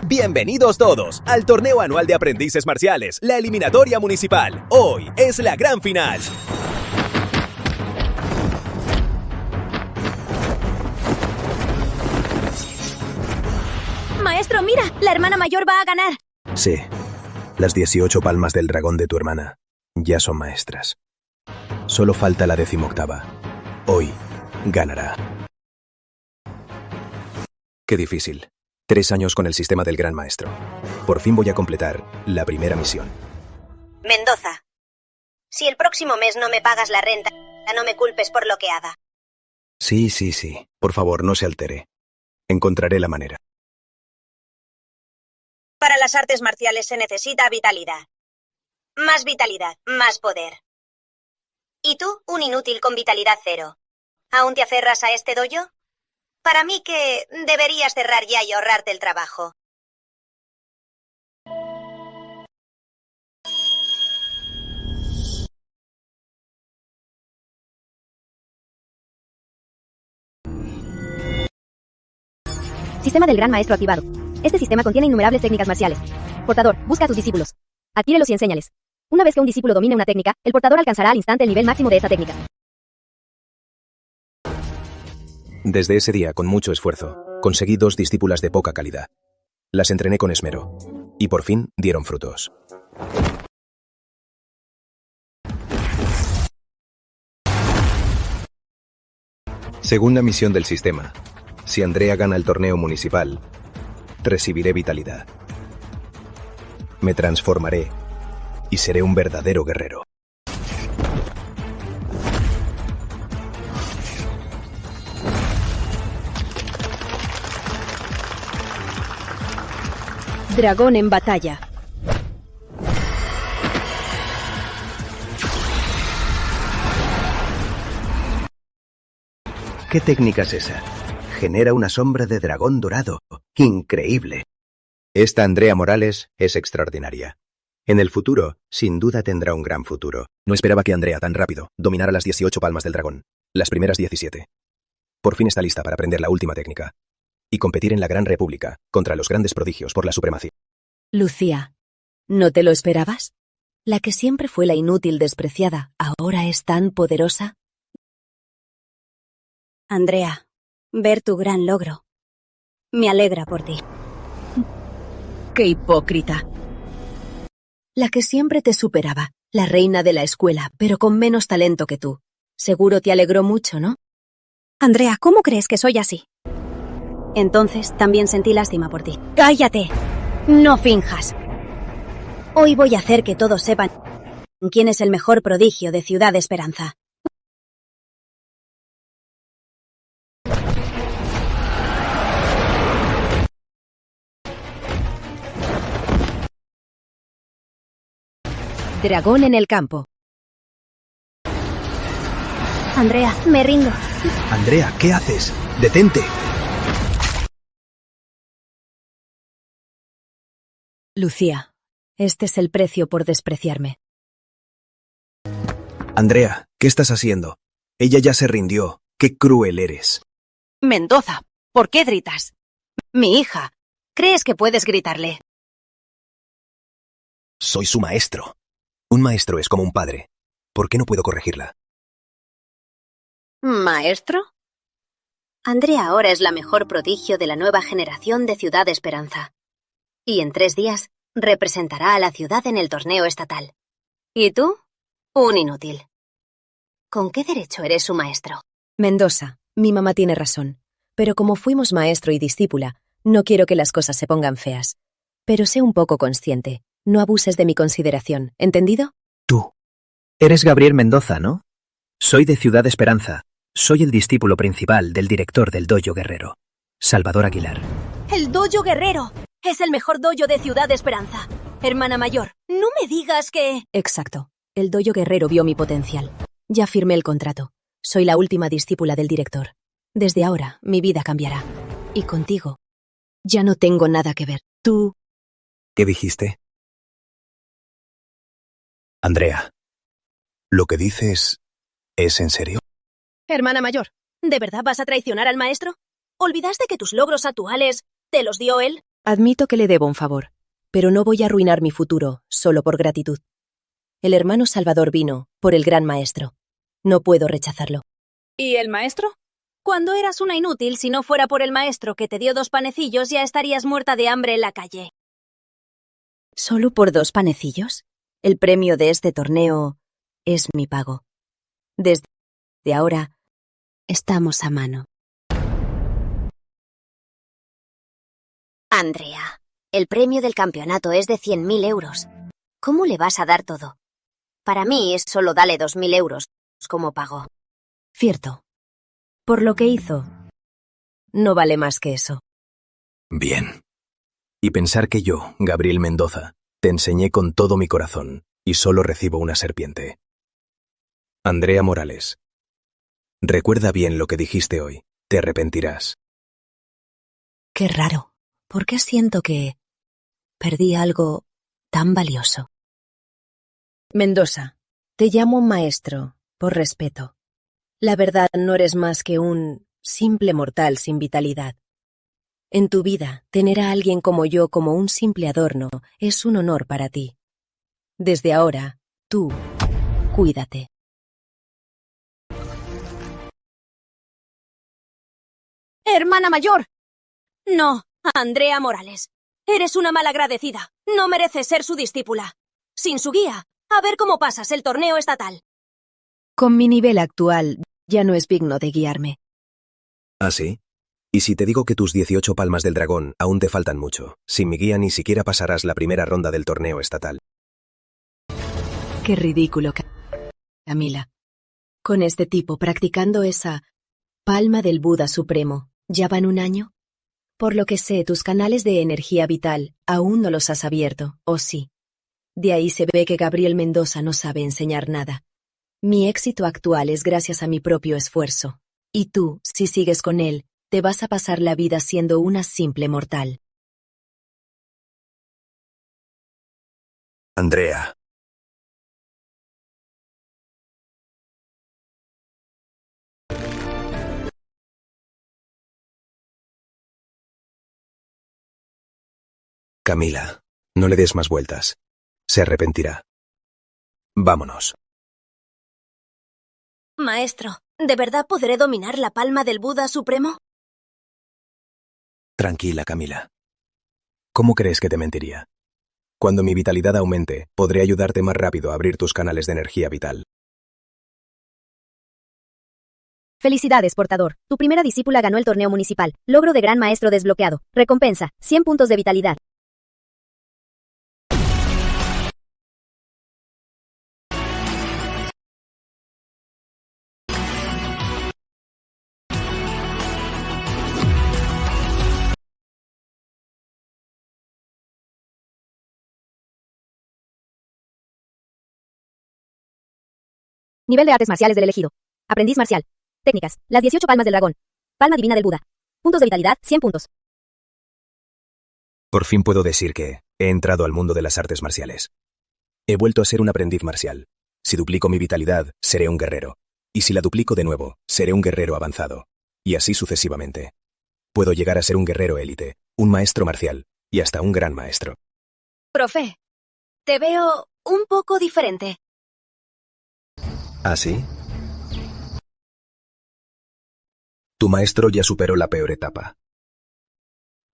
Bienvenidos todos al torneo anual de aprendices marciales, la eliminatoria municipal. Hoy es la gran final. Maestro, mira, la hermana mayor va a ganar. Sí, las 18 palmas del dragón de tu hermana ya son maestras. Solo falta la 18ª. Hoy ganará. Qué difícil. 3 años con el sistema del Gran Maestro. Por fin voy a completar la primera misión. Mendoza, si el próximo mes no me pagas la renta, no me culpes por lo que haga. Sí. Por favor, no se altere. Encontraré la manera. Para las artes marciales se necesita vitalidad. Más vitalidad, más poder. ¿Y tú, un inútil con vitalidad 0? ¿Aún te aferras a este dojo? Para mí que deberías cerrar ya y ahorrarte el trabajo. Sistema del Gran Maestro activado. Este sistema contiene innumerables técnicas marciales. Portador, busca a tus discípulos. Adquírelos y enséñales. Una vez que un discípulo domine una técnica, el portador alcanzará al instante el nivel máximo de esa técnica. Desde ese día, con mucho esfuerzo, conseguí 2 discípulas de poca calidad. Las entrené con esmero. Y por fin dieron frutos. Segunda misión del sistema. Si Andrea gana el torneo municipal, recibiré vitalidad. Me transformaré y seré un verdadero guerrero. Dragón en batalla. ¿Qué técnica es esa? Genera una sombra de dragón dorado. ¡Increíble! Esta Andrea Morales es extraordinaria. En el futuro, sin duda tendrá un gran futuro. No esperaba que Andrea tan rápido dominara las 18 palmas del dragón, las primeras 17. Por fin está lista para aprender la última técnica y competir en la Gran República contra los grandes prodigios por la supremacía. Lucía, ¿no te lo esperabas? La que siempre fue la inútil despreciada, ¿ahora es tan poderosa? Andrea, ver tu gran logro. Me alegra por ti. ¡Qué hipócrita! La que siempre te superaba, la reina de la escuela, pero con menos talento que tú. Seguro te alegró mucho, ¿no? Andrea, ¿cómo crees que soy así? Entonces también sentí lástima por ti. ¡Cállate! No finjas. Hoy voy a hacer que todos sepan quién es el mejor prodigio de Ciudad Esperanza. Dragón en el campo. Andrea, me rindo. Andrea, ¿qué haces? ¡Detente! Lucía, este es el precio por despreciarme. Andrea, ¿qué estás haciendo? Ella ya se rindió. ¡Qué cruel eres! Mendoza, ¿por qué gritas? Mi hija. ¿Crees que puedes gritarle? Soy su maestro. Un maestro es como un padre. ¿Por qué no puedo corregirla? ¿Maestro? Andrea ahora es la mejor prodigio de la nueva generación de Ciudad Esperanza. Y en 3 días representará a la ciudad en el torneo estatal. ¿Y tú? Un inútil. ¿Con qué derecho eres su maestro? Mendoza, mi mamá tiene razón. Pero como fuimos maestro y discípula, no quiero que las cosas se pongan feas. Pero sé un poco consciente. No abuses de mi consideración, ¿entendido? Tú. Eres Gabriel Mendoza, ¿no? Soy de Ciudad Esperanza. Soy el discípulo principal del director del dojo guerrero, Salvador Aguilar. ¡El dojo guerrero! Es el mejor dojo de Ciudad Esperanza. Hermana mayor, no me digas que... Exacto. El dojo guerrero vio mi potencial. Ya firmé el contrato. Soy la última discípula del director. Desde ahora, mi vida cambiará. Y contigo, ya no tengo nada que ver. Tú... ¿Qué dijiste? Andrea, ¿lo que dices es en serio? Hermana mayor, ¿de verdad vas a traicionar al maestro? ¿Olvidaste que tus logros actuales te los dio él? Admito que le debo un favor, pero no voy a arruinar mi futuro solo por gratitud. El hermano Salvador vino por el gran maestro. No puedo rechazarlo. ¿Y el maestro? Cuando eras una inútil, si no fuera por el maestro que te dio 2 panecillos, ya estarías muerta de hambre en la calle. ¿Solo por 2 panecillos? El premio de este torneo es mi pago. Desde ahora, estamos a mano. Andrea, el premio del campeonato es de 100.000 euros. ¿Cómo le vas a dar todo? Para mí es solo dale 2.000 euros como pago. Cierto. Por lo que hizo, no vale más que eso. Bien. Y pensar que yo, Gabriel Mendoza, te enseñé con todo mi corazón y solo recibo una serpiente. Andrea Morales. Recuerda bien lo que dijiste hoy. Te arrepentirás. Qué raro. ¿Por qué siento que perdí algo tan valioso? Mendoza, te llamo maestro, por respeto. La verdad, no eres más que un simple mortal sin vitalidad. En tu vida, tener a alguien como yo como un simple adorno es un honor para ti. Desde ahora, tú, cuídate. ¡Hermana mayor! No, Andrea Morales. Eres una malagradecida. No mereces ser su discípula. Sin su guía, a ver cómo pasas el torneo estatal. Con mi nivel actual, ya no es digno de guiarme. ¿Ah, sí? ¿Y si te digo que tus 18 palmas del dragón aún te faltan mucho? Sin mi guía ni siquiera pasarás la primera ronda del torneo estatal. Qué ridículo, Camila. Con este tipo practicando esa palma del Buda Supremo, ¿ya van 1 año? Por lo que sé, tus canales de energía vital aún no los has abierto, ¿o sí? De ahí se ve que Gabriel Mendoza no sabe enseñar nada. Mi éxito actual es gracias a mi propio esfuerzo. Y tú, si sigues con él, te vas a pasar la vida siendo una simple mortal. Andrea. Camila, no le des más vueltas. Se arrepentirá. Vámonos. Maestro, ¿de verdad podré dominar la palma del Buda Supremo? Tranquila, Camila. ¿Cómo crees que te mentiría? Cuando mi vitalidad aumente, podré ayudarte más rápido a abrir tus canales de energía vital. Felicidades, portador. Tu primera discípula ganó el torneo municipal. Logro de gran maestro desbloqueado. Recompensa, 100 puntos de vitalidad. Nivel de artes marciales del elegido. Aprendiz marcial. Técnicas. Las 18 palmas del dragón. Palma divina del Buda. Puntos de vitalidad, 100 puntos. Por fin puedo decir que he entrado al mundo de las artes marciales. He vuelto a ser un aprendiz marcial. Si duplico mi vitalidad, seré un guerrero. Y si la duplico de nuevo, seré un guerrero avanzado. Y así sucesivamente. Puedo llegar a ser un guerrero élite, un maestro marcial, y hasta un gran maestro. Profe, te veo un poco diferente. ¿Ah, sí? Tu maestro ya superó la peor etapa.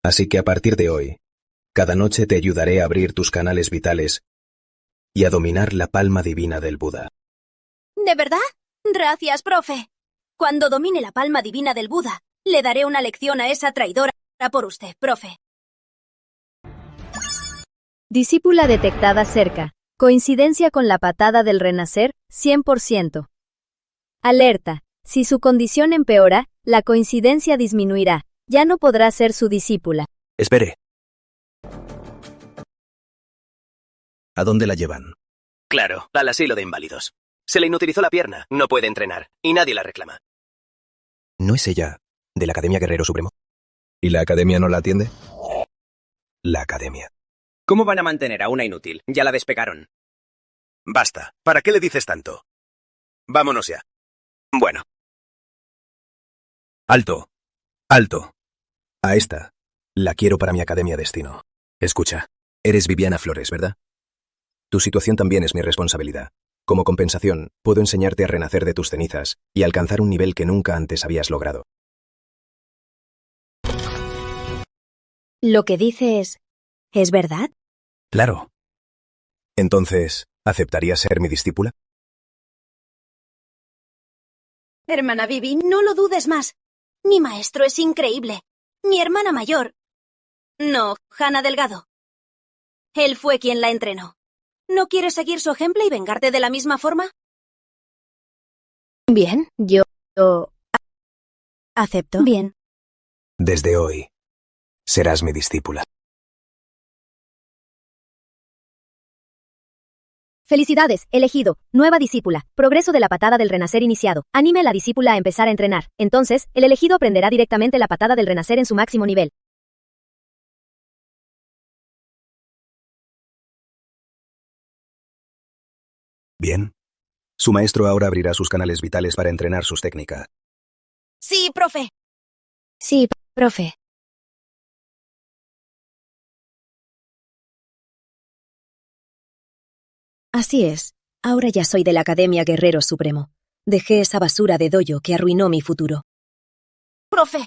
Así que a partir de hoy, cada noche te ayudaré a abrir tus canales vitales y a dominar la palma divina del Buda. ¿De verdad? Gracias, profe. Cuando domine la palma divina del Buda, le daré una lección a esa traidora por usted, profe. Discípula detectada cerca. Coincidencia con la patada del renacer, 100%. Alerta. Si su condición empeora, la coincidencia disminuirá. Ya no podrá ser su discípula. Espere. ¿A dónde la llevan? Claro, al asilo de inválidos. Se le inutilizó la pierna, no puede entrenar, y nadie la reclama. ¿No es ella de la Academia Guerrero Supremo? ¿Y la Academia no la atiende? La Academia. ¿Cómo van a mantener a una inútil? Ya la despegaron. Basta. ¿Para qué le dices tanto? Vámonos ya. Bueno. Alto. Alto. A esta La quiero para mi Academia Destino. Escucha, eres Viviana Flores, ¿verdad? Tu situación también es mi responsabilidad. Como compensación, puedo enseñarte a renacer de tus cenizas y alcanzar un nivel que nunca antes habías logrado. Lo que dices, ¿es verdad? Claro. Entonces, ¿aceptarías ser mi discípula? Hermana Vivi, no lo dudes más. Mi maestro es increíble. Mi hermana mayor. No, Hannah Delgado. Él fue quien la entrenó. ¿No quieres seguir su ejemplo y vengarte de la misma forma? Bien, yo acepto. Bien. Desde hoy, serás mi discípula. Felicidades, elegido, nueva discípula, progreso de la patada del renacer iniciado. Anime a la discípula a empezar a entrenar. Entonces, el elegido aprenderá directamente la patada del renacer en su máximo nivel. Bien. Su maestro ahora abrirá sus canales vitales para entrenar sus técnicas. Sí, profe. Sí, profe. Así es. Ahora ya soy de la Academia Guerrero Supremo. Dejé esa basura de dojo que arruinó mi futuro. Profe,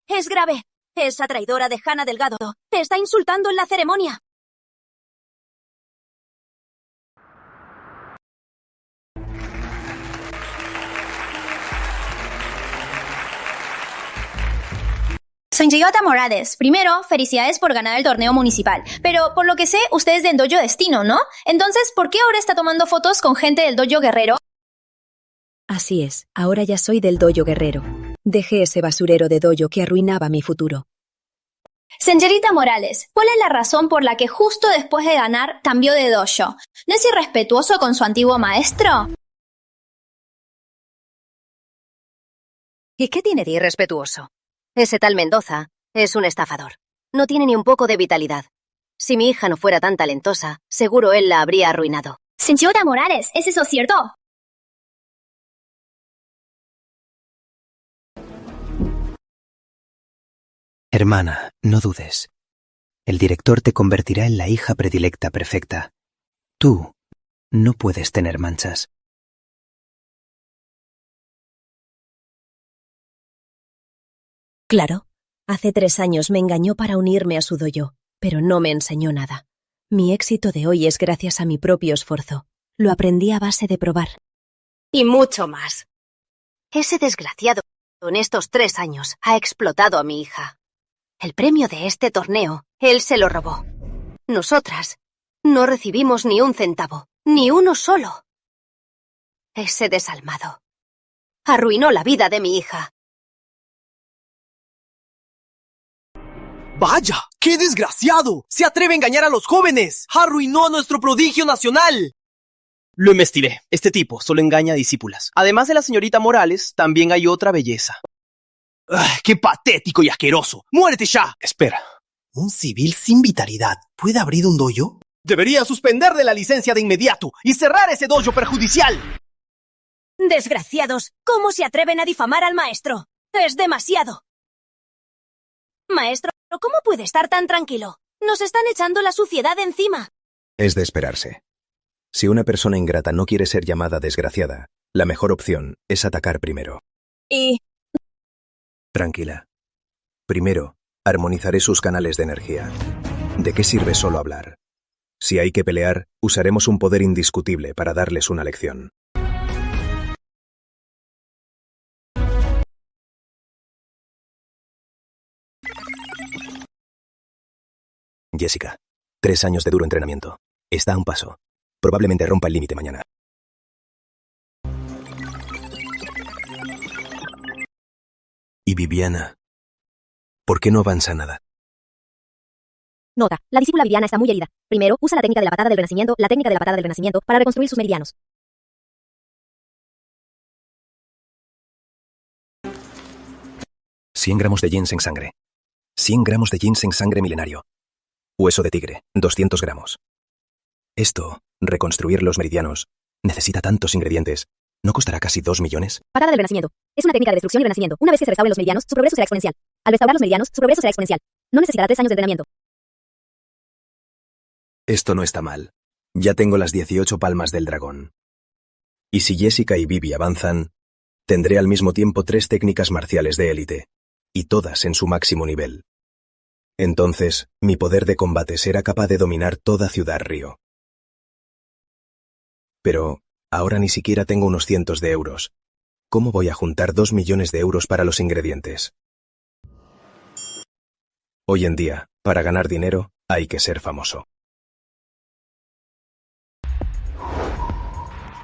es grave. Esa traidora de Hannah Delgado te está insultando en la ceremonia. Señorita Morales, primero, felicidades por ganar el torneo municipal. Pero por lo que sé, usted es del dojo Destino, ¿no? Entonces, ¿por qué ahora está tomando fotos con gente del dojo Guerrero? Así es. Ahora ya soy del dojo Guerrero. Dejé ese basurero de dojo que arruinaba mi futuro. Señorita Morales, ¿cuál es la razón por la que justo después de ganar cambió de dojo? ¿No es irrespetuoso con su antiguo maestro? ¿Y qué tiene de irrespetuoso? Ese tal Mendoza es un estafador. No tiene ni un poco de vitalidad. Si mi hija no fuera tan talentosa, seguro él la habría arruinado. Señorita Morales, ¿es eso cierto? Hermana, no dudes. El director te convertirá en la hija predilecta perfecta. Tú no puedes tener manchas. Claro, hace 3 años me engañó para unirme a su dojo, pero no me enseñó nada. Mi éxito de hoy es gracias a mi propio esfuerzo. Lo aprendí a base de probar. Y mucho más. Ese desgraciado, en estos 3 años, ha explotado a mi hija. El premio de este torneo, él se lo robó. Nosotras no recibimos ni un centavo, ni uno solo. Ese desalmado arruinó la vida de mi hija. ¡Vaya! ¡Qué desgraciado! ¡Se atreve a engañar a los jóvenes! ¡Arruinó a nuestro prodigio nacional! Lo investiré. Este tipo solo engaña a discípulas. Además de la señorita Morales, también hay otra belleza. ¡Qué patético y asqueroso! ¡Muérete ya! Espera. ¿Un civil sin vitalidad puede abrir un dojo? Debería suspenderle la licencia de inmediato y cerrar ese dojo perjudicial. Desgraciados, ¿cómo se atreven a difamar al maestro? Es demasiado. Maestro, ¿cómo puede estar tan tranquilo? Nos están echando la suciedad encima. Es de esperarse. Si una persona ingrata no quiere ser llamada desgraciada, la mejor opción es atacar primero. Y... Tranquila. Primero, armonizaré sus canales de energía. ¿De qué sirve solo hablar? Si hay que pelear, usaremos un poder indiscutible para darles una lección. Jessica, 3 años de duro entrenamiento. Está a un paso. Probablemente rompa el límite mañana. Y Viviana, ¿por qué no avanza nada? Nota, la discípula Viviana está muy herida. Primero, usa la técnica de la patada del renacimiento, para reconstruir sus meridianos. $100 gramos de ginseng sangre. 100 gramos de ginseng sangre milenario. Hueso de tigre, 200 gramos. Esto, reconstruir los meridianos, necesita tantos ingredientes. ¿No costará casi 2 millones? Patada del renacimiento. Es una técnica de destrucción y renacimiento. Una vez que se restauren los meridianos, su progreso será exponencial. Al restaurar los meridianos, su progreso será exponencial. No necesitará 3 años de entrenamiento. Esto no está mal. Ya tengo las 18 palmas del dragón. Y si Jessica y Bibi avanzan, tendré al mismo tiempo 3 técnicas marciales de élite, y todas en su máximo nivel. Entonces, mi poder de combate será capaz de dominar toda Ciudad Río. Pero ahora ni siquiera tengo unos cientos de euros. ¿Cómo voy a juntar 2 millones de euros para los ingredientes? Hoy en día, para ganar dinero, hay que ser famoso.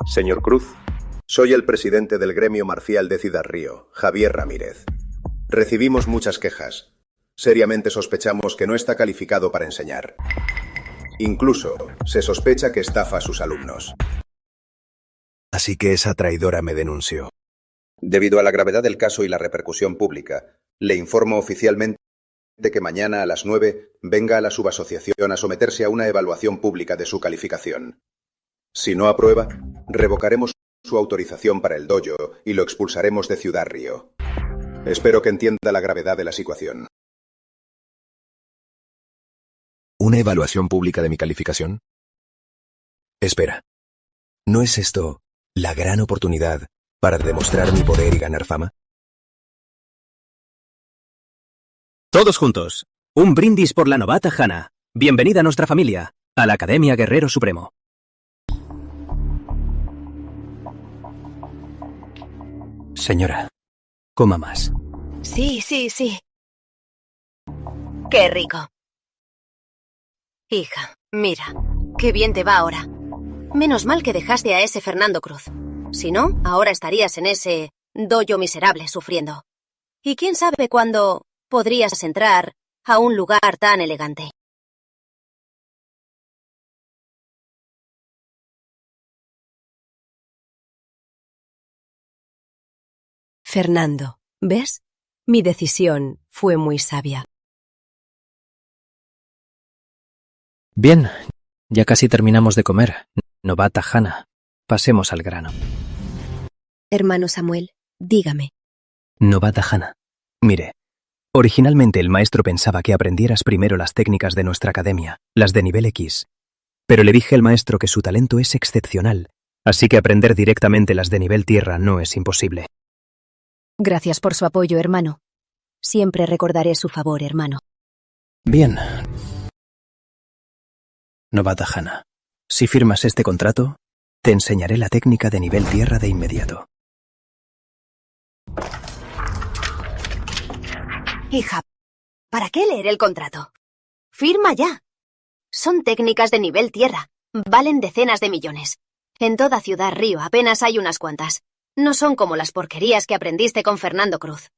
Señor Cruz, soy el presidente del gremio marcial de Ciudad Río, Javier Ramírez. Recibimos muchas quejas. Seriamente sospechamos que no está calificado para enseñar. Incluso, se sospecha que estafa a sus alumnos. Así que esa traidora me denunció. Debido a la gravedad del caso y la repercusión pública, le informo oficialmente que mañana a las 9 venga a la subasociación a someterse a una evaluación pública de su calificación. Si no aprueba, revocaremos su autorización para el dojo y lo expulsaremos de Ciudad Río. Espero que entienda la gravedad de la situación. ¿Una evaluación pública de mi calificación? Espera, ¿no es esto la gran oportunidad para demostrar mi poder y ganar fama? Todos juntos, un brindis por la novata Hana. Bienvenida a nuestra familia, a la Academia Guerrero Supremo. Señora, coma más. Sí. Qué rico. Hija, mira, qué bien te va ahora. Menos mal que dejaste a ese Fernando Cruz. Si no, ahora estarías en ese dojo miserable sufriendo. Y quién sabe cuándo podrías entrar a un lugar tan elegante. Fernando, ¿ves? Mi decisión fue muy sabia. Bien, ya casi terminamos de comer. Novata Hana, pasemos al grano. Hermano Samuel, dígame. Novata Hana, mire, originalmente el maestro pensaba que aprendieras primero las técnicas de nuestra academia, las de nivel X. Pero le dije al maestro que su talento es excepcional, así que aprender directamente las de nivel tierra no es imposible. Gracias por su apoyo, hermano. Siempre recordaré su favor, hermano. Bien. Novata Hana, si firmas este contrato, te enseñaré la técnica de nivel tierra de inmediato. Hija, ¿para qué leer el contrato? Firma ya. Son técnicas de nivel tierra. Valen decenas de millones. En toda Ciudad Río apenas hay unas cuantas. No son como las porquerías que aprendiste con Fernando Cruz.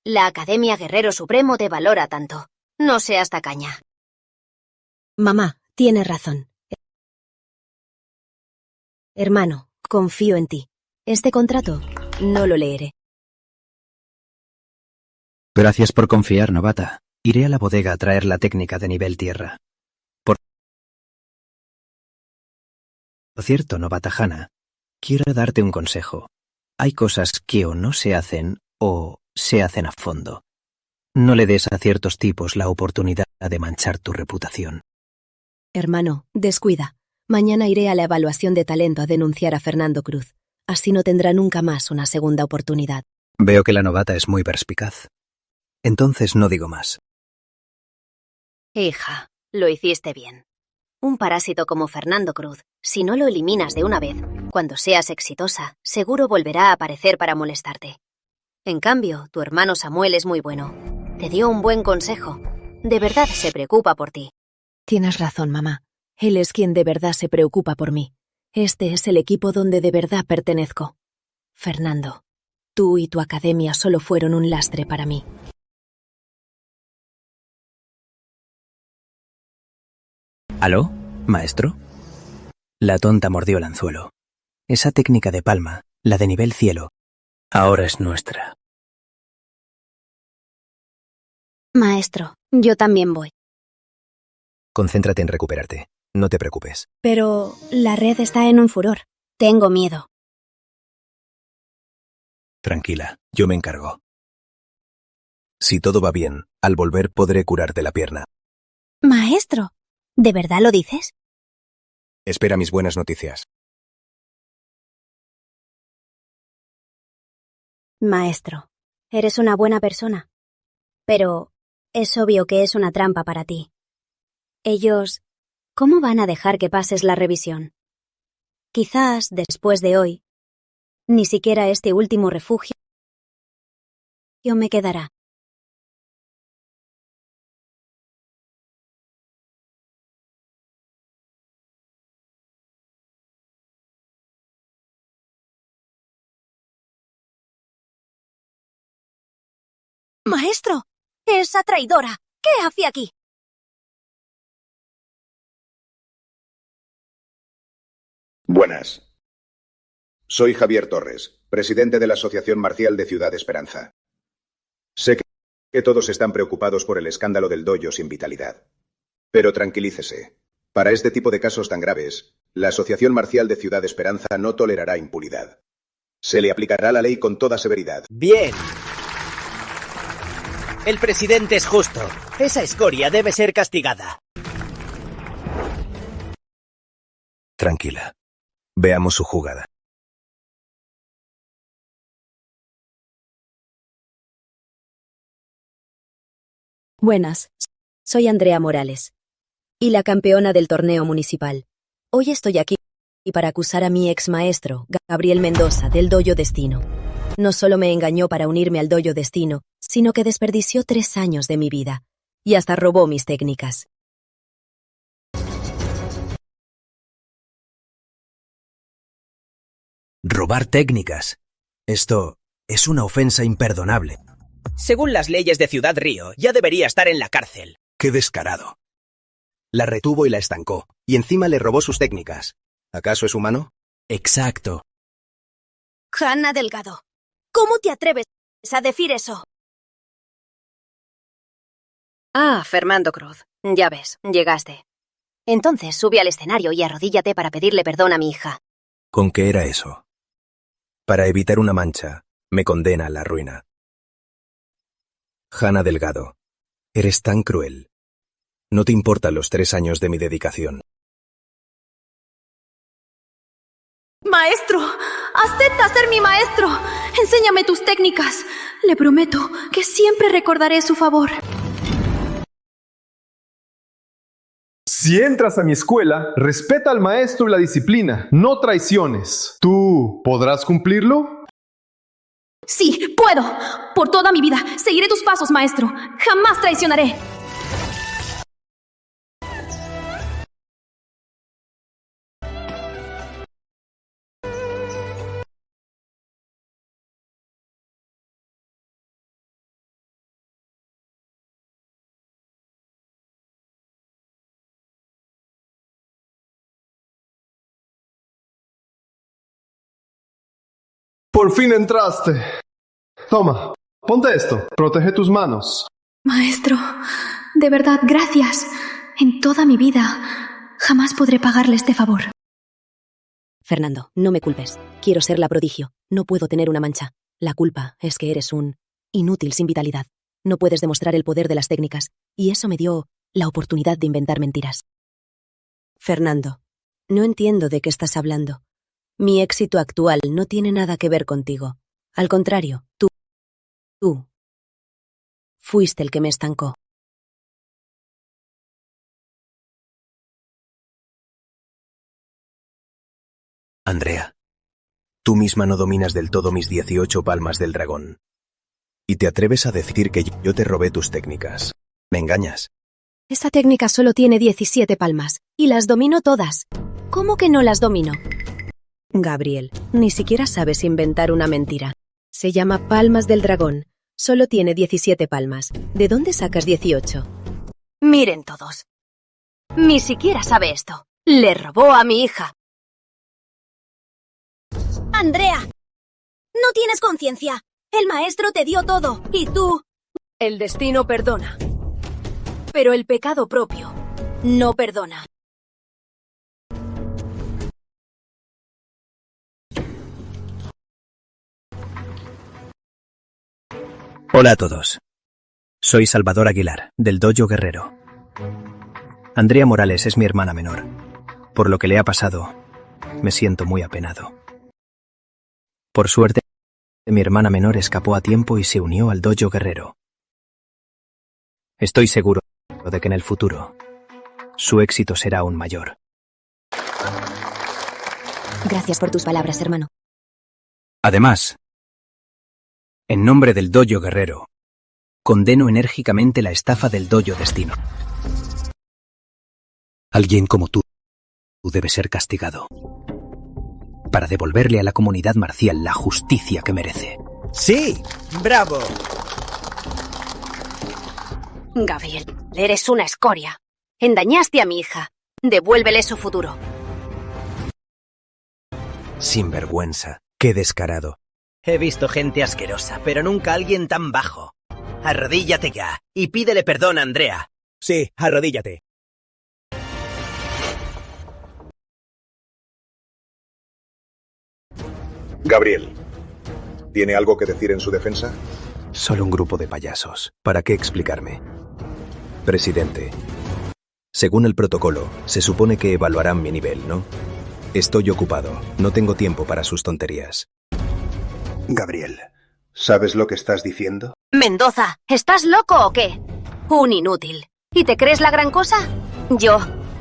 La Academia Guerrero Supremo te valora tanto. No seas tacaña. Mamá, tienes razón. Hermano, confío en ti. Este contrato no lo leeré. Gracias por confiar, novata. Iré a la bodega a traer la técnica de nivel tierra. Por cierto, novata Hana, quiero darte un consejo. Hay cosas que o no se hacen o se hacen a fondo. No le des a ciertos tipos la oportunidad de manchar tu reputación. Hermano, descuida. Mañana iré a la evaluación de talento a denunciar a Fernando Cruz. Así no tendrá nunca más una segunda oportunidad. Veo que la novata es muy perspicaz. Entonces no digo más. Hija, lo hiciste bien. Un parásito como Fernando Cruz, si no lo eliminas de una vez, cuando seas exitosa, seguro volverá a aparecer para molestarte. En cambio, tu hermano Samuel es muy bueno. Te dio un buen consejo. De verdad se preocupa por ti. Tienes razón, mamá. Él es quien de verdad se preocupa por mí. Este es el equipo donde de verdad pertenezco. Fernando, tú y tu academia solo fueron un lastre para mí. ¿Aló, maestro? La tonta mordió el anzuelo. Esa técnica de palma, la de nivel cielo, ahora es nuestra. Maestro, yo también voy. Concéntrate en recuperarte. No te preocupes. Pero la red está en un furor. Tengo miedo. Tranquila, yo me encargo. Si todo va bien, al volver podré curarte la pierna. Maestro, ¿de verdad lo dices? Espera mis buenas noticias. Maestro, eres una buena persona. Pero es obvio que es una trampa para ti. Ellos, ¿cómo van a dejar que pases la revisión? Quizás, después de hoy, ni siquiera este último refugio me quedará. Maestro, esa traidora, ¿qué hace aquí? Buenas. Soy Javier Torres, presidente de la Asociación Marcial de Ciudad Esperanza. Sé que todos están preocupados por el escándalo del dojo sin vitalidad. Pero tranquilícese. Para este tipo de casos tan graves, la Asociación Marcial de Ciudad Esperanza no tolerará impunidad. Se le aplicará la ley con toda severidad. Bien. El presidente es justo. Esa escoria debe ser castigada. Tranquila. Veamos su jugada. Buenas, soy Andrea Morales, y la campeona del torneo municipal. Hoy estoy aquí para acusar a mi ex maestro, Gabriel Mendoza, del dojo Destino. No solo me engañó para unirme al dojo Destino, sino que desperdició 3 años de mi vida, y hasta robó mis técnicas. Robar técnicas. Esto es una ofensa imperdonable. Según las leyes de Ciudad Río, ya debería estar en la cárcel. ¡Qué descarado! La retuvo y la estancó, y encima le robó sus técnicas. ¿Acaso es humano? Exacto. Hannah Delgado, ¿cómo te atreves a decir eso? Ah, Fernando Cruz. Ya ves, llegaste. Entonces sube al escenario y arrodíllate para pedirle perdón a mi hija. ¿Con qué era eso? Para evitar una mancha, me condena a la ruina. Hannah Delgado, eres tan cruel. No te importan los 3 años de mi dedicación. Maestro, acepta ser mi maestro. Enséñame tus técnicas. Le prometo que siempre recordaré su favor. Si entras a mi escuela, respeta al maestro y la disciplina. No traiciones. ¿Tú podrás cumplirlo? Sí, puedo. Por toda mi vida, seguiré tus pasos, maestro. Jamás traicionaré. Por fin entraste. Toma, ponte esto. Protege tus manos. Maestro, de verdad, gracias. En toda mi vida, jamás podré pagarle este favor. Fernando, no me culpes. Quiero ser la prodigio. No puedo tener una mancha. La culpa es que eres un inútil sin vitalidad. No puedes demostrar el poder de las técnicas, y eso me dio la oportunidad de inventar mentiras. Fernando, no entiendo de qué estás hablando. Mi éxito actual no tiene nada que ver contigo. Al contrario, tú fuiste el que me estancó. Andrea, tú misma no dominas del todo mis 18 palmas del dragón. Y te atreves a decir que yo te robé tus técnicas. ¿Me engañas? Esa técnica solo tiene 17 palmas, y las domino todas. ¿Cómo que no las domino? Gabriel, ni siquiera sabes inventar una mentira. Se llama Palmas del Dragón. Solo tiene 17 palmas. ¿De dónde sacas 18? Miren todos. Ni siquiera sabe esto. Le robó a mi hija. Andrea, no tienes conciencia. El maestro te dio todo, y tú... El destino perdona. Pero el pecado propio no perdona. Hola a todos. Soy Salvador Aguilar, del Dojo Guerrero. Andrea Morales es mi hermana menor. Por lo que le ha pasado, me siento muy apenado. Por suerte, mi hermana menor escapó a tiempo y se unió al Dojo Guerrero. Estoy seguro de que en el futuro, su éxito será aún mayor. Gracias por tus palabras, hermano. Además, en nombre del Dojo Guerrero, condeno enérgicamente la estafa del Dojo Destino. Alguien como tú debe ser castigado para devolverle a la comunidad marcial la justicia que merece. ¡Sí! ¡Bravo! Gabriel, eres una escoria. Engañaste a mi hija. Devuélvele su futuro. Sinvergüenza. ¡Qué descarado! He visto gente asquerosa, pero nunca alguien tan bajo. Arrodíllate ya y pídele perdón a Andrea. Sí, arrodíllate. Gabriel, ¿tiene algo que decir en su defensa? Solo un grupo de payasos. ¿Para qué explicarme? Presidente, según el protocolo, se supone que evaluarán mi nivel, ¿no? Estoy ocupado. No tengo tiempo para sus tonterías. Gabriel, ¿sabes lo que estás diciendo? Mendoza, ¿estás loco o qué? Un inútil. ¿Y te crees la gran cosa? Yo,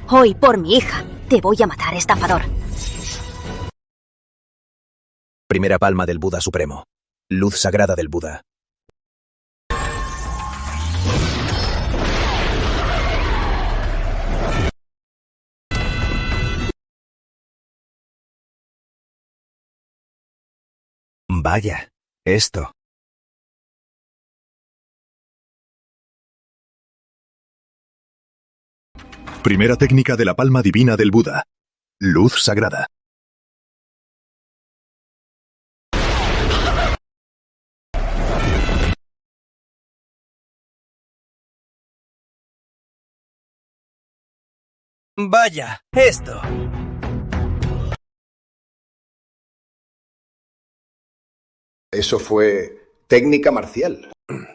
hoy por mi hija, te voy a matar, estafador. Primera palma del Buda Supremo. Luz sagrada del Buda. Vaya, esto. Primera técnica de la palma divina del Buda. Luz sagrada. Vaya, esto. Eso fue técnica marcial.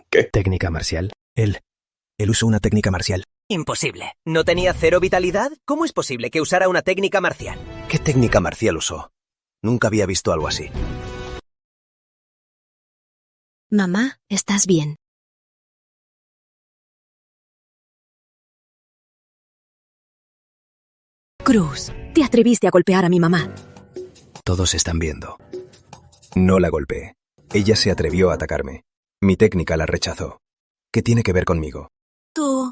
¿Qué? ¿Técnica marcial? Él usó una técnica marcial. Imposible. ¿No tenía cero vitalidad? ¿Cómo es posible que usara una técnica marcial? ¿Qué técnica marcial usó? Nunca había visto algo así. Mamá, ¿estás bien? Cruz, te atreviste a golpear a mi mamá. Todos están viendo. No la golpeé. Ella se atrevió a atacarme. Mi técnica la rechazó. ¿Qué tiene que ver conmigo? Tú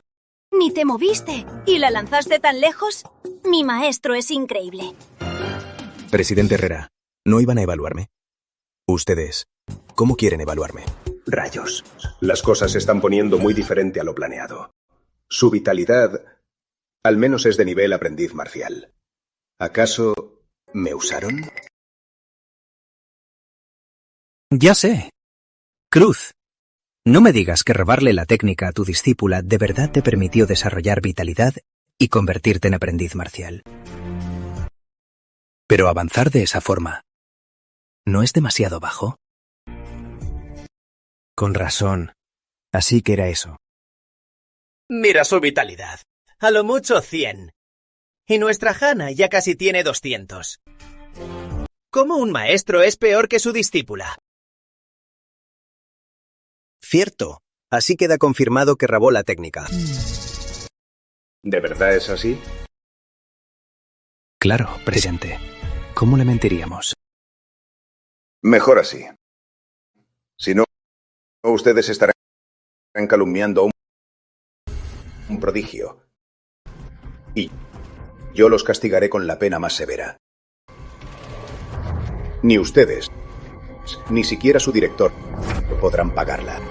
ni te moviste y la lanzaste tan lejos. Mi maestro es increíble. Presidente Herrera, ¿no iban a evaluarme? Ustedes, ¿cómo quieren evaluarme? Rayos. Las cosas se están poniendo muy diferente a lo planeado. Su vitalidad, al menos es de nivel aprendiz marcial. ¿Acaso me usaron? Ya sé. Cruz, no me digas que robarle la técnica a tu discípula de verdad te permitió desarrollar vitalidad y convertirte en aprendiz marcial. Pero avanzar de esa forma, ¿no es demasiado bajo? Con razón. Así que era eso. Mira su vitalidad. A lo mucho 100. Y nuestra Hana ya casi tiene 200. ¿Cómo un maestro es peor que su discípula? Cierto. Así queda confirmado que robó la técnica. ¿De verdad es así? Claro, presidente. ¿Cómo le mentiríamos? Mejor así. Si no, ustedes estarán calumniando a un prodigio. Y yo los castigaré con la pena más severa. Ni ustedes, ni siquiera su director, podrán pagarla.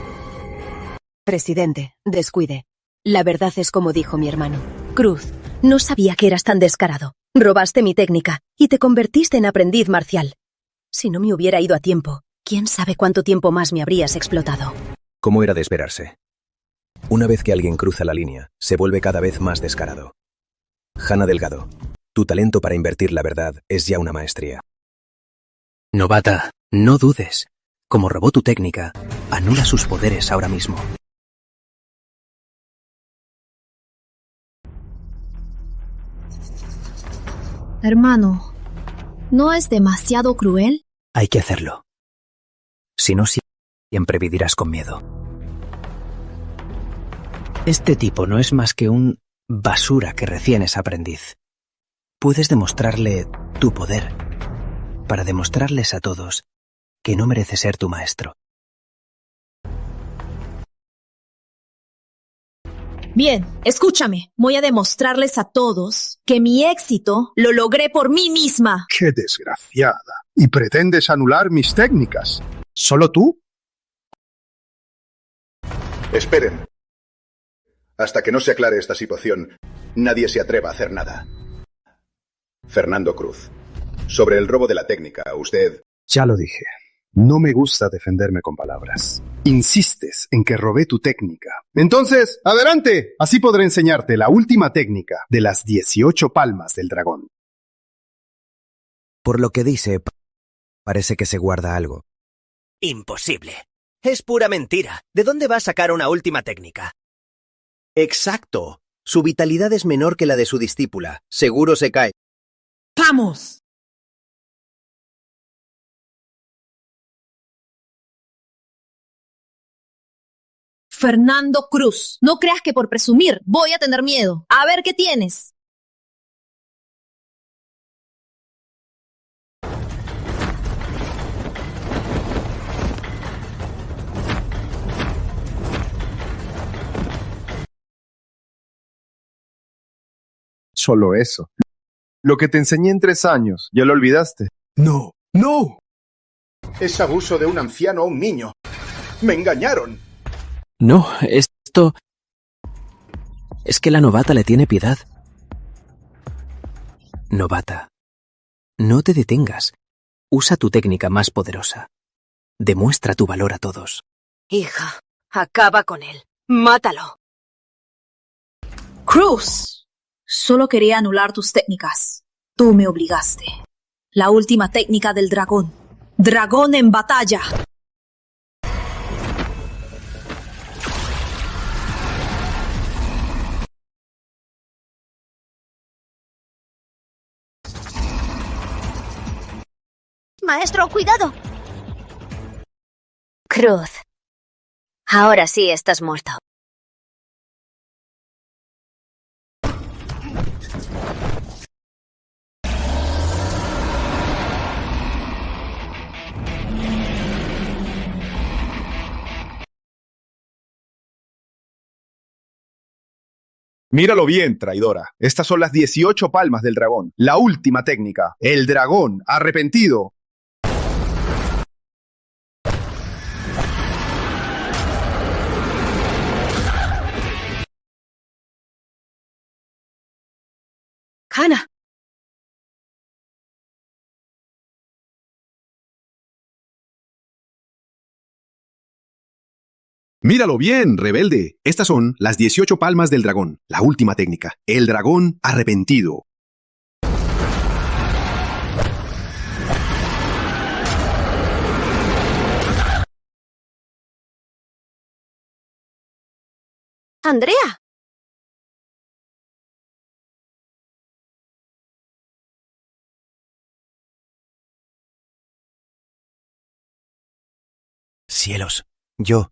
Presidente, descuide. La verdad es como dijo mi hermano. Cruz, no sabía que eras tan descarado. Robaste mi técnica y te convertiste en aprendiz marcial. Si no me hubiera ido a tiempo, quién sabe cuánto tiempo más me habrías explotado. ¿Cómo era de esperarse? Una vez que alguien cruza la línea, se vuelve cada vez más descarado. Hana Delgado, tu talento para invertir la verdad es ya una maestría. Novata, no dudes. Como robó tu técnica, anula sus poderes ahora mismo. Hermano, ¿no es demasiado cruel? Hay que hacerlo. Si no, siempre vivirás con miedo. Este tipo no es más que un basura que recién es aprendiz. Puedes demostrarle tu poder para demostrarles a todos que no merece ser tu maestro. Bien, escúchame. Voy a demostrarles a todos que mi éxito lo logré por mí misma. ¡Qué desgraciada! ¿Y pretendes anular mis técnicas? ¿Solo tú? Esperen. Hasta que no se aclare esta situación, nadie se atreva a hacer nada. Fernando Cruz. Sobre el robo de la técnica, usted... Ya lo dije. No me gusta defenderme con palabras. Insistes en que robé tu técnica. Entonces, adelante. Así podré enseñarte la última técnica de las 18 palmas del dragón. Por lo que dice, parece que se guarda algo. Imposible. Es pura mentira. ¿De dónde va a sacar una última técnica? Exacto. Su vitalidad es menor que la de su discípula. Seguro se cae. ¡Vamos! Fernando Cruz, no creas que por presumir voy a tener miedo. A ver qué tienes. Solo eso. Lo que te enseñé en 3 años, ¿ya lo olvidaste? No, no. Es abuso de un anciano a un niño. ¡Me engañaron! No, esto... Es que la novata le tiene piedad. Novata, no te detengas. Usa tu técnica más poderosa. Demuestra tu valor a todos. Hija, acaba con él. Mátalo. Cruz, solo quería anular tus técnicas. Tú me obligaste. La última técnica del dragón. Dragón en batalla. Maestro, cuidado. Cruz. Ahora sí estás muerto. Míralo bien, traidora. Estas son las 18 palmas del dragón. La última técnica. El dragón arrepentido. Hannah. Míralo bien, rebelde. Estas son las 18 palmas del dragón. La última técnica. El dragón arrepentido. Andrea. Cielos, yo,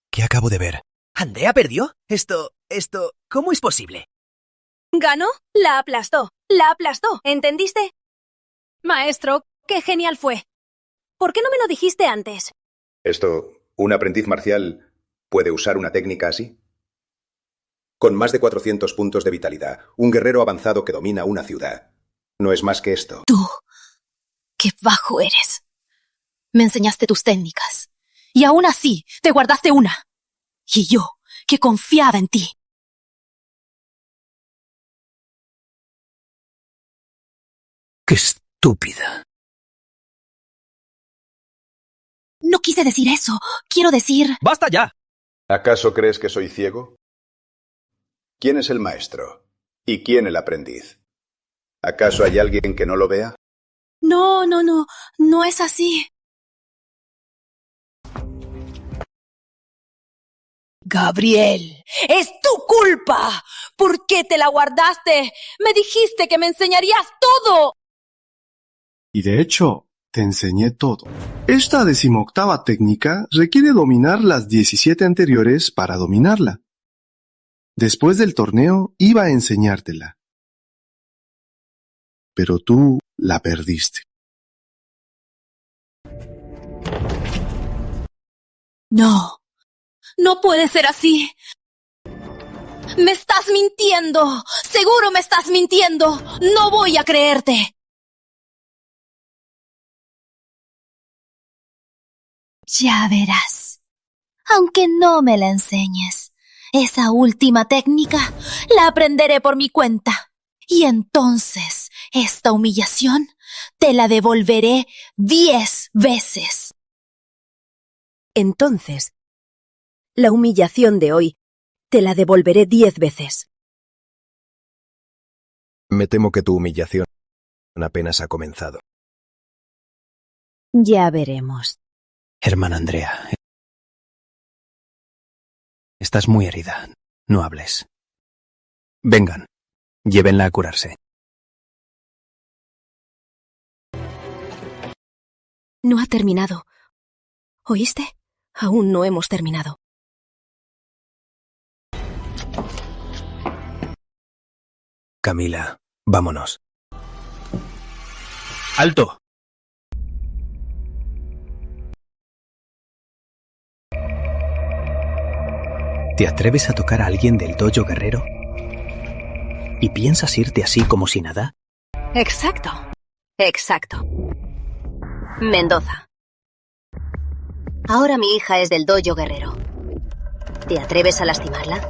¿qué acabo de ver? ¿Andrea perdió? Esto, ¿cómo es posible? ¿Ganó? La aplastó. La aplastó. ¿Entendiste? Maestro, qué genial fue. ¿Por qué no me lo dijiste antes? ¿Un aprendiz marcial puede usar una técnica así? Con más de 400 puntos de vitalidad, un guerrero avanzado que domina una ciudad. No es más que esto. Tú, qué bajo eres. Me enseñaste tus técnicas. Y aún así, te guardaste una. Y yo, que confiaba en ti. ¡Qué estúpida! No quise decir eso. Quiero decir... ¡Basta ya! ¿Acaso crees que soy ciego? ¿Quién es el maestro? ¿Y quién el aprendiz? ¿Acaso hay alguien que no lo vea? No, no es así. Gabriel, es tu culpa. ¿Por qué te la guardaste? Me dijiste que me enseñarías todo. Y de hecho, te enseñé todo. Esta 18ª técnica requiere dominar las 17 anteriores para dominarla. Después del torneo iba a enseñártela. Pero tú la perdiste. No, no puede ser así. Me estás mintiendo. Seguro me estás mintiendo. No voy a creerte. Ya verás. Aunque no me la enseñes, esa última técnica la aprenderé por mi cuenta. Y entonces, esta humillación te la devolveré 10 veces. Entonces, la humillación de hoy te la devolveré 10 veces. Me temo que tu humillación apenas ha comenzado. Ya veremos. Hermana Andrea, estás muy herida. No hables. Vengan, llévenla a curarse. No ha terminado. ¿Oíste? Aún no hemos terminado. Camila, vámonos. ¡Alto! ¿Te atreves a tocar a alguien del dojo guerrero? ¿Y piensas irte así como si nada? Exacto. Exacto. Mendoza. Ahora mi hija es del dojo guerrero. ¿Te atreves a lastimarla?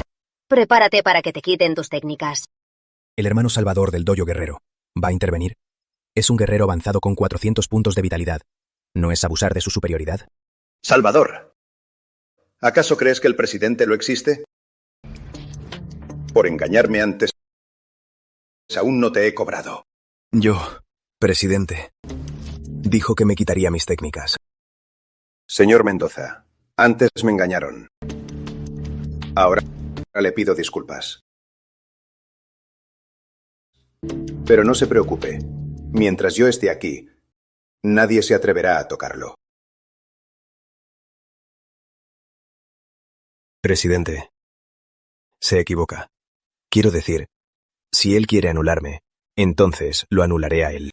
Prepárate para que te quiten tus técnicas. El hermano Salvador del dojo guerrero va a intervenir. Es un guerrero avanzado con 400 puntos de vitalidad. ¿No es abusar de su superioridad? Salvador, ¿acaso crees que el presidente lo existe? Por engañarme antes, aún no te he cobrado. Yo, presidente, dijo que me quitaría mis técnicas. Señor Mendoza, antes me engañaron. Ahora le pido disculpas. Pero no se preocupe. Mientras yo esté aquí, nadie se atreverá a tocarlo. Presidente, se equivoca. Quiero decir, si él quiere anularme, entonces lo anularé a él.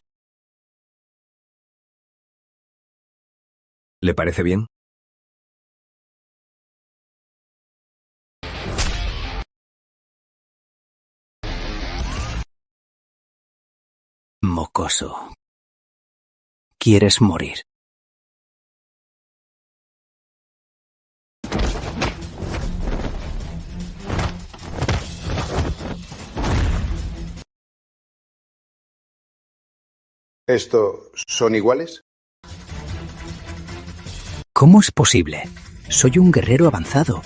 ¿Le parece bien? Mocoso. ¿Quieres morir? ¿Esto son iguales? ¿Cómo es posible? Soy un guerrero avanzado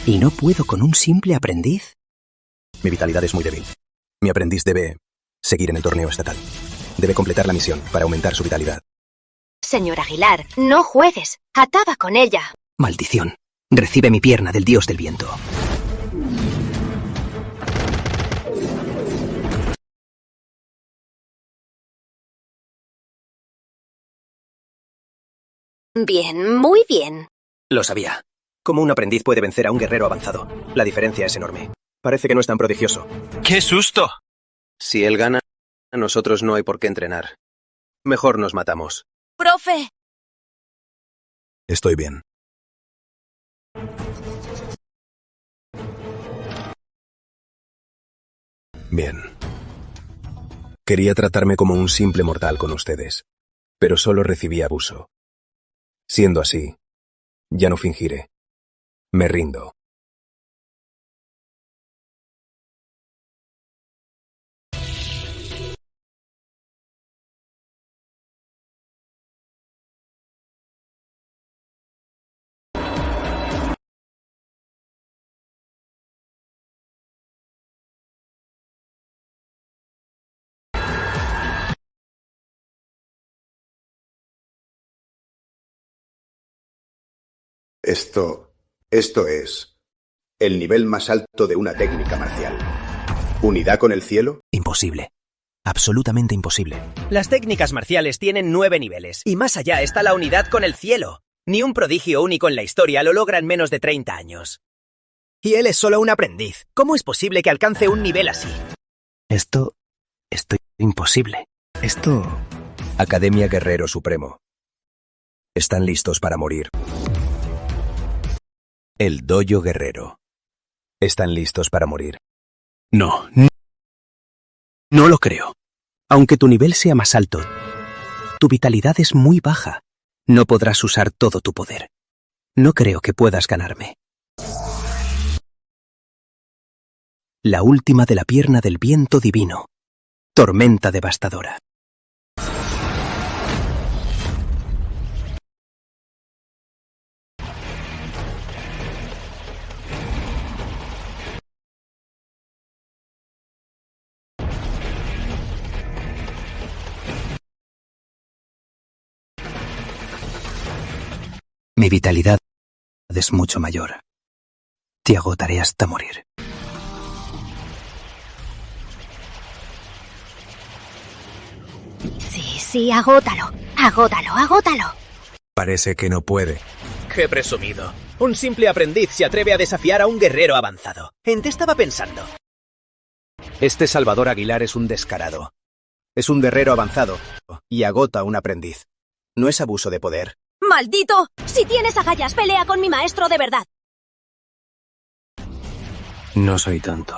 y no puedo con un simple aprendiz. Mi vitalidad es muy débil. Mi aprendiz debe seguir en el torneo estatal. Debe completar la misión para aumentar su vitalidad. Señor Aguilar, no juegues. Acaba con ella. Maldición. Recibe mi pierna del dios del viento. Bien, muy bien. Lo sabía. ¿Cómo un aprendiz puede vencer a un guerrero avanzado? La diferencia es enorme. Parece que no es tan prodigioso. ¡Qué susto! Si él gana, nosotros no hay por qué entrenar. Mejor nos matamos. ¡Profe! Estoy bien. Bien. Quería tratarme como un simple mortal con ustedes, pero solo recibí abuso. Siendo así, ya no fingiré. Me rindo. Esto es El nivel más alto de una técnica marcial. ¿Unidad con el cielo? Imposible. Absolutamente imposible. Las técnicas marciales tienen 9 niveles, y más allá está la unidad con el cielo. Ni un prodigio único en la historia lo logra en menos de 30 años. Y él es solo un aprendiz. ¿Cómo es posible que alcance un nivel así? Esto imposible. Academia Guerrero Supremo. ¿Están listos para morir? El Dojo Guerrero. ¿Están listos para morir? No lo creo. Aunque tu nivel sea más alto, tu vitalidad es muy baja. No podrás usar todo tu poder. No creo que puedas ganarme. La última de la pierna del viento divino. Tormenta devastadora. Mi vitalidad es mucho mayor. Te agotaré hasta morir. Sí, agótalo. Agótalo. Parece que no puede. ¡Qué presumido! Un simple aprendiz se atreve a desafiar a un guerrero avanzado. ¿En qué estaba pensando? Este Salvador Aguilar es un descarado. Es un guerrero avanzado y agota a un aprendiz. No es abuso de poder. ¡Maldito! Si tienes agallas, pelea con mi maestro de verdad. No soy tonto.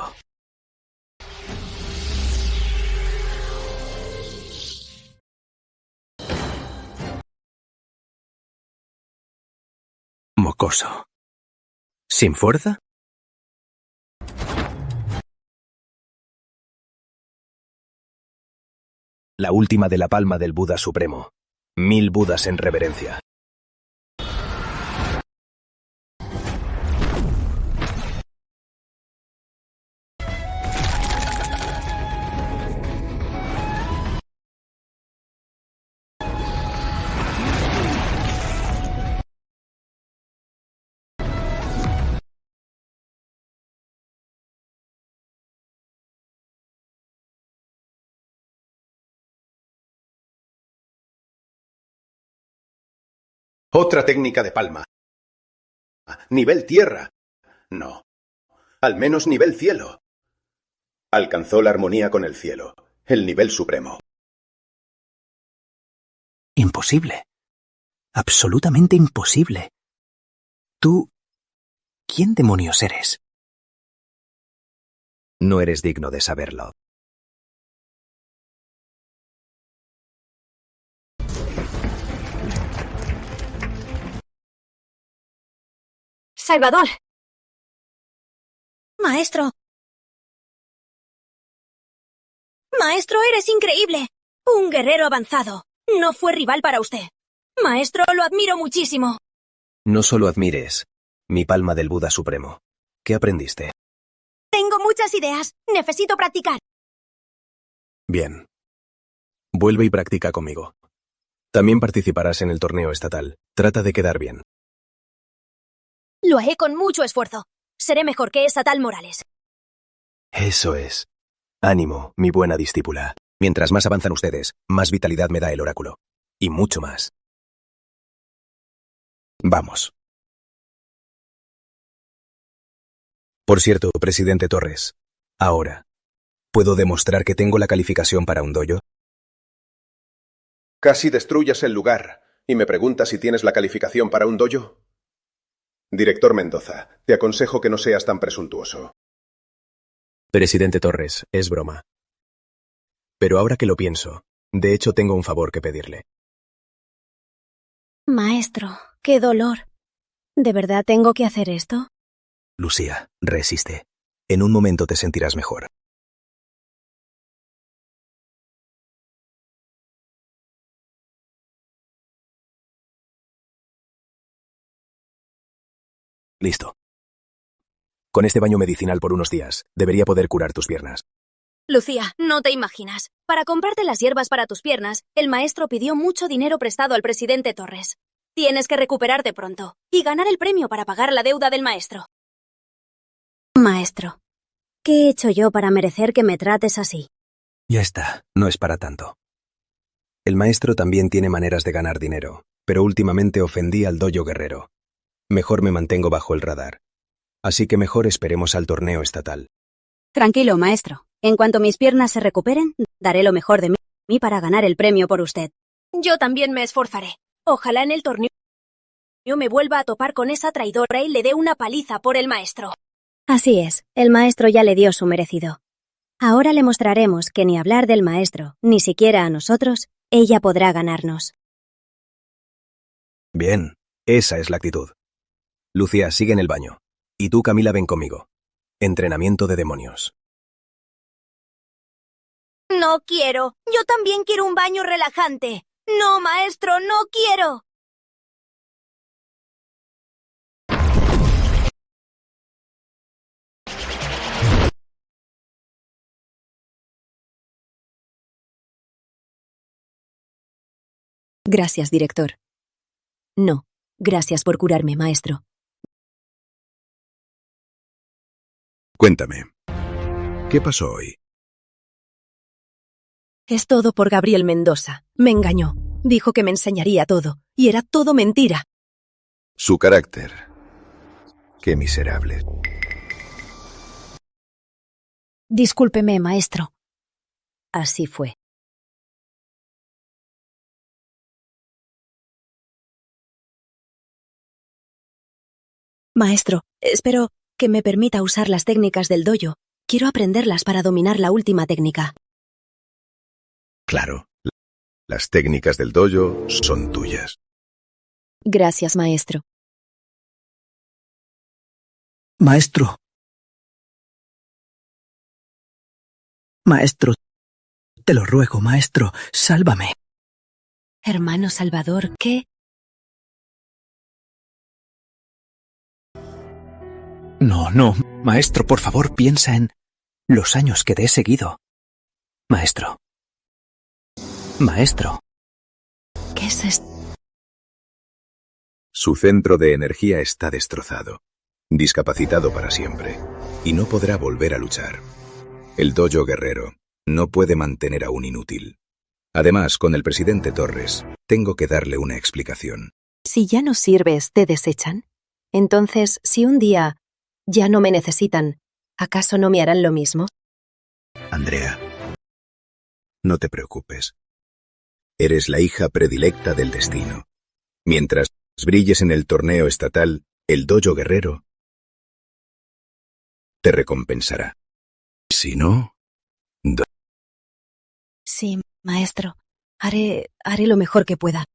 Mocoso. ¿Sin fuerza? La última de la palma del Buda Supremo. 1000 Budas en reverencia. Otra técnica de palma. Nivel tierra. No. Al menos nivel cielo. Alcanzó la armonía con el cielo, el nivel supremo. Imposible. Absolutamente imposible. Tú... ¿Quién demonios eres? No eres digno de saberlo. Salvador. Maestro. Maestro, eres increíble. Un guerrero avanzado. No fue rival para usted. Maestro, lo admiro muchísimo. No solo admires mi palma del Buda Supremo. ¿Qué aprendiste? Tengo muchas ideas. Necesito practicar. Bien. Vuelve y practica conmigo. También participarás en el torneo estatal. Trata de quedar bien. Lo haré con mucho esfuerzo. Seré mejor que esa tal Morales. Eso es. Ánimo, mi buena discípula. Mientras más avanzan ustedes, más vitalidad me da el oráculo. Y mucho más. Vamos. Por cierto, presidente Torres, ahora, ¿puedo demostrar que tengo la calificación para un dojo? Casi destruyas el lugar y me preguntas si tienes la calificación para un dojo. Director Mendoza, te aconsejo que no seas tan presuntuoso. Presidente Torres, es broma. Pero ahora que lo pienso, de hecho tengo un favor que pedirle. Maestro, qué dolor. ¿De verdad tengo que hacer esto? Lucía, resiste. En un momento te sentirás mejor. Listo. Con este baño medicinal por unos días, debería poder curar tus piernas. Lucía, no te imaginas. Para comprarte las hierbas para tus piernas, el maestro pidió mucho dinero prestado al presidente Torres. Tienes que recuperarte pronto y ganar el premio para pagar la deuda del maestro. Maestro, ¿qué he hecho yo para merecer que me trates así? Ya está, no es para tanto. El maestro también tiene maneras de ganar dinero, pero últimamente ofendí al dojo guerrero. Mejor me mantengo bajo el radar. Así que mejor esperemos al torneo estatal. Tranquilo, maestro. En cuanto mis piernas se recuperen, daré lo mejor de mí para ganar el premio por usted. Yo también me esforzaré. Ojalá en el torneo me vuelva a topar con esa traidora y le dé una paliza por el maestro. Así es, el maestro ya le dio su merecido. Ahora le mostraremos que ni hablar del maestro, ni siquiera a nosotros, ella podrá ganarnos. Bien, esa es la actitud. Lucia, sigue en el baño. Y tú, Camila, ven conmigo. Entrenamiento de demonios. No quiero. Yo también quiero un baño relajante. No, maestro, no quiero. Gracias, director. No, gracias por curarme, maestro. Cuéntame, ¿qué pasó hoy? Es todo por Gabriel Mendoza. Me engañó. Dijo que me enseñaría todo. Y era todo mentira. Su carácter. Qué miserable. Discúlpeme, maestro. Así fue. Maestro, espero que me permita usar las técnicas del dojo. Quiero aprenderlas para dominar la última técnica. Claro. Las técnicas del dojo son tuyas. Gracias, maestro. Maestro. Maestro, te lo ruego, maestro, sálvame. Hermano Salvador, ¿qué? No, maestro, por favor, piensa en los años que te he seguido. Maestro. Maestro. ¿Qué es esto? Su centro de energía está destrozado, discapacitado para siempre, y no podrá volver a luchar. El dojo guerrero no puede mantener a un inútil. Además, con el presidente Torres, tengo que darle una explicación. Si ya no sirves, ¿te desechan? Entonces, si un día ya no me necesitan, ¿acaso no me harán lo mismo? Andrea, no te preocupes. Eres la hija predilecta del destino. Mientras brilles en el torneo estatal, el dojo guerrero te recompensará. Si no... Sí, maestro. Haré lo mejor que pueda.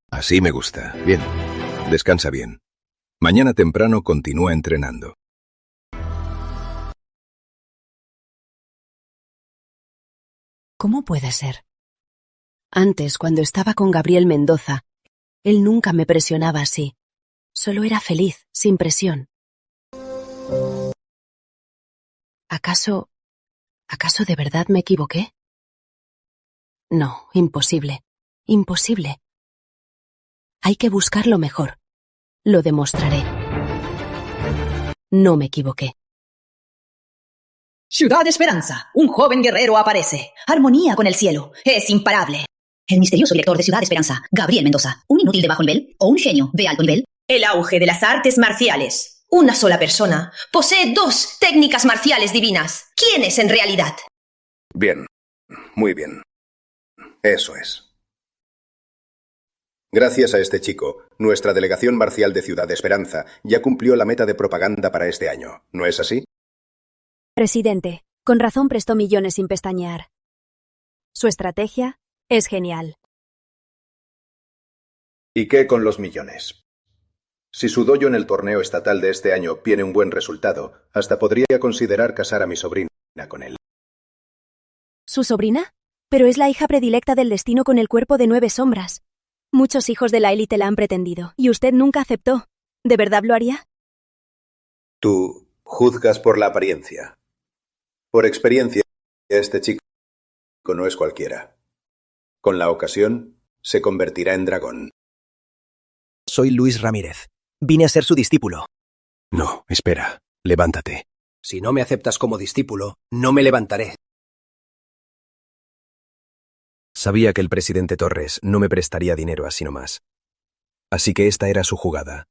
Así me gusta. Bien. Descansa bien. Mañana temprano continúa entrenando. ¿Cómo puede ser? Antes, cuando estaba con Gabriel Mendoza, él nunca me presionaba así. Solo era feliz, sin presión. ¿Acaso de verdad me equivoqué? No, imposible. Imposible. Hay que buscar lo mejor. Lo demostraré. No me equivoqué. Ciudad Esperanza. Un joven guerrero aparece. Armonía con el cielo. Es imparable. El misterioso director de Ciudad Esperanza, Gabriel Mendoza. ¿Un inútil de bajo nivel o un genio de alto nivel? El auge de las artes marciales. Una sola persona posee 2 técnicas marciales divinas. ¿Quién es en realidad? Bien. Muy bien. Eso es. Gracias a este chico, nuestra delegación marcial de Ciudad Esperanza ya cumplió la meta de propaganda para este año, ¿no es así? Presidente, con razón prestó millones sin pestañear. Su estrategia es genial. ¿Y qué con los millones? Si su dojo en el torneo estatal de este año tiene un buen resultado, hasta podría considerar casar a mi sobrina con él. ¿Su sobrina? Pero es la hija predilecta del destino con el cuerpo de 9 sombras. Muchos hijos de la élite la han pretendido, y usted nunca aceptó. ¿De verdad lo haría? Tú juzgas por la apariencia. Por experiencia, este chico no es cualquiera. Con la ocasión, se convertirá en dragón. Soy Luis Ramírez. Vine a ser su discípulo. No, espera. Levántate. Si no me aceptas como discípulo, no me levantaré. Sabía que el presidente Torres no me prestaría dinero así nomás. Así que esta era su jugada.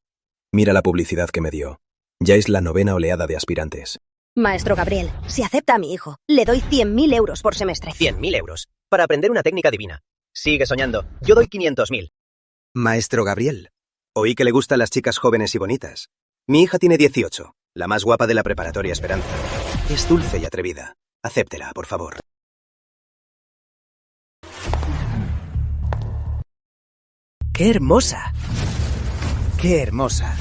Mira la publicidad que me dio. Ya es la 9ª oleada de aspirantes. Maestro Gabriel, si acepta a mi hijo, le doy 100.000 euros por semestre. 100.000 euros. Para aprender una técnica divina. Sigue soñando. Yo doy 500.000. Maestro Gabriel, oí que le gustan las chicas jóvenes y bonitas. Mi hija tiene 18, la más guapa de la preparatoria Esperanza. Es dulce y atrevida. Acéptela, por favor. ¡Qué hermosa! ¡Qué hermosa!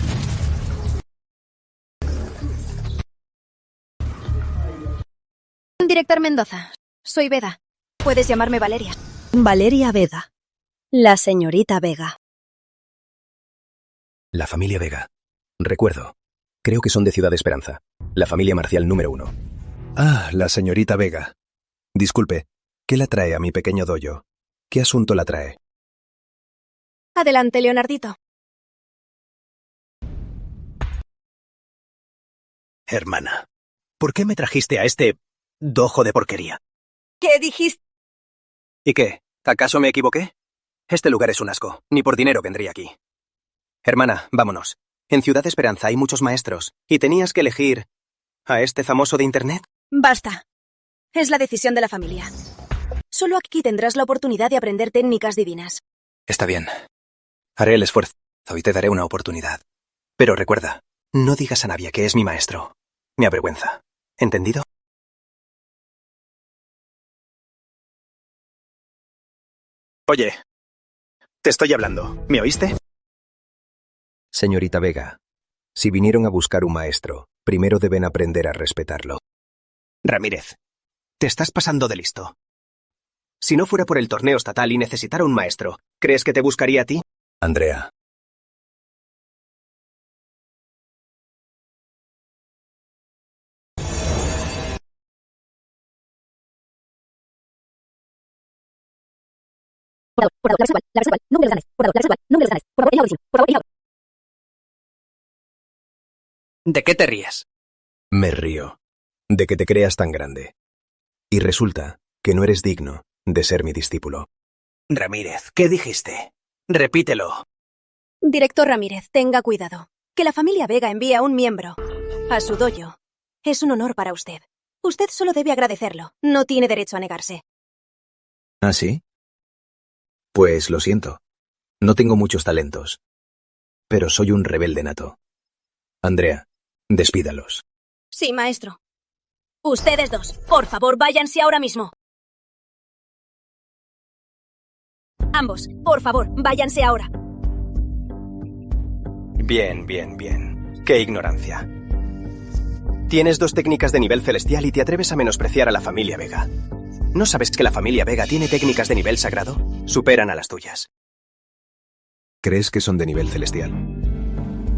Director Mendoza, soy Veda. Puedes llamarme Valeria. Valeria Vega. La señorita Vega. La familia Vega. Recuerdo. Creo que son de Ciudad Esperanza. La familia marcial número 1. Ah, la señorita Vega. Disculpe, ¿qué la trae a mi pequeño dojo? ¿Qué asunto la trae? Adelante, Leonardito. Hermana, ¿por qué me trajiste a este dojo de porquería? ¿Qué dijiste? ¿Y qué? ¿Acaso me equivoqué? Este lugar es un asco. Ni por dinero vendría aquí. Hermana, vámonos. En Ciudad Esperanza hay muchos maestros, y tenías que elegir a este famoso de Internet. Basta. Es la decisión de la familia. Solo aquí tendrás la oportunidad de aprender técnicas divinas. Está bien. Haré el esfuerzo y te daré una oportunidad. Pero recuerda, no digas a nadie que es mi maestro. Me avergüenza. ¿Entendido? Oye, te estoy hablando. ¿Me oíste? Señorita Vega, si vinieron a buscar un maestro, primero deben aprender a respetarlo. Ramírez, te estás pasando de listo. Si no fuera por el torneo estatal y necesitara un maestro, ¿crees que te buscaría a ti? Andrea. ¿De qué te ríes? Me río. De que te creas tan grande. Y resulta que no eres digno de ser mi discípulo. Ramírez, ¿qué dijiste? Repítelo. Director Ramírez, tenga cuidado. Que la familia Vega envíe a un miembro a su dojo. Es un honor para usted. Usted solo debe agradecerlo. No tiene derecho a negarse. ¿Ah, sí? Pues lo siento. No tengo muchos talentos. Pero soy un rebelde nato. Andrea, despídalos. Sí, maestro. Ustedes dos, por favor, váyanse ahora mismo. Ambos, por favor, váyanse ahora. Bien. Qué ignorancia. Tienes 2 técnicas de nivel celestial y te atreves a menospreciar a la familia Vega. ¿No sabes que la familia Vega tiene técnicas de nivel sagrado? Superan a las tuyas. ¿Crees que son de nivel celestial?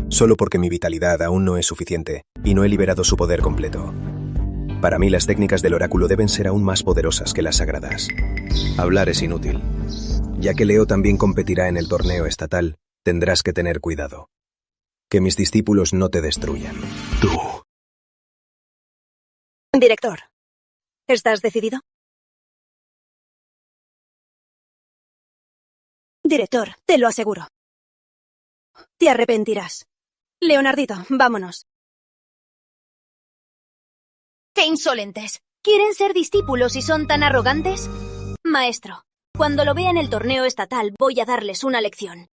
Solo porque mi vitalidad aún no es suficiente y no he liberado su poder completo. Para mí las técnicas del oráculo deben ser aún más poderosas que las sagradas. Hablar es inútil. Ya que Leo también competirá en el torneo estatal, tendrás que tener cuidado. Que mis discípulos no te destruyan. Tú. Director, ¿estás decidido? Director, te lo aseguro. Te arrepentirás. Leonardito, vámonos. ¡Qué insolentes! ¿Quieren ser discípulos y son tan arrogantes? Maestro, cuando lo vea en el torneo estatal voy a darles una lección.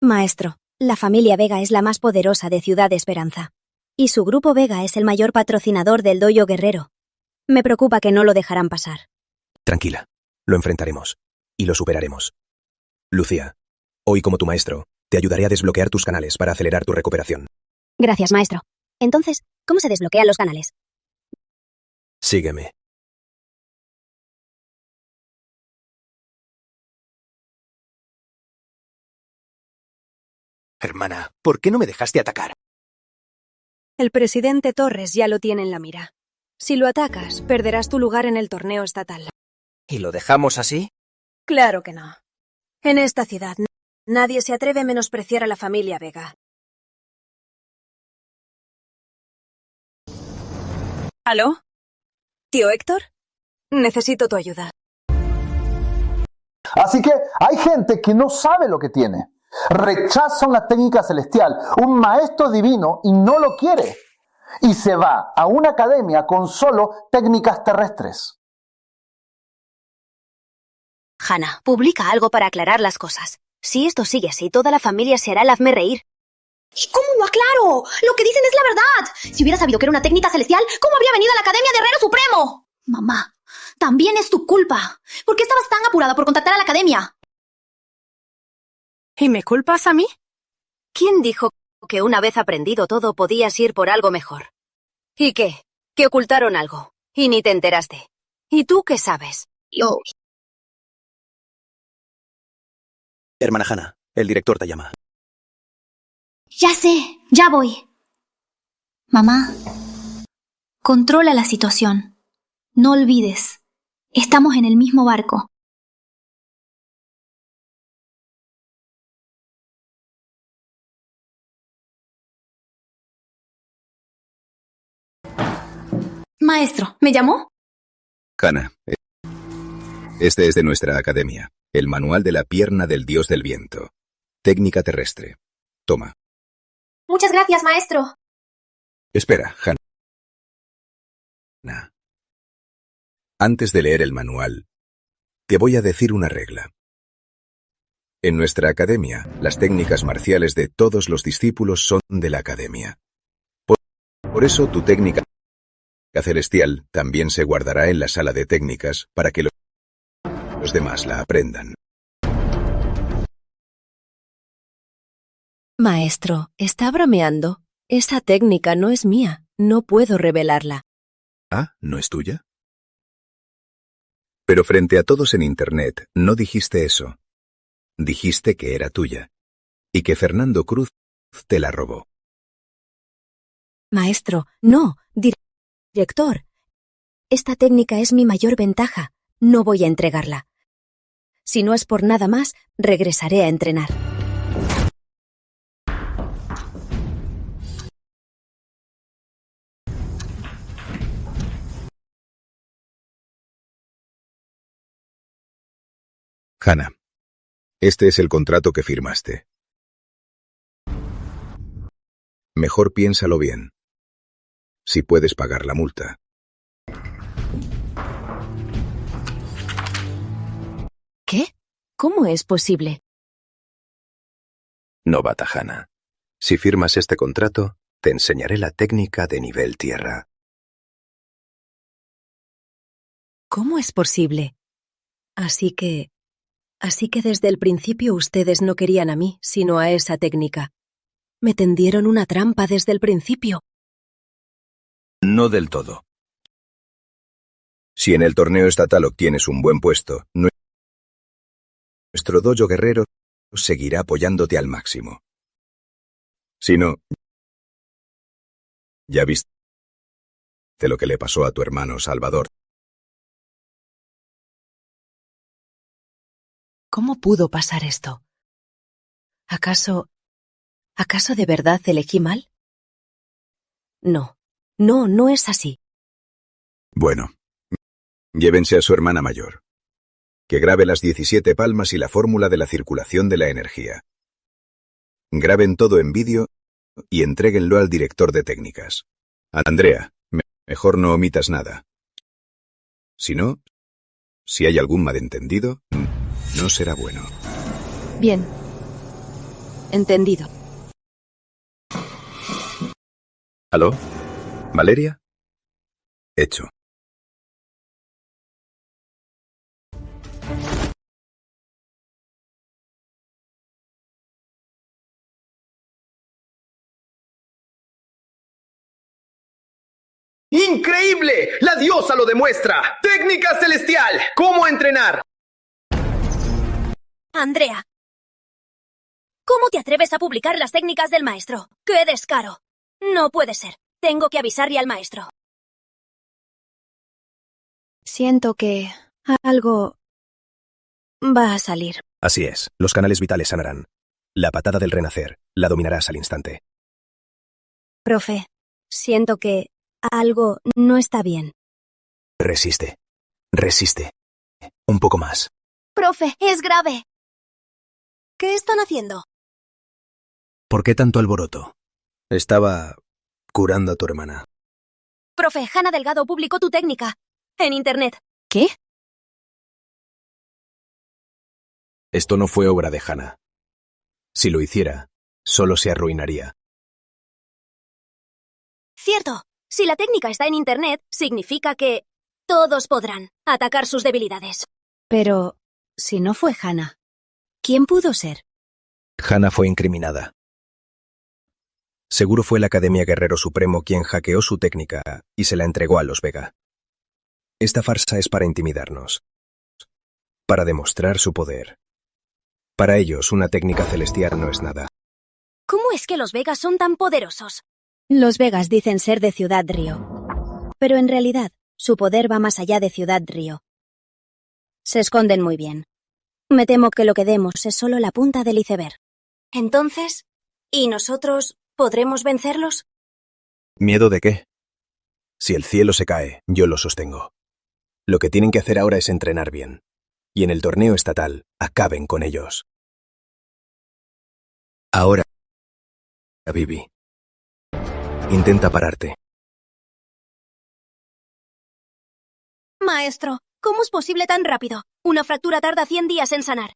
Maestro, la familia Vega es la más poderosa de Ciudad Esperanza. Y su grupo Vega es el mayor patrocinador del dojo guerrero. Me preocupa que no lo dejarán pasar. Tranquila, lo enfrentaremos. Y lo superaremos. Lucía, hoy como tu maestro, te ayudaré a desbloquear tus canales para acelerar tu recuperación. Gracias, maestro. Entonces, ¿cómo se desbloquean los canales? Sígueme. Hermana, ¿por qué no me dejaste atacar? El presidente Torres ya lo tiene en la mira. Si lo atacas, perderás tu lugar en el torneo estatal. ¿Y lo dejamos así? Claro que no. En esta ciudad, nadie se atreve a menospreciar a la familia Vega. ¿Aló? ¿Tío Héctor? Necesito tu ayuda. Así que hay gente que no sabe lo que tiene. Rechaza una técnica celestial, un maestro divino y no lo quiere. Y se va a una academia con solo técnicas terrestres. Hannah, publica algo para aclarar las cosas. Si esto sigue así, toda la familia se hará el hazme reír. ¿Y cómo lo aclaro? Lo que dicen es la verdad. Si hubiera sabido que era una técnica celestial, ¿cómo habría venido a la Academia de Herrero Supremo? Mamá, también es tu culpa. ¿Por qué estabas tan apurada por contactar a la Academia? ¿Y me culpas a mí? ¿Quién dijo que una vez aprendido todo podías ir por algo mejor? ¿Y qué? Que ocultaron algo. Y ni te enteraste. ¿Y tú qué sabes? Yo... Hermana Hannah, el director te llama. Ya sé, ya voy. Mamá, controla la situación. No olvides, estamos en el mismo barco. Maestro, ¿me llamó? Hannah, este es de nuestra academia. El manual de la pierna del dios del viento. Técnica terrestre. Toma. Muchas gracias, maestro. Espera, Hannah. Antes de leer el manual, te voy a decir una regla. En nuestra academia, las técnicas marciales de todos los discípulos son de la academia. Por eso tu técnica celestial también se guardará en la sala de técnicas para que los demás la aprendan. Maestro, ¿está bromeando? Esa técnica no es mía. No puedo revelarla. Ah, ¿no es tuya? Pero frente a todos en Internet no dijiste eso. Dijiste que era tuya y que Cruz te la robó. Maestro, no, director. Esta técnica es mi mayor ventaja. No voy a entregarla. Si no es por nada más, regresaré a entrenar. Hannah, este es el contrato que firmaste. Mejor piénsalo bien. Si puedes pagar la multa. ¿Qué? ¿Cómo es posible? Novata Hannah, si firmas este contrato, te enseñaré la técnica de nivel tierra. ¿Cómo es posible? Así que desde el principio ustedes no querían a mí, sino a esa técnica. Me tendieron una trampa desde el principio. No del todo. Si en el torneo estatal obtienes un buen puesto, nuestro dojo guerrero seguirá apoyándote al máximo. Si no, ya viste lo que le pasó a tu hermano Salvador. ¿Cómo pudo pasar esto? ¿Acaso de verdad elegí mal? No es así. Bueno, llévense a su hermana mayor. Que grabe las 17 palmas y la fórmula de la circulación de la energía. Graben todo en vídeo y entréguenlo al director de técnicas. Andrea, mejor no omitas nada. Si no, si hay algún malentendido, no será bueno. Bien. Entendido. ¿Aló? ¿Valeria? Hecho. ¡Increíble! ¡La diosa lo demuestra! ¡Técnica celestial! ¿Cómo entrenar? Andrea, ¿cómo te atreves a publicar las técnicas del maestro? ¡Qué descaro! No puede ser. Tengo que avisarle al maestro. Siento que algo va a salir. Así es, los canales vitales sanarán. La patada del renacer la dominarás al instante. Profe, siento que Algo no está bien. Resiste. Resiste. Un poco más. Profe, es grave. ¿Qué están haciendo? ¿Por qué tanto alboroto? Estaba curando a tu hermana. Profe, Hannah Delgado publicó tu técnica en internet. ¿Qué? Esto no fue obra de Hannah. Si lo hiciera, solo se arruinaría. Cierto, si la técnica está en internet, significa que todos podrán atacar sus debilidades. Pero, si no fue Hannah, ¿quién pudo ser? Hannah fue incriminada. Seguro fue la Academia Guerrero Supremo quien hackeó su técnica y se la entregó a los Vega. Esta farsa es para intimidarnos, para demostrar su poder. Para ellos, una técnica celestial no es nada. ¿Cómo es que los Vegas son tan poderosos? Los Vegas dicen ser de Ciudad Río. Pero en realidad, su poder va más allá de Ciudad Río. Se esconden muy bien. Me temo que lo que demos es solo la punta del iceberg. Entonces, ¿y nosotros podremos vencerlos? ¿Miedo de qué? Si el cielo se cae, yo lo sostengo. Lo que tienen que hacer ahora es entrenar bien. Y en el torneo estatal, acaben con ellos. Ahora, Vivi. Intenta pararte. Maestro, ¿cómo es posible tan rápido? Una fractura tarda 100 días en sanar.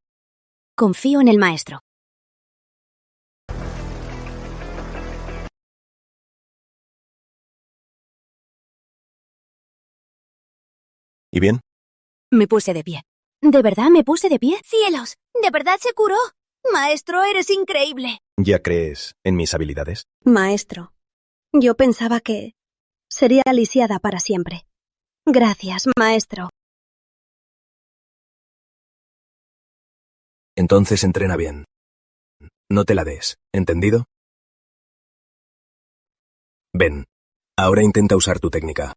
Confío en el maestro. ¿Y bien? Me puse de pie. ¿De verdad me puse de pie? ¡Cielos! ¿De verdad se curó? Maestro, eres increíble. ¿Ya crees en mis habilidades? Maestro, yo pensaba que sería lisiada para siempre. Gracias, maestro. Entonces entrena bien. No te la des, ¿entendido? Ven. Ahora intenta usar tu técnica.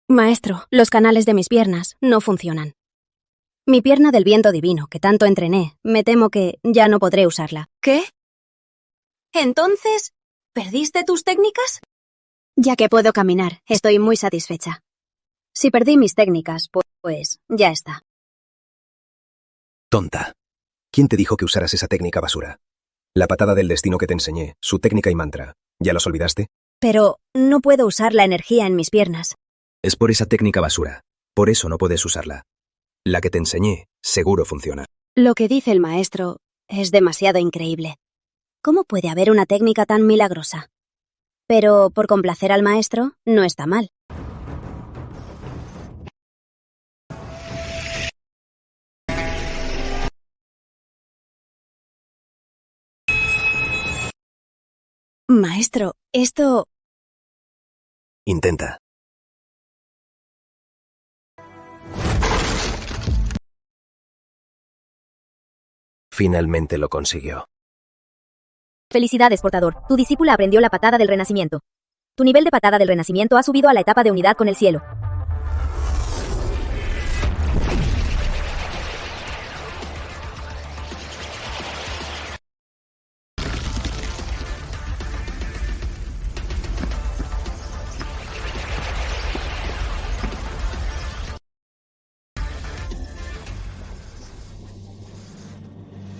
Maestro, los canales de mis piernas no funcionan. Mi pierna del viento divino, que tanto entrené, me temo que ya no podré usarla. ¿Qué? Entonces, ¿perdiste tus técnicas? Ya que puedo caminar, estoy muy satisfecha. Si perdí mis técnicas, pues ya está. Tonta. ¿Quién te dijo que usaras esa técnica basura? La patada del destino que te enseñé, su técnica y mantra. ¿Ya los olvidaste? Pero no puedo usar la energía en mis piernas. Es por esa técnica basura. Por eso no puedes usarla. La que te enseñé, seguro funciona. Lo que dice el maestro es demasiado increíble. ¿Cómo puede haber una técnica tan milagrosa? Pero por complacer al maestro, no está mal. Maestro, esto... Intenta. Finalmente lo consiguió. Felicidades, portador. Tu discípula aprendió la patada del renacimiento. Tu nivel de patada del renacimiento ha subido a la etapa de unidad con el cielo.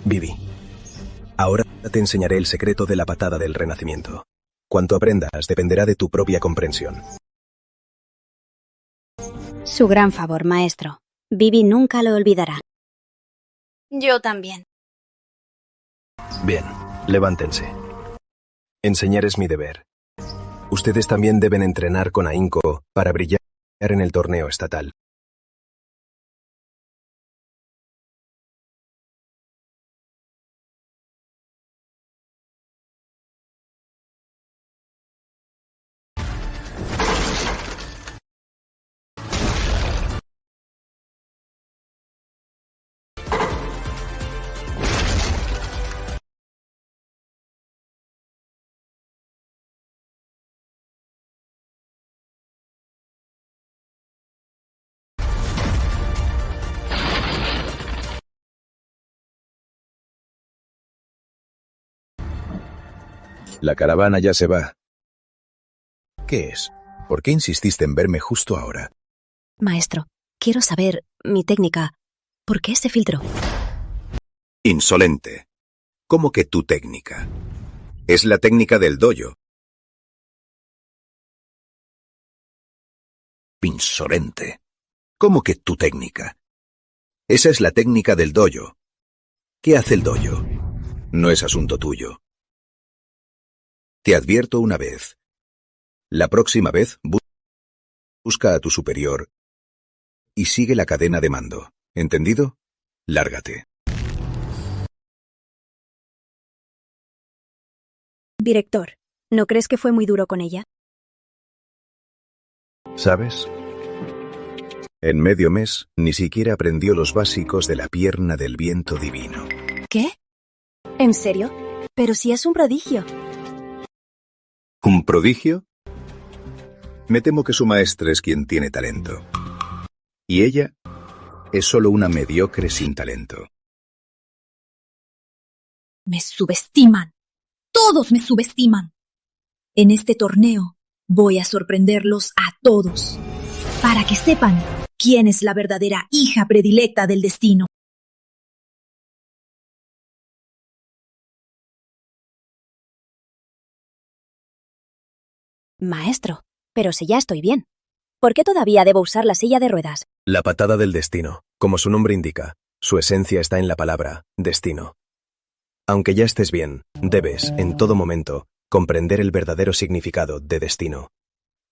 Vivi. Ahora te enseñaré el secreto de la patada del renacimiento. Cuanto aprendas dependerá de tu propia comprensión. Su gran favor, maestro. Vivi nunca lo olvidará. Yo también. Bien, levántense. Enseñar es mi deber. Ustedes también deben entrenar con ahínco para brillar en el torneo estatal. La caravana ya se va. ¿Qué es? ¿Por qué insististe en verme justo ahora? Maestro, quiero saber mi técnica. ¿Por qué se filtró? Insolente. ¿Cómo que tu técnica? Es la técnica del dojo. Insolente. ¿Cómo que tu técnica? Esa es la técnica del dojo. ¿Qué hace el dojo? No es asunto tuyo. Te advierto una vez. La próxima vez busca a tu superior y sigue la cadena de mando. ¿Entendido? Lárgate. Director, ¿no crees que fue muy duro con ella? ¿Sabes? En medio mes, ni siquiera aprendió los básicos de la pierna del viento divino. ¿Qué? ¿En serio? Pero si es un prodigio. ¿Un prodigio? Me temo que su maestra es quien tiene talento. Y ella es solo una mediocre sin talento. Me subestiman. Todos me subestiman. En este torneo voy a sorprenderlos a todos, para que sepan quién es la verdadera hija predilecta del destino. Maestro, pero si ya estoy bien. ¿Por qué todavía debo usar la silla de ruedas? La patada del destino, como su nombre indica, su esencia está en la palabra destino. Aunque ya estés bien, debes, en todo momento, comprender el verdadero significado de destino.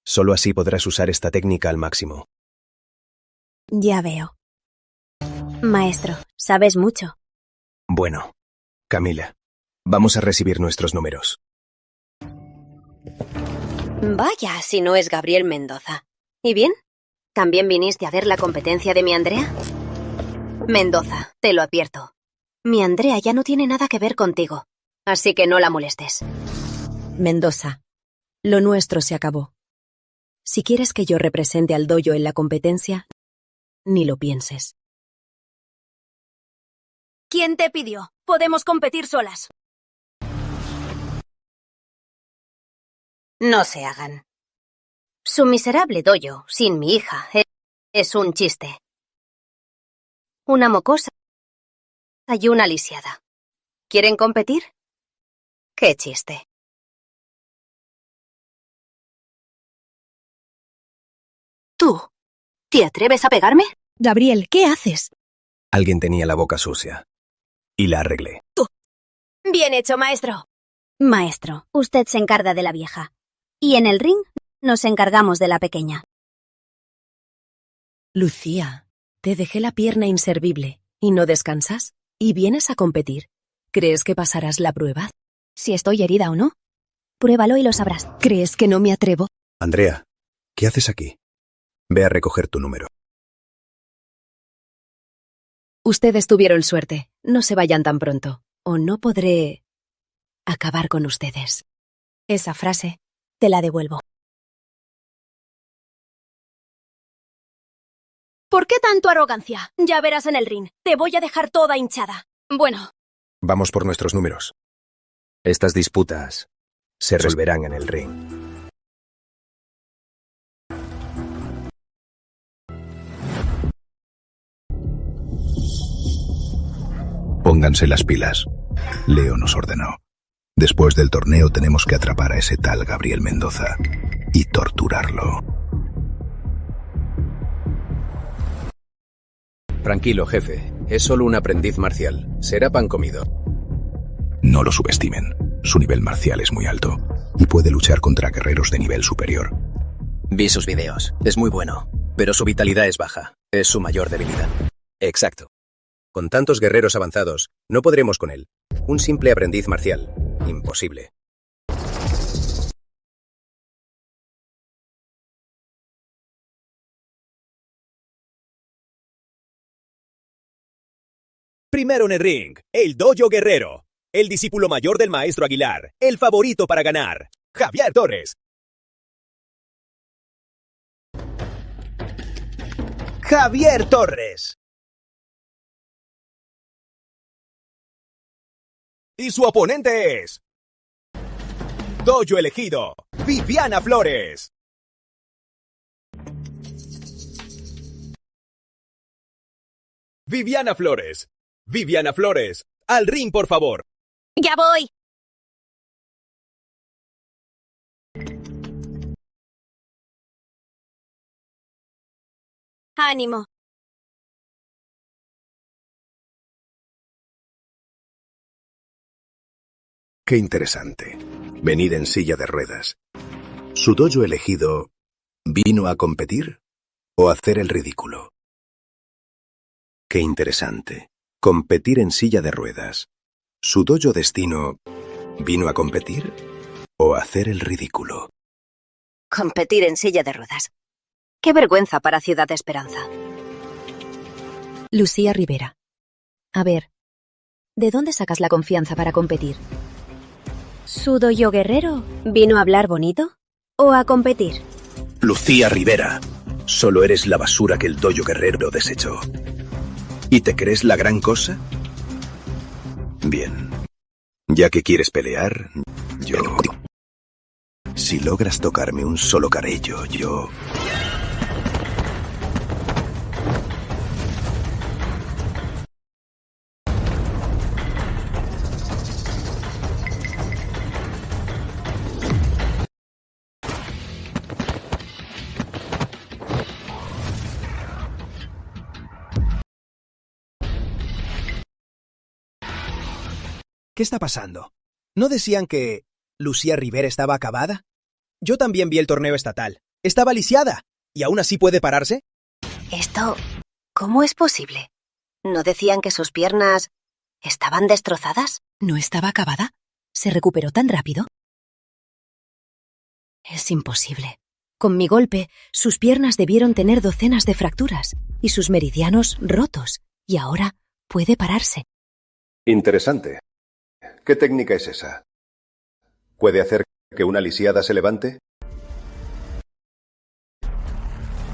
Solo así podrás usar esta técnica al máximo. Ya veo. Maestro, sabes mucho. Bueno, Camila, vamos a recibir nuestros números. Vaya, si no es Gabriel Mendoza. ¿Y bien? ¿También viniste a ver la competencia de mi Andrea? Mendoza, te lo advierto. Mi Andrea ya no tiene nada que ver contigo, así que no la molestes. Mendoza, lo nuestro se acabó. Si quieres que yo represente al dojo en la competencia, ni lo pienses. ¿Quién te pidió? Podemos competir solas. No se hagan. Su miserable dojo, sin mi hija, es un chiste. Una mocosa y una lisiada. ¿Quieren competir? ¡Qué chiste! ¿Tú? ¿Te atreves a pegarme? Gabriel, ¿qué haces? Alguien tenía la boca sucia. Y la arreglé. Tú. Bien hecho, maestro. Maestro, usted se encarga de la vieja. Y en el ring nos encargamos de la pequeña. Lucía, te dejé la pierna inservible. ¿Y no descansas? ¿Y vienes a competir? ¿Crees que pasarás la prueba? Si estoy herida o no. Pruébalo y lo sabrás. ¿Crees que no me atrevo? Andrea, ¿qué haces aquí? Ve a recoger tu número. Ustedes tuvieron suerte. No se vayan tan pronto, o no podré acabar con ustedes. Esa frase, te la devuelvo. ¿Por qué tanto arrogancia? Ya verás en el ring. Te voy a dejar toda hinchada. Bueno. Vamos por nuestros números. Estas disputas se resolverán en el ring. Pónganse las pilas. Leo nos ordenó. Después del torneo tenemos que atrapar a ese tal Gabriel Mendoza y torturarlo. Tranquilo, jefe. Es solo un aprendiz marcial. Será pan comido. No lo subestimen. Su nivel marcial es muy alto y puede luchar contra guerreros de nivel superior. Vi sus videos. Es muy bueno, pero su vitalidad es baja. Es su mayor debilidad. Exacto. Con tantos guerreros avanzados, no podremos con él. Un simple aprendiz marcial. Imposible. Primero en el ring, el Dojo Guerrero. El discípulo mayor del maestro Aguilar. El favorito para ganar. Javier Torres. Javier Torres. Y su oponente es... Dojo elegido, Viviana Flores. Viviana Flores. Viviana Flores. Al ring, por favor. ¡Ya voy! Ánimo. Qué interesante. Venir en silla de ruedas. ¿Su dojo elegido vino a competir o a hacer el ridículo? Qué interesante. Competir en silla de ruedas. ¿Su dojo destino vino a competir o a hacer el ridículo? Competir en silla de ruedas. Qué vergüenza para Ciudad Esperanza. Lucía Rivera. A ver, ¿de dónde sacas la confianza para competir? ¿Su dojo guerrero vino a hablar bonito o a competir? Lucía Rivera, solo eres la basura que el dojo guerrero desechó. ¿Y te crees la gran cosa? Bien. Ya que quieres pelear, yo... Si logras tocarme un solo cabello, yo... ¿Qué está pasando? ¿No decían que Lucía Rivera estaba acabada? Yo también vi el torneo estatal. Estaba lisiada. ¿Y aún así puede pararse? Esto... ¿Cómo es posible? ¿No decían que sus piernas estaban destrozadas? ¿No estaba acabada? ¿Se recuperó tan rápido? Es imposible. Con mi golpe, sus piernas debieron tener docenas de fracturas y sus meridianos rotos. Y ahora puede pararse. Interesante. ¿Qué técnica es esa? ¿Puede hacer que una lisiada se levante?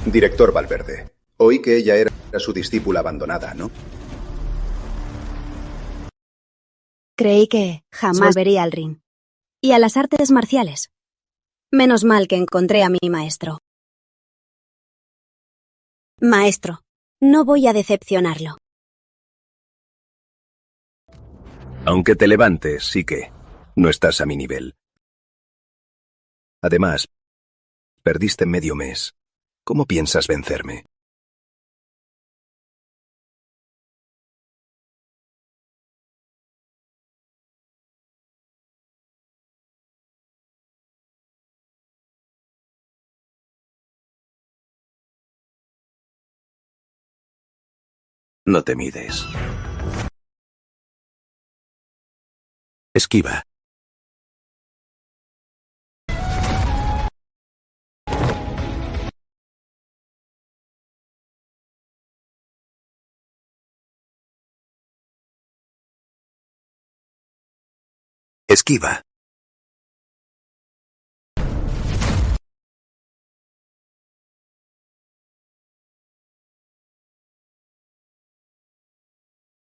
Director Valverde, oí que ella era su discípula abandonada, ¿no? Creí que jamás volvería al ring. Y a las artes marciales. Menos mal que encontré a mi maestro. Maestro, no voy a decepcionarlo. Aunque te levantes, sí que no estás a mi nivel. Además, perdiste medio mes. ¿Cómo piensas vencerme? No te mides. Esquiva. Esquiva.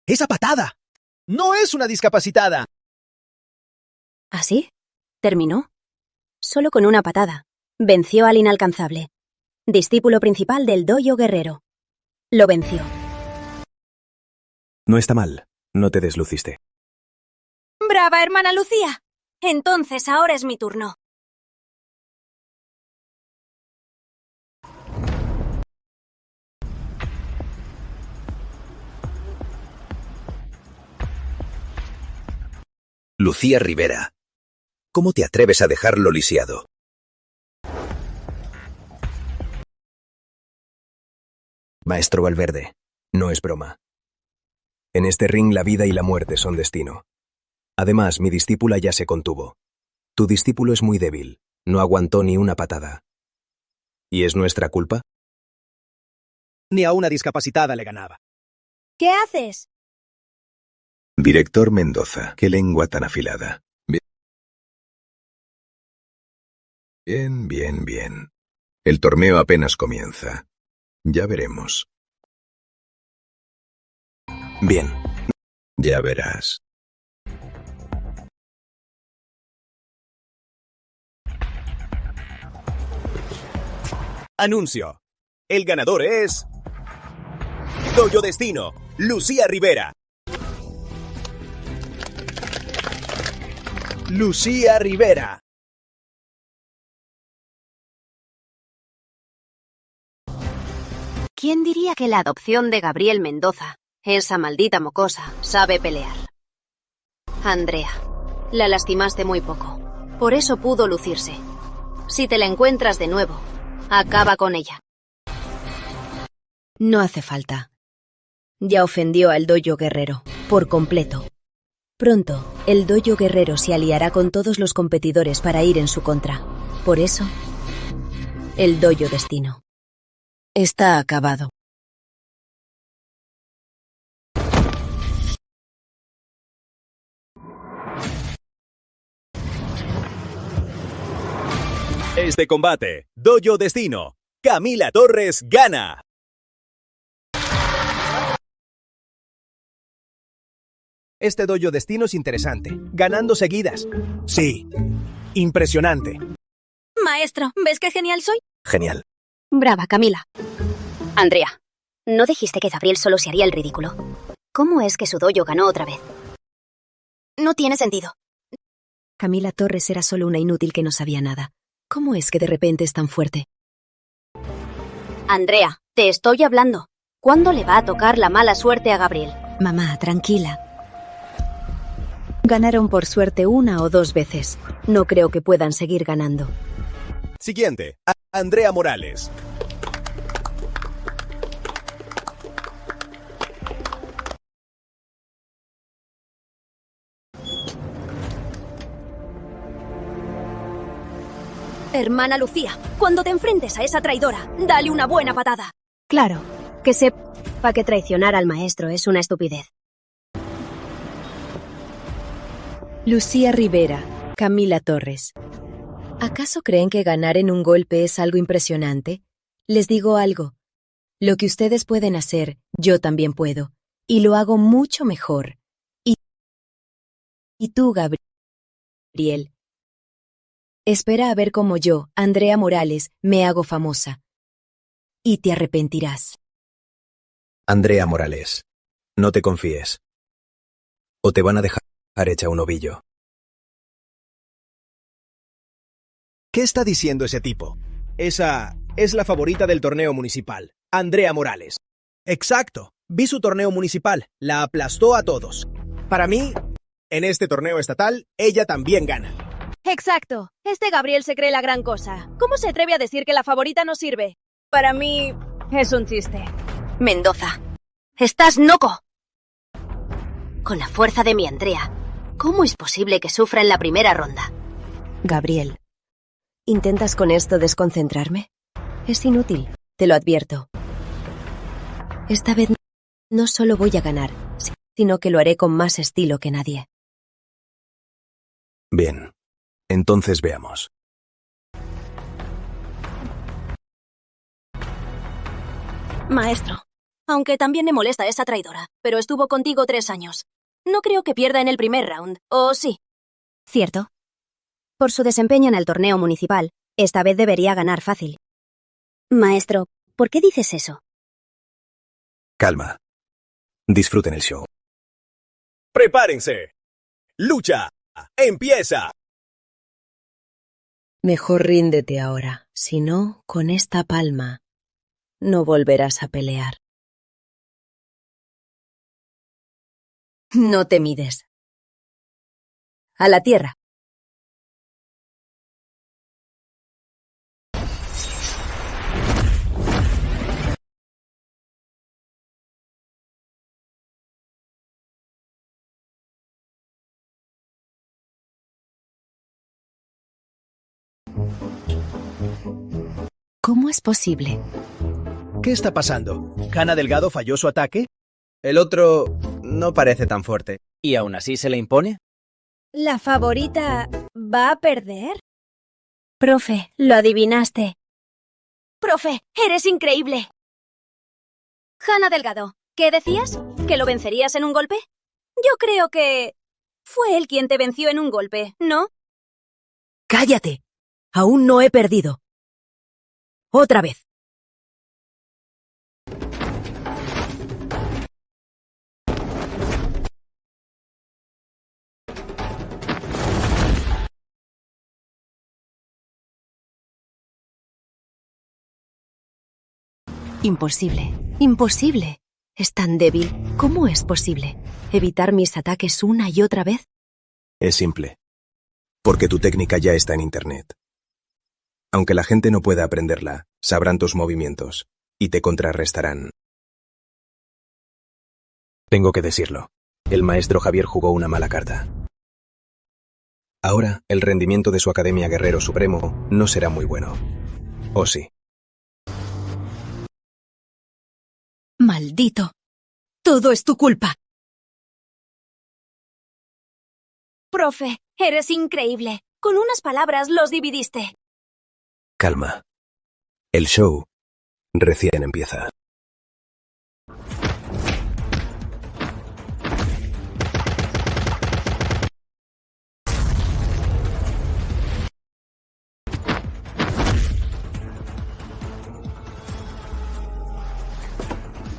¡Esa patada! ¡No es una discapacitada! ¿Así? ¿Terminó? Solo con una patada. Venció al inalcanzable. Discípulo principal del dojo guerrero. Lo venció. No está mal. No te desluciste. ¡Brava, hermana Lucía! Entonces ahora es mi turno. Lucía Rivera. ¿Cómo te atreves a dejarlo lisiado? Maestro Valverde, no es broma. En este ring la vida y la muerte son destino. Además, mi discípula ya se contuvo. Tu discípulo es muy débil, no aguantó ni una patada. ¿Y es nuestra culpa? Ni a una discapacitada le ganaba. ¿Qué haces? Director Mendoza, qué lengua tan afilada. Bien, bien, bien. El torneo apenas comienza. Ya veremos. Bien. Ya verás. Anuncio. El ganador es... Dojo Destino, Lucía Rivera. Lucía Rivera. ¿Quién diría que la adopción de Gabriel Mendoza, esa maldita mocosa, sabe pelear? Andrea, la lastimaste muy poco. Por eso pudo lucirse. Si te la encuentras de nuevo, acaba con ella. No hace falta. Ya ofendió al Dojo Guerrero, por completo. Pronto, el Dojo Guerrero se aliará con todos los competidores para ir en su contra. Por eso, el Dojo Destino está acabado. Este combate, Dojo Destino, Camila Torres gana. Este Dojo Destino es interesante. Ganando seguidas. Sí. Impresionante. Maestro, ¿ves qué genial soy? Genial. Brava, Camila. Andrea, ¿no dijiste que Gabriel solo se haría el ridículo? ¿Cómo es que su dojo ganó otra vez? No tiene sentido. Camila Torres era solo una inútil que no sabía nada. ¿Cómo es que de repente es tan fuerte? Andrea, te estoy hablando. ¿Cuándo le va a tocar la mala suerte a Gabriel? Mamá, tranquila. Ganaron por suerte 1 o 2 veces. No creo que puedan seguir ganando. Siguiente, Andrea Morales. Hermana Lucía, cuando te enfrentes a esa traidora, dale una buena patada. Claro, que sepa que traicionar al maestro es una estupidez. Lucía Rivera, Camila Torres. ¿Acaso creen que ganar en un golpe es algo impresionante? Les digo algo. Lo que ustedes pueden hacer, yo también puedo. Y lo hago mucho mejor. Y tú, Gabriel. Espera a ver cómo yo, Andrea Morales, me hago famosa. Y te arrepentirás. Andrea Morales, no te confíes. O te van a dejar hecha un ovillo. ¿Qué está diciendo ese tipo? Esa es la favorita del torneo municipal, Andrea Morales. Exacto, vi su torneo municipal, la aplastó a todos. Para mí, en este torneo estatal, ella también gana. Exacto. Este Gabriel se cree la gran cosa. ¿Cómo se atreve a decir que la favorita no sirve? Para mí, es un chiste. Mendoza, estás loco. Con la fuerza de mi Andrea, ¿cómo es posible que sufra en la primera ronda? Gabriel, ¿intentas con esto desconcentrarme? Es inútil, te lo advierto. Esta vez no solo voy a ganar, sino que lo haré con más estilo que nadie. Bien. Entonces veamos. Maestro, aunque también me molesta esa traidora, pero estuvo contigo 3 años. No creo que pierda en el primer round, ¿o sí? Cierto. Por su desempeño en el torneo municipal, esta vez debería ganar fácil. Maestro, ¿por qué dices eso? Calma. Disfruten el show. ¡Prepárense! ¡Lucha! ¡Empieza! Mejor ríndete ahora, si no, con esta palma no volverás a pelear. No te mides. A la tierra. ¿Cómo es posible? ¿Qué está pasando? ¿Hanna Delgado falló su ataque? El otro no parece tan fuerte. ¿Y aún así se le impone? ¿La favorita va a perder? Profe, lo adivinaste. Profe, eres increíble. Hanna Delgado, ¿qué decías? ¿Que lo vencerías en un golpe? Yo creo que fue él quien te venció en un golpe, ¿no? ¡Cállate! Aún no he perdido. Otra vez. Imposible. Imposible. Es tan débil. ¿Cómo es posible? ¿Evitar mis ataques una y otra vez? Es simple. Porque tu técnica ya está en Internet. Aunque la gente no pueda aprenderla, sabrán tus movimientos y te contrarrestarán. Tengo que decirlo. El maestro Javier jugó una mala carta. Ahora, el rendimiento de su Academia Guerrero Supremo no será muy bueno. ¿O sí? ¡Maldito! ¡Todo es tu culpa! Profe, eres increíble. Con unas palabras los dividiste. Calma. El show recién empieza.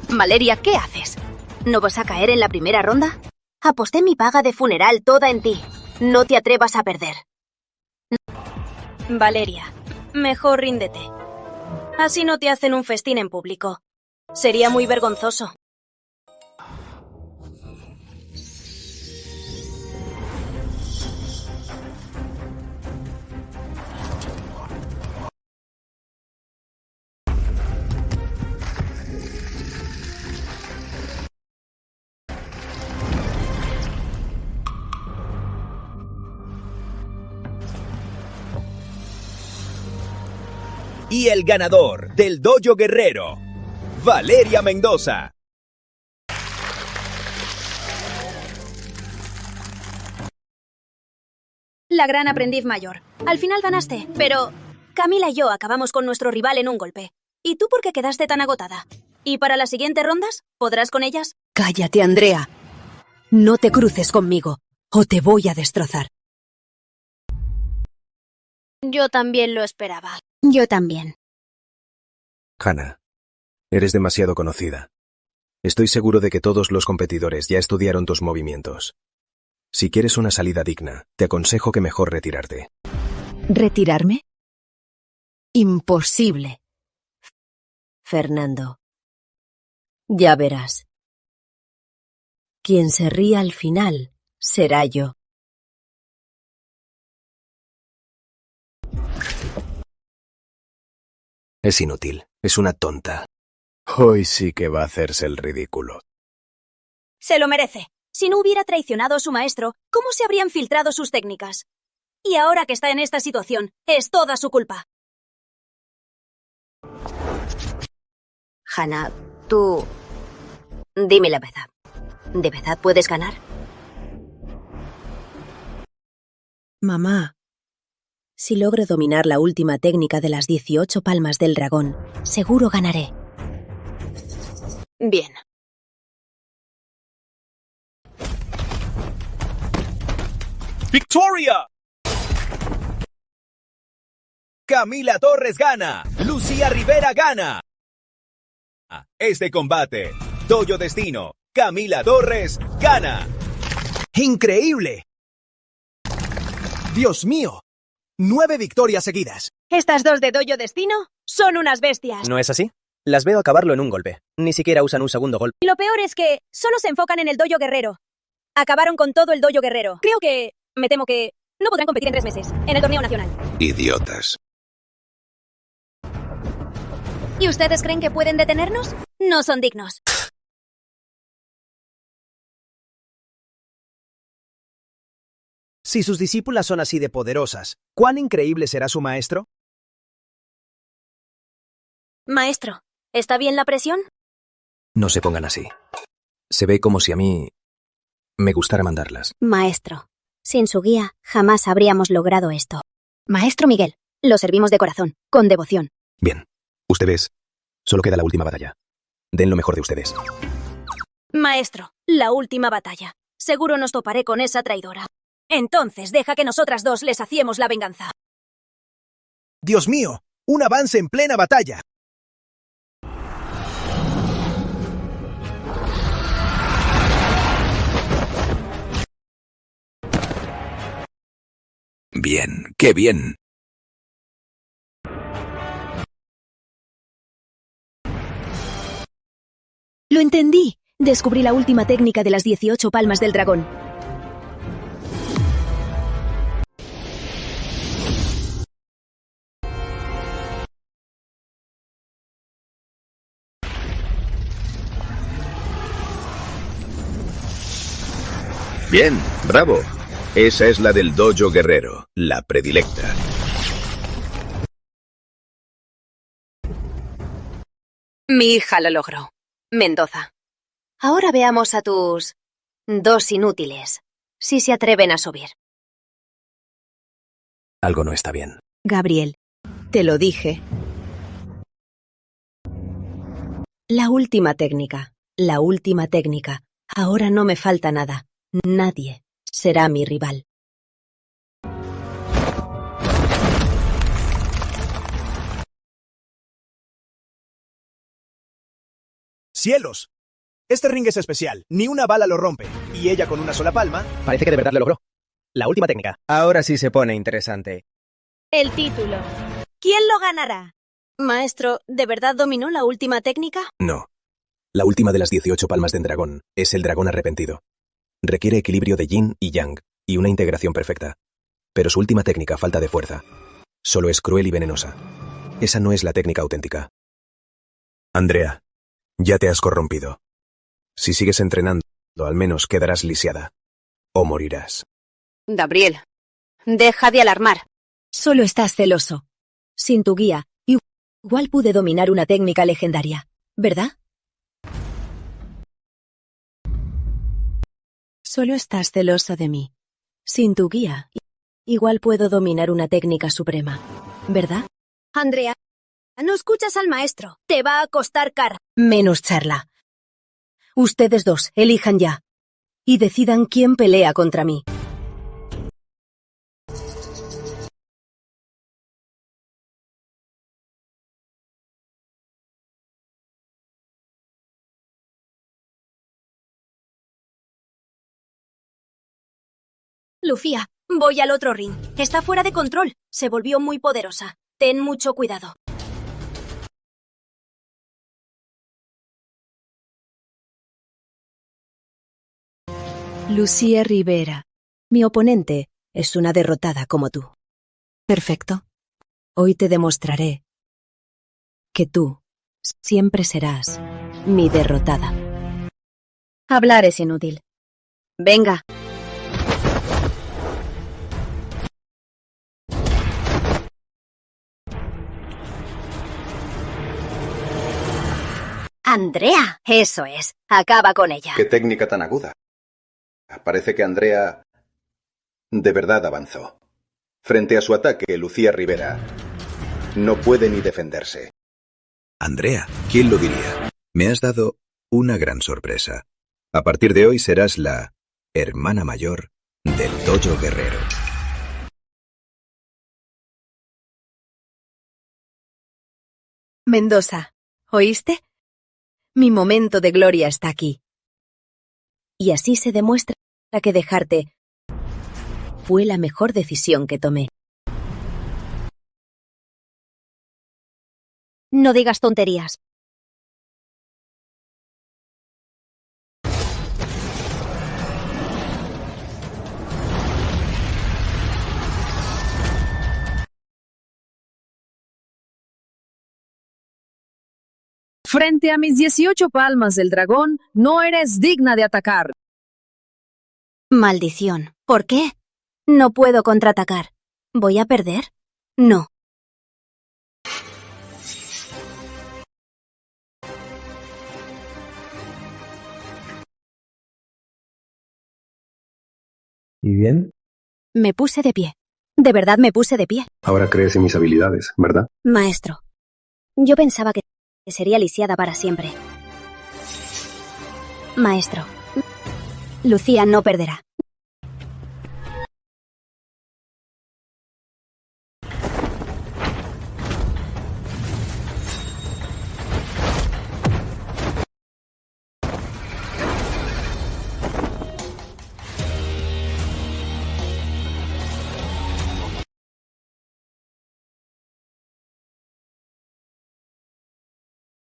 Valeria, ¿qué haces? ¿No vas a caer en la primera ronda? Aposté mi paga de funeral toda en ti. No te atrevas a perder. Valeria, mejor ríndete. Así no te hacen un festín en público. Sería muy vergonzoso. Y el ganador del Dojo Guerrero, Valeria Mendoza. La gran aprendiz mayor. Al final ganaste, pero Camila y yo acabamos con nuestro rival en un golpe. ¿Y tú por qué quedaste tan agotada? ¿Y para las siguientes rondas? ¿Podrás con ellas? Cállate, Andrea. No te cruces conmigo, o te voy a destrozar. Yo también lo esperaba. Yo también. Hannah, eres demasiado conocida. Estoy seguro de que todos los competidores ya estudiaron tus movimientos. Si quieres una salida digna, te aconsejo que mejor retirarte. ¿Retirarme? Imposible. Fernando. Ya verás. Quien se ría al final será yo. Es inútil, es una tonta. Hoy sí que va a hacerse el ridículo. Se lo merece. Si no hubiera traicionado a su maestro, ¿cómo se habrían filtrado sus técnicas? Y ahora que está en esta situación, es toda su culpa. Hannah, tú... Dime la verdad. ¿De verdad puedes ganar? Mamá, si logro dominar la última técnica de las 18 palmas del dragón, seguro ganaré. Bien. ¡Victoria! Camila Torres gana. Lucía Rivera gana. Este combate, Dojo Destino, Camila Torres gana. ¡Increíble! ¡Dios mío! 9 victorias seguidas. Estas dos de Dojo Destino son unas bestias. ¿No es así? Las veo acabarlo en un golpe. Ni siquiera usan un segundo golpe. Y lo peor es que solo se enfocan en el Dojo Guerrero. Acabaron con todo el Dojo Guerrero. Creo que... me temo que no podrán competir en 3 meses, en el torneo nacional. Idiotas. ¿Y ustedes creen que pueden detenernos? No son dignos. Si sus discípulas son así de poderosas, ¿cuán increíble será su maestro? Maestro, ¿está bien la presión? No se pongan así. Se ve como si a mí me gustara mandarlas. Maestro, sin su guía jamás habríamos logrado esto. Maestro Miguel, lo servimos de corazón, con devoción. Bien. Ustedes, solo queda la última batalla. Den lo mejor de ustedes. Maestro, la última batalla. Seguro nos toparé con esa traidora. Entonces deja que nosotras dos les saciemos la venganza. ¡Dios mío! ¡Un avance en plena batalla! Bien, qué bien. Lo entendí. Descubrí la última técnica de las 18 palmas del dragón. Bien, bravo. Esa es la del dojo guerrero, la predilecta. Mi hija lo logró. Mendoza. Ahora veamos a tus 2 inútiles, si se atreven a subir. Algo no está bien. Gabriel, te lo dije. La última técnica. Ahora no me falta nada. Nadie será mi rival. ¡Cielos! Este ring es especial. Ni una bala lo rompe. Y ella con una sola palma... Parece que de verdad lo logró. La última técnica. Ahora sí se pone interesante. El título. ¿Quién lo ganará? Maestro, ¿de verdad dominó la última técnica? No. La última de las 18 palmas del dragón es el dragón arrepentido. Requiere equilibrio de yin y yang y una integración perfecta. Pero su última técnica falta de fuerza. Solo es cruel y venenosa. Esa no es la técnica auténtica. Andrea, ya te has corrompido. Si sigues entrenando, al menos quedarás lisiada. O morirás. Gabriel, deja de alarmar. Solo estás celoso. Sin tu guía, igual pude dominar una técnica legendaria, ¿verdad? Solo estás celoso de mí. Sin tu guía, igual puedo dominar una técnica suprema, ¿verdad? Andrea, no escuchas al maestro. Te va a costar caro. Menos charla. Ustedes dos, elijan ya. Y decidan quién pelea contra mí. Lucía, voy al otro ring. Está fuera de control. Se volvió muy poderosa. Ten mucho cuidado. Lucía Rivera. Mi oponente es una derrotada como tú. Perfecto. Hoy te demostraré que tú siempre serás mi derrotada. Hablar es inútil. Venga. Andrea, eso es. Acaba con ella. Qué técnica tan aguda. Parece que Andrea de verdad avanzó. Frente a su ataque, Lucía Rivera no puede ni defenderse. Andrea, ¿quién lo diría? Me has dado una gran sorpresa. A partir de hoy serás la hermana mayor del dojo guerrero. Mendoza, ¿oíste? Mi momento de gloria está aquí. Y así se demuestra que dejarte fue la mejor decisión que tomé. No digas tonterías. Frente a mis 18 palmas del dragón, no eres digna de atacar. Maldición. ¿Por qué? No puedo contraatacar. ¿Voy a perder? No. ¿Y bien? Me puse de pie. De verdad me puse de pie. Ahora crees en mis habilidades, ¿verdad? Maestro, yo pensaba que sería lisiada para siempre. Maestro, Lucía no perderá.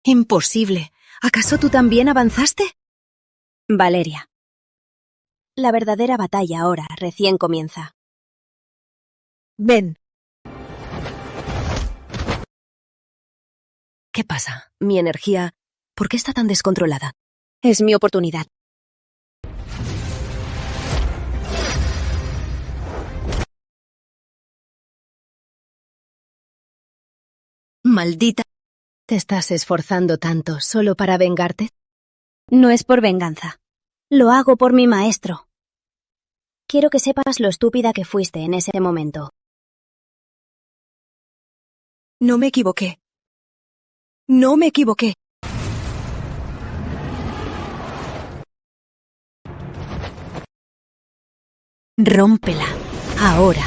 Imposible. ¿Acaso tú también avanzaste? Valeria. La verdadera batalla ahora recién comienza. Ven. ¿Qué pasa? Mi energía, ¿por qué está tan descontrolada? Es mi oportunidad. Maldita. ¿Te estás esforzando tanto solo para vengarte? No es por venganza. Lo hago por mi maestro. Quiero que sepas lo estúpida que fuiste en ese momento. No me equivoqué. No me equivoqué. Rómpela. Ahora.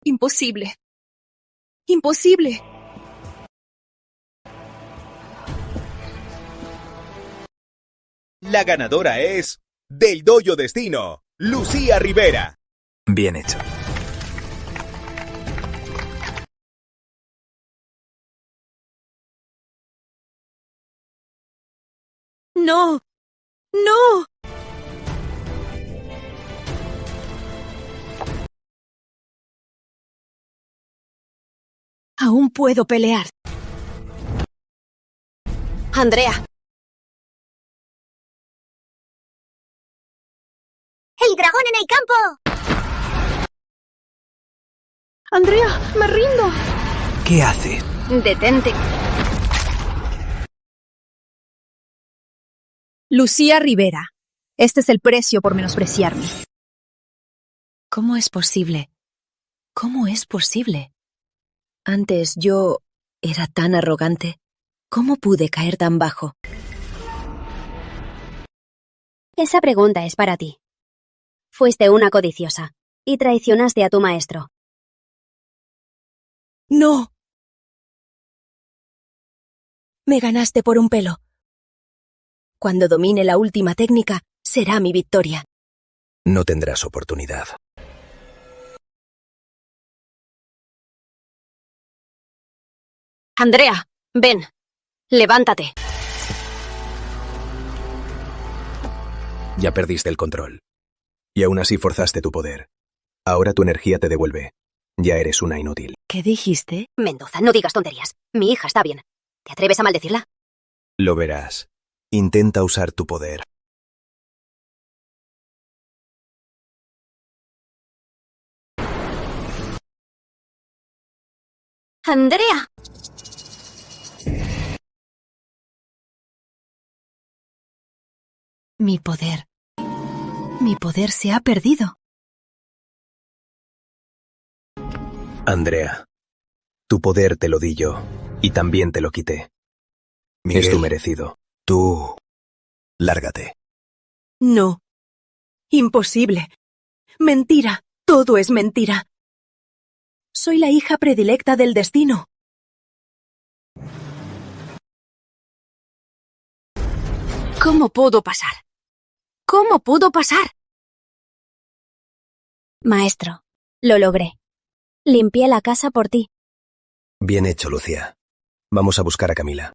Imposible. Imposible. La ganadora es del Dojo Destino, Lucía Rivera. Bien hecho. No. No. Aún puedo pelear. Andrea. ¡El dragón en el campo! Andrea, me rindo. ¿Qué hace? Detente. Lucía Rivera. Este es el precio por menospreciarme. ¿Cómo es posible? ¿Cómo es posible? Antes yo era tan arrogante. ¿Cómo pude caer tan bajo? Esa pregunta es para ti. Fuiste una codiciosa y traicionaste a tu maestro. ¡No! Me ganaste por un pelo. Cuando domine la última técnica, será mi victoria. No tendrás oportunidad. Andrea, ven. Levántate. Ya perdiste el control. Y aún así forzaste tu poder. Ahora tu energía te devuelve. Ya eres una inútil. ¿Qué dijiste? Mendoza, no digas tonterías. Mi hija está bien. ¿Te atreves a maldecirla? Lo verás. Intenta usar tu poder. Andrea. Mi poder se ha perdido. Andrea, tu poder te lo di yo, y también te lo quité. Miguel, es tu merecido. Tú... lárgate. No. Imposible. Mentira. Todo es mentira. Soy la hija predilecta del destino. ¿Cómo pudo pasar? ¿Cómo pudo pasar? Maestro, lo logré. Limpié la casa por ti. Bien hecho, Lucía. Vamos a buscar a Camila.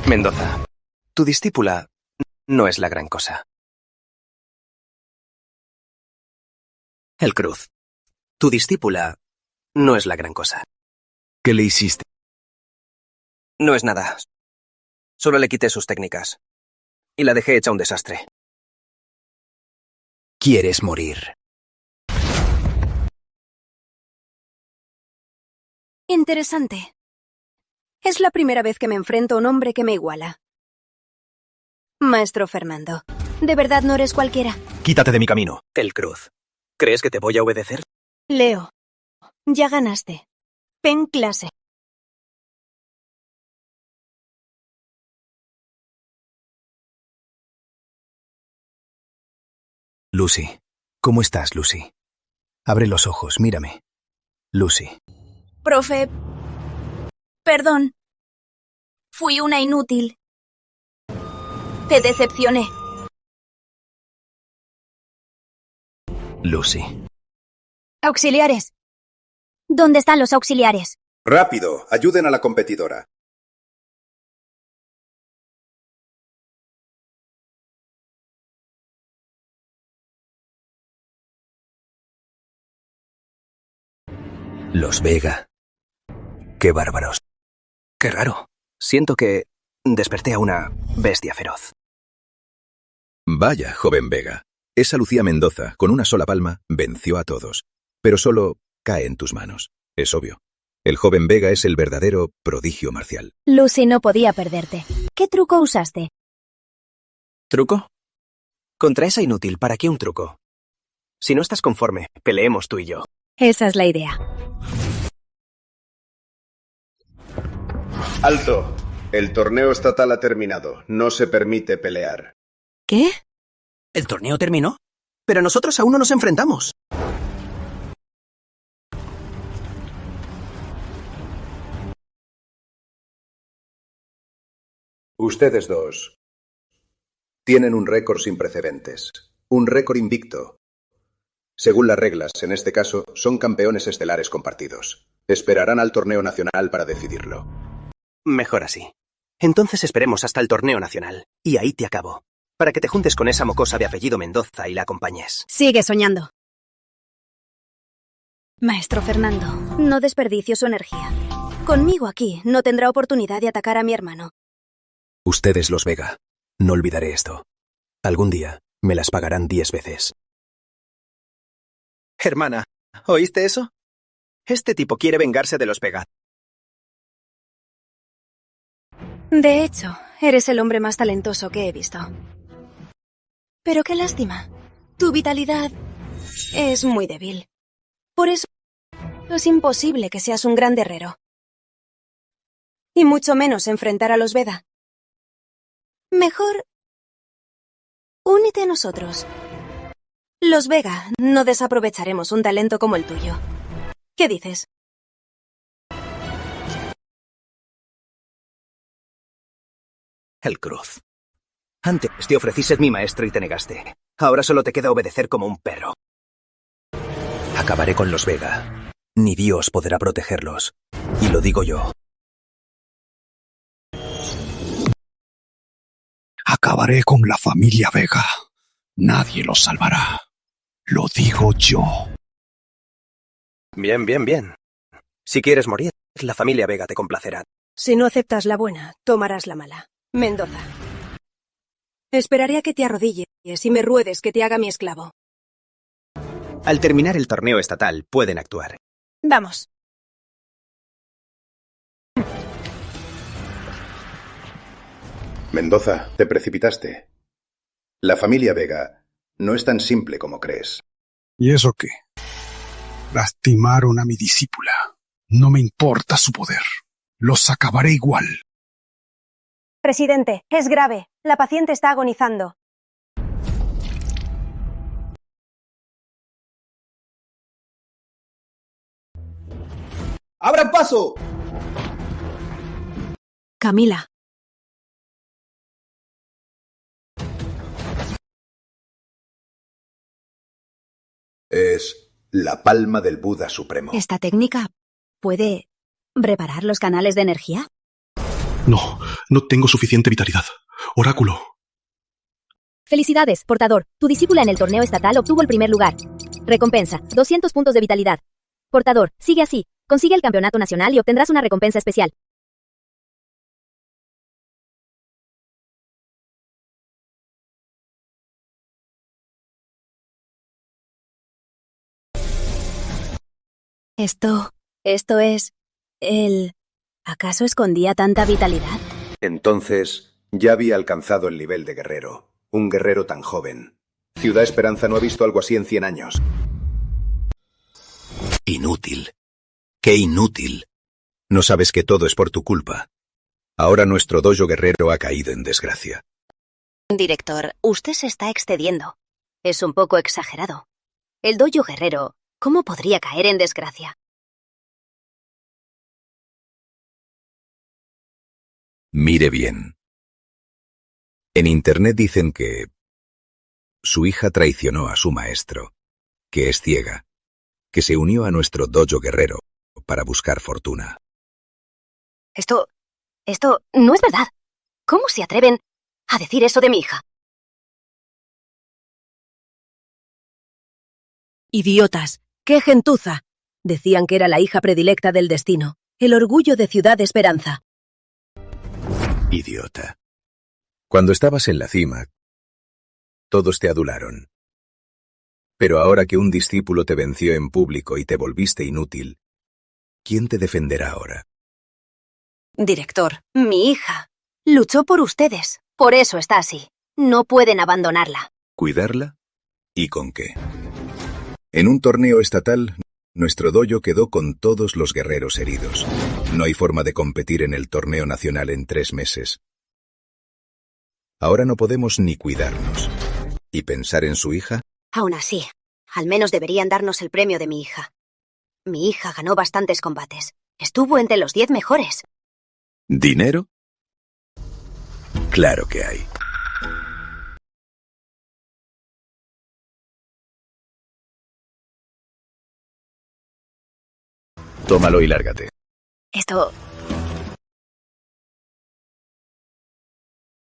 Mendoza, tu discípula no es la gran cosa. El Cruz, tu discípula no es la gran cosa. ¿Qué le hiciste? No es nada. Solo le quité sus técnicas. Y la dejé hecha un desastre. ¿Quieres morir? Interesante. Es la primera vez que me enfrento a un hombre que me iguala. Maestro Fernando, de verdad no eres cualquiera. Quítate de mi camino. El Cruz, ¿crees que te voy a obedecer? Leo, ya ganaste. Pen clase. Lucy. ¿Cómo estás, Lucy? Abre los ojos, mírame. Lucy. Profe, perdón. Fui una inútil. Te decepcioné. Lucy. Auxiliares. ¿Dónde están los auxiliares? Rápido, ayuden a la competidora. Los Vega. Qué bárbaros. Qué raro. Siento que desperté a una bestia feroz. Vaya, joven Vega. Esa Lucía Mendoza, con una sola palma, venció a todos. Pero solo cae en tus manos. Es obvio. El joven Vega es el verdadero prodigio marcial. Lucy no podía perderte. ¿Qué truco usaste? ¿Truco? Contra esa inútil, ¿para qué un truco? Si no estás conforme, peleemos tú y yo. Esa es la idea. ¡Alto! El torneo estatal ha terminado. No se permite pelear. ¿Qué? ¿El torneo terminó? Pero nosotros aún no nos enfrentamos. Ustedes dos tienen un récord sin precedentes. Un récord invicto. Según las reglas, en este caso, son campeones estelares compartidos. Esperarán al torneo nacional para decidirlo. Mejor así. Entonces esperemos hasta el torneo nacional. Y ahí te acabo. Para que te juntes con esa mocosa de apellido Mendoza y la acompañes. Sigue soñando. Maestro Fernando, no desperdicio su energía. Conmigo aquí no tendrá oportunidad de atacar a mi hermano. Ustedes, los Vega. No olvidaré esto. Algún día me las pagarán 10 veces. Hermana, ¿oíste eso? Este tipo quiere vengarse de los Vega. De hecho, eres el hombre más talentoso que he visto. Pero qué lástima. Tu vitalidad es muy débil. Por eso es imposible que seas un gran guerrero. Y mucho menos enfrentar a los Vega. Mejor, únete a nosotros. Los Vega no desaprovecharemos un talento como el tuyo. ¿Qué dices? El Cruz. Antes te ofrecí ser mi maestro y te negaste. Ahora solo te queda obedecer como un perro. Acabaré con los Vega. Ni Dios podrá protegerlos. Y lo digo yo. Acabaré con la familia Vega. Nadie los salvará. Lo digo yo. Bien, bien, bien. Si quieres morir, la familia Vega te complacerá. Si no aceptas la buena, tomarás la mala. Mendoza. Esperaré a que te arrodilles y me ruedes que te haga mi esclavo. Al terminar el torneo estatal, pueden actuar. Vamos. Mendoza, te precipitaste. La familia Vega no es tan simple como crees. ¿Y eso qué? Lastimaron a mi discípula. No me importa su poder. Los acabaré igual. Presidente, es grave. La paciente está agonizando. ¡Abran paso! Camila. Es la palma del Buda Supremo. ¿Esta técnica puede reparar los canales de energía? No tengo suficiente vitalidad. Oráculo. Felicidades, portador. Tu discípula en el torneo estatal obtuvo el primer lugar. Recompensa, 200 puntos de vitalidad. Portador, sigue así. Consigue el campeonato nacional y obtendrás una recompensa especial. Esto es... ¿Acaso escondía tanta vitalidad? Entonces, ya había alcanzado el nivel de guerrero. Un guerrero tan joven. Ciudad Esperanza no ha visto algo así en 100 años. Inútil. ¡Qué inútil! No sabes que todo es por tu culpa. Ahora nuestro dojo guerrero ha caído en desgracia. Director, usted se está excediendo. Es un poco exagerado. El dojo guerrero, ¿cómo podría caer en desgracia? Mire bien. En Internet dicen que su hija traicionó a su maestro, que es ciega, que se unió a nuestro dojo guerrero para buscar fortuna. Esto no es verdad. ¿Cómo se atreven a decir eso de mi hija? Idiotas, qué gentuza. Decían que era la hija predilecta del destino, el orgullo de Ciudad Esperanza. Idiota. Cuando estabas en la cima, todos te adularon. Pero ahora que un discípulo te venció en público y te volviste inútil, ¿quién te defenderá ahora? Director, mi hija luchó por ustedes. Por eso está así. No pueden abandonarla. ¿Cuidarla? ¿Y con qué? En un torneo estatal, nuestro dojo quedó con todos los guerreros heridos. No hay forma de competir en el torneo nacional en 3 meses. Ahora no podemos ni cuidarnos. ¿Y pensar en su hija? Aún así, al menos deberían darnos el premio de mi hija. Mi hija ganó bastantes combates. Estuvo entre los 10 mejores. ¿Dinero? Claro que hay. Tómalo y lárgate.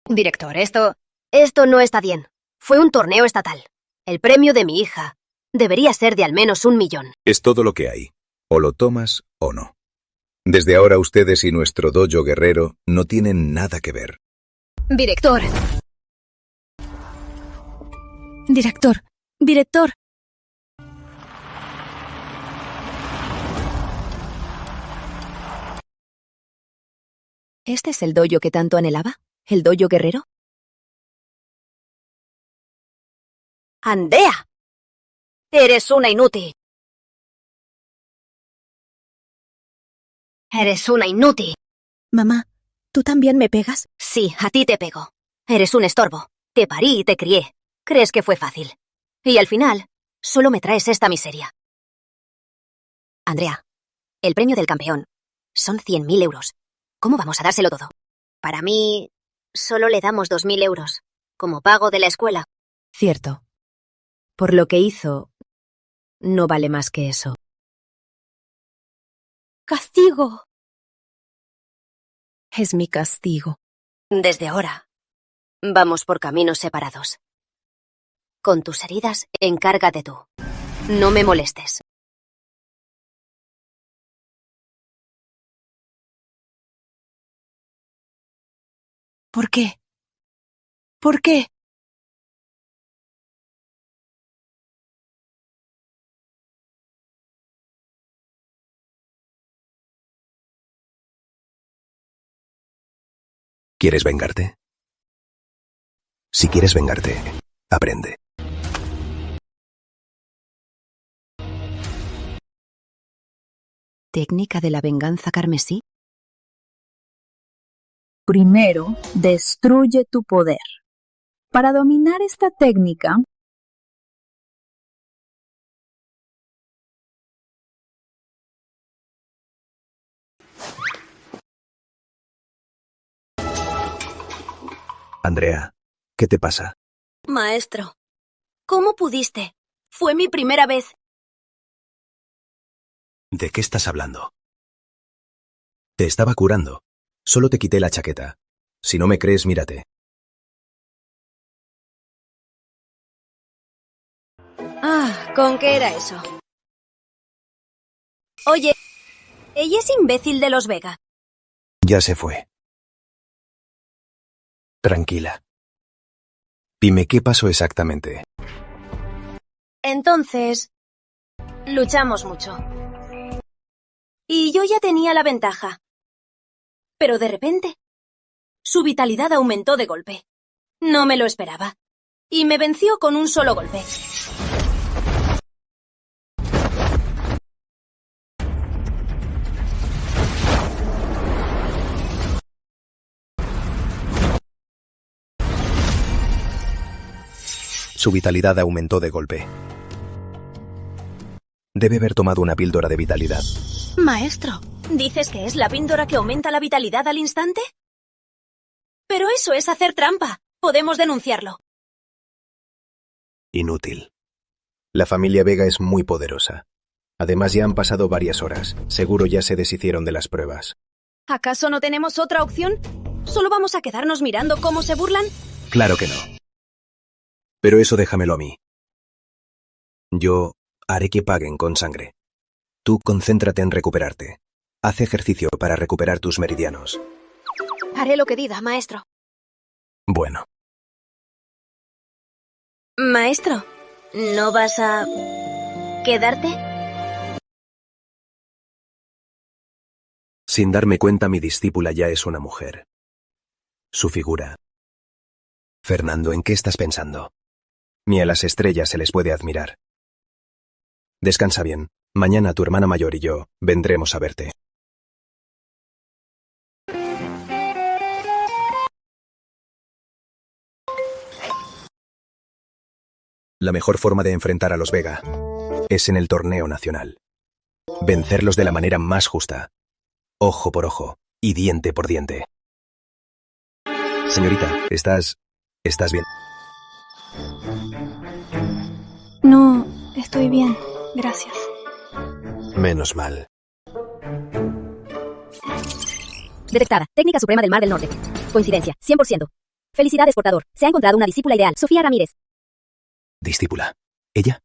Director, esto no está bien. Fue un torneo estatal. El premio de mi hija debería ser de al menos 1 millón. Es todo lo que hay. O lo tomas o no. Desde ahora ustedes y nuestro dojo guerrero no tienen nada que ver. Director. Director. ¿Este es el dojo que tanto anhelaba? ¿El dojo guerrero? ¡Andrea! ¡Eres una inútil! ¡Eres una inútil! Mamá, ¿tú también me pegas? Sí, a ti te pego. Eres un estorbo. Te parí y te crié. ¿Crees que fue fácil? Y al final, solo me traes esta miseria. Andrea, el premio del campeón son 100.000 euros. ¿Cómo vamos a dárselo todo? Para mí, solo le damos 2.000 euros, como pago de la escuela. Cierto. Por lo que hizo, no vale más que eso. ¡Castigo! Es mi castigo. Desde ahora, vamos por caminos separados. Con tus heridas, encárgate tú. No me molestes. ¿Por qué? ¿Por qué? ¿Quieres vengarte? Si quieres vengarte, aprende. ¿Técnica de la venganza carmesí? Primero, destruye tu poder. Para dominar esta técnica, Andrea, ¿qué te pasa? Maestro, ¿cómo pudiste? Fue mi primera vez. ¿De qué estás hablando? Te estaba curando. Solo te quité la chaqueta. Si no me crees, mírate. ¿Con qué era eso? Oye, ella es imbécil de Los Vega. Ya se fue. Tranquila. Dime qué pasó exactamente. Entonces, luchamos mucho. Y yo ya tenía la ventaja. Pero de repente, su vitalidad aumentó de golpe. No me lo esperaba. Y me venció con un solo golpe. Su vitalidad aumentó de golpe. Debe haber tomado una píldora de vitalidad. Maestro, ¿dices que es la píldora que aumenta la vitalidad al instante? Pero eso es hacer trampa. Podemos denunciarlo. Inútil. La familia Vega es muy poderosa. Además, ya han pasado varias horas. Seguro ya se deshicieron de las pruebas. ¿Acaso no tenemos otra opción? ¿Solo vamos a quedarnos mirando cómo se burlan? Claro que no. Pero eso déjamelo a mí. Yo haré que paguen con sangre. Tú concéntrate en recuperarte. Haz ejercicio para recuperar tus meridianos. Haré lo que diga, maestro. Bueno. Maestro, ¿no vas a quedarte? Sin darme cuenta, mi discípula ya es una mujer. Su figura. Fernando, ¿en qué estás pensando? Ni a las estrellas se les puede admirar. Descansa bien. Mañana tu hermana mayor y yo vendremos a verte. La mejor forma de enfrentar a los Vega es en el torneo nacional. Vencerlos de la manera más justa. Ojo por ojo y diente por diente. Señorita, ¿estás bien? No, estoy bien, gracias. Menos mal. Detectada. Técnica suprema del Mar del Norte. Coincidencia, 100%. Felicidades, portador. Se ha encontrado una discípula ideal, Sofía Ramírez. Discípula. ¿Ella?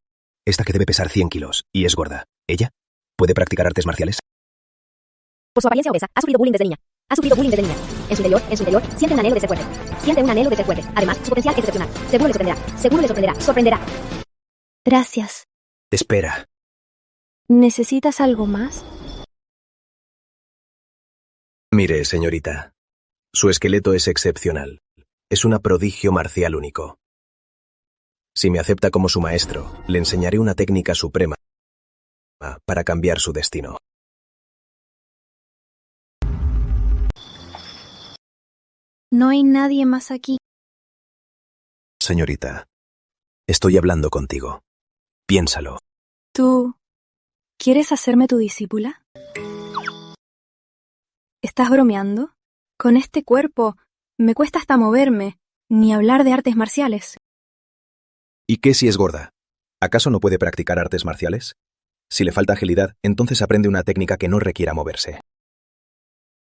Esta que debe pesar 100 kilos y es gorda. ¿Ella? ¿Puede practicar artes marciales? Por su apariencia obesa, ha sufrido bullying desde niña. En su interior, siente un anhelo de ser fuerte. Además, su potencial es excepcional. Seguro le sorprenderá. Gracias. Espera. ¿Necesitas algo más? Mire, señorita. Su esqueleto es excepcional. Es un prodigio marcial único. Si me acepta como su maestro, le enseñaré una técnica suprema para cambiar su destino. No hay nadie más aquí. Señorita, estoy hablando contigo. Piénsalo. ¿Tú quieres hacerme tu discípula? ¿Estás bromeando? Con este cuerpo me cuesta hasta moverme, ni hablar de artes marciales. ¿Y qué si es gorda? ¿Acaso no puede practicar artes marciales? Si le falta agilidad, entonces aprende una técnica que no requiera moverse.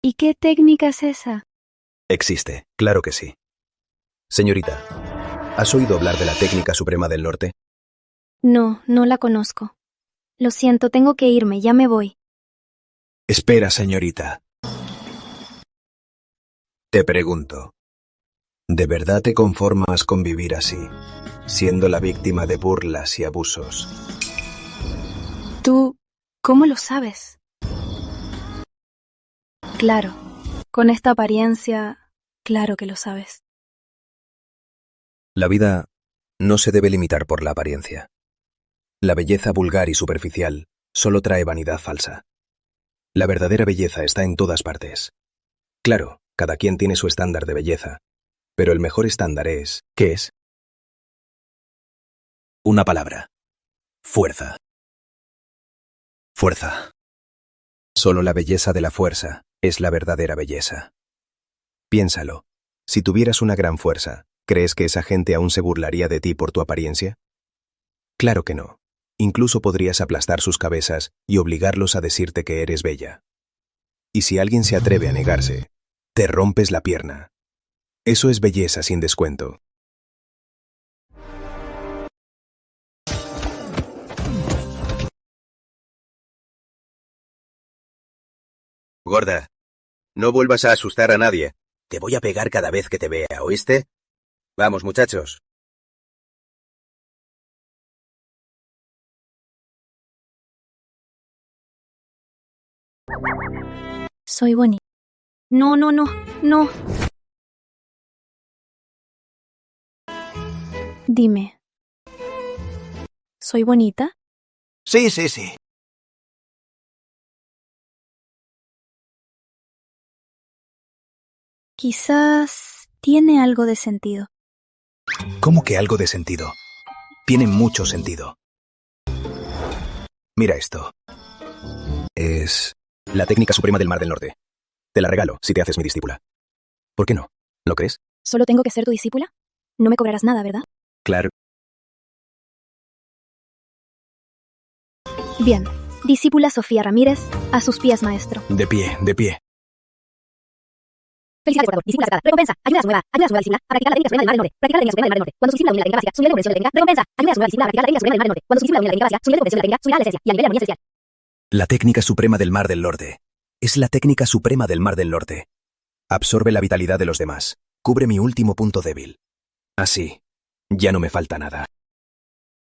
¿Y qué técnica es esa? Existe, claro que sí. Señorita, ¿has oído hablar de la técnica suprema del norte? No, no la conozco. Lo siento, tengo que irme, ya me voy. Espera, señorita. Te pregunto, ¿de verdad te conformas con vivir así, siendo la víctima de burlas y abusos? ¿Tú cómo lo sabes? Claro, con esta apariencia, claro que lo sabes. La vida no se debe limitar por la apariencia. La belleza vulgar y superficial solo trae vanidad falsa. La verdadera belleza está en todas partes. Claro, cada quien tiene su estándar de belleza, pero el mejor estándar es, ¿qué es? Una palabra. Fuerza. Fuerza. Solo la belleza de la fuerza es la verdadera belleza. Piénsalo. Si tuvieras una gran fuerza, ¿crees que esa gente aún se burlaría de ti por tu apariencia? Claro que no. Incluso podrías aplastar sus cabezas y obligarlos a decirte que eres bella. Y si alguien se atreve a negarse, te rompes la pierna. Eso es belleza sin descuento. Gorda, no vuelvas a asustar a nadie. Te voy a pegar cada vez que te vea, ¿oíste? Vamos, muchachos. Soy bonita. No. Dime. ¿Soy bonita? Sí. Quizás tiene algo de sentido. ¿Cómo que algo de sentido? Tiene mucho sentido. Mira esto. Es la técnica suprema del Mar del Norte. Te la regalo si te haces mi discípula. ¿Por qué no? ¿Lo crees? ¿Solo tengo que ser tu discípula? No me cobrarás nada, ¿verdad? Claro. Bien. Discípula Sofía Ramírez, a sus pies, maestro. De pie, de pie. Felicidades, portador. Discípula sacada. Recompensa. Ayuda a su nueva discípula a practicar la técnica suprema del Mar del Norte. Practicar la técnica suprema del Mar del Norte. Cuando su discípula domina la técnica básica, su nivel de comprensión de la técnica. Recompensa. Ayuda a su nueva discípula a practicar la técnica suprema del Mar del Norte. Cuando su discípula domina la técnica básica, su nivel de comprensión de la técnica subirá a la esencia y a nivel de armonía esencial. La técnica suprema del Mar del Norte. Es la técnica suprema del Mar del Norte. Absorbe la vitalidad de los demás. Cubre mi último punto débil. Así, ya no me falta nada.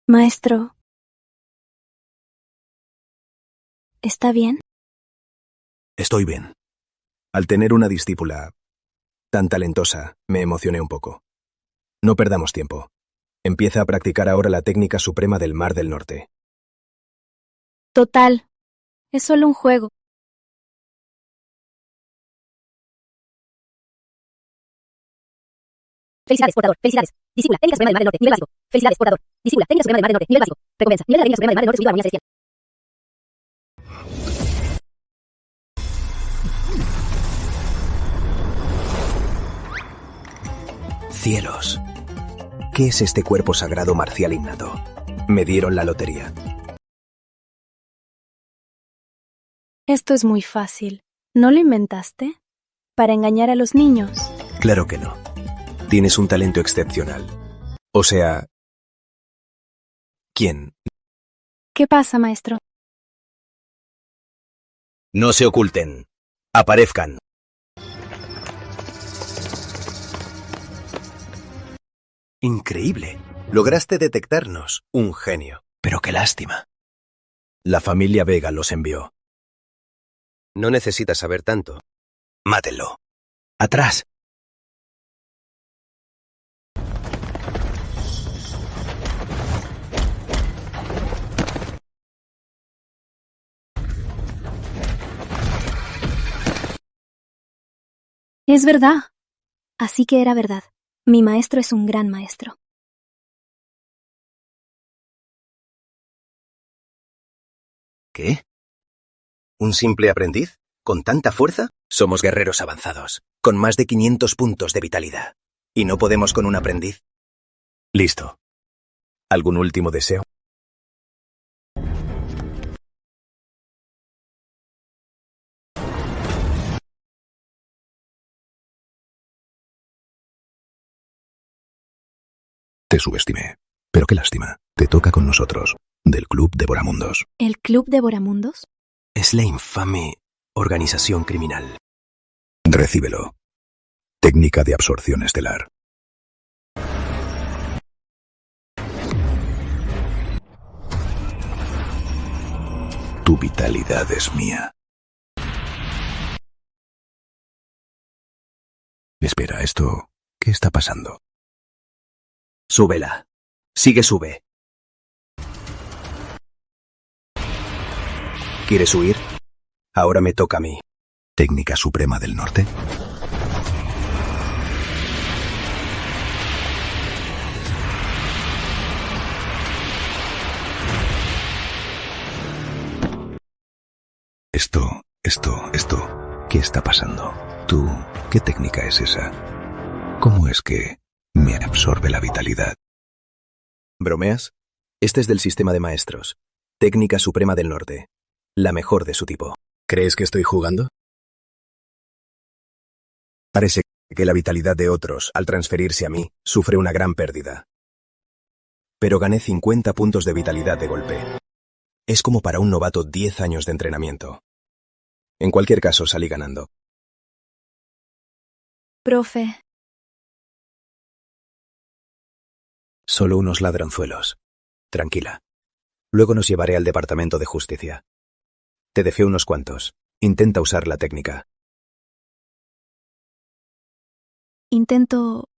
Maestro. ¿Está bien? Estoy bien. Al tener una discípula tan talentosa, me emocioné un poco. No perdamos tiempo. Empieza a practicar ahora la técnica suprema del Mar del Norte. Total. Es solo un juego. Felicidades, portador. Felicidades. Discípula, técnica suprema del Mar del Norte. Nivel básico. Felicidades, portador. Discípula, técnica suprema del Mar del Norte. Nivel básico. Recompensa. Nivel de la técnica suprema del Mar del Norte subido a armonía celestial. Cielos. ¿Qué es este cuerpo sagrado marcial innato? Me dieron la lotería. Esto es muy fácil. ¿No lo inventaste? ¿Para engañar a los niños? Claro que no. Tienes un talento excepcional. O sea... ¿Quién? ¿Qué pasa, maestro? No se oculten. Aparezcan. Increíble. Lograste detectarnos. Un genio. Pero qué lástima. La familia Vega los envió. No necesitas saber tanto. Mátenlo. Atrás. Es verdad. Así que era verdad. Mi maestro es un gran maestro. ¿Qué? ¿Un simple aprendiz? ¿Con tanta fuerza? Somos guerreros avanzados, con más de 500 puntos de vitalidad. ¿Y no podemos con un aprendiz? Listo. ¿Algún último deseo? Te subestimé. Pero qué lástima. Te toca con nosotros, del Club Devoramundos. ¿El Club Devoramundos? Es la infame organización criminal. Recíbelo. Técnica de absorción estelar. Tu vitalidad es mía. Espera, ¿esto qué está pasando? Súbela. Sube. ¿Quieres huir? Ahora me toca a mí. Técnica suprema del norte. Esto. ¿Qué está pasando? ¿Tú qué técnica es esa? ¿Cómo es que me absorbe la vitalidad? ¿Bromeas? Este es del sistema de maestros. Técnica suprema del norte. La mejor de su tipo. ¿Crees que estoy jugando? Parece que la vitalidad de otros, al transferirse a mí, sufre una gran pérdida. Pero gané 50 puntos de vitalidad de golpe. Es como para un novato 10 años de entrenamiento. En cualquier caso, salí ganando. Profe. Solo unos ladronzuelos. Tranquila. Luego nos llevaré al departamento de justicia. Te dejé unos cuantos. Intenta usar la técnica. Intento...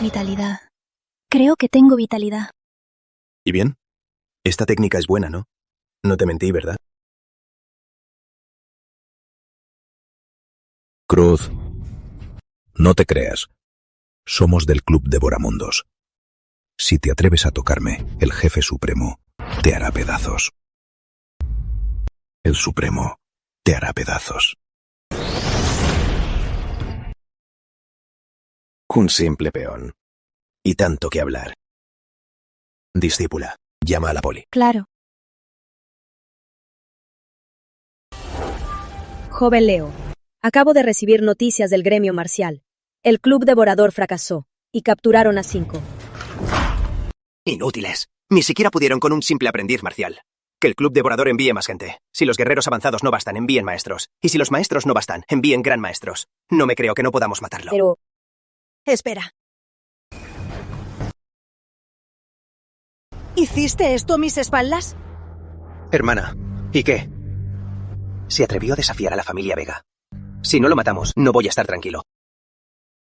Vitalidad. Creo que tengo vitalidad. ¿Y bien? Esta técnica es buena, ¿no? No te mentí, ¿verdad? Cruz, no te creas. Somos del Club Devoramundos. Si te atreves a tocarme, el jefe supremo te hará pedazos. El Supremo te hará pedazos. Un simple peón. Y tanto que hablar. Discípula, llama a la poli. Claro. Joven Leo, acabo de recibir noticias del gremio marcial. El club devorador fracasó y capturaron a 5. Inútiles. Ni siquiera pudieron con un simple aprendiz marcial. Que el club devorador envíe más gente. Si los guerreros avanzados no bastan, envíen maestros. Y si los maestros no bastan, envíen gran maestros. No me creo que no podamos matarlo. Pero... Espera. ¿Hiciste esto a mis espaldas? Hermana, ¿y qué? Se atrevió a desafiar a la familia Vega. Si no lo matamos, no voy a estar tranquilo.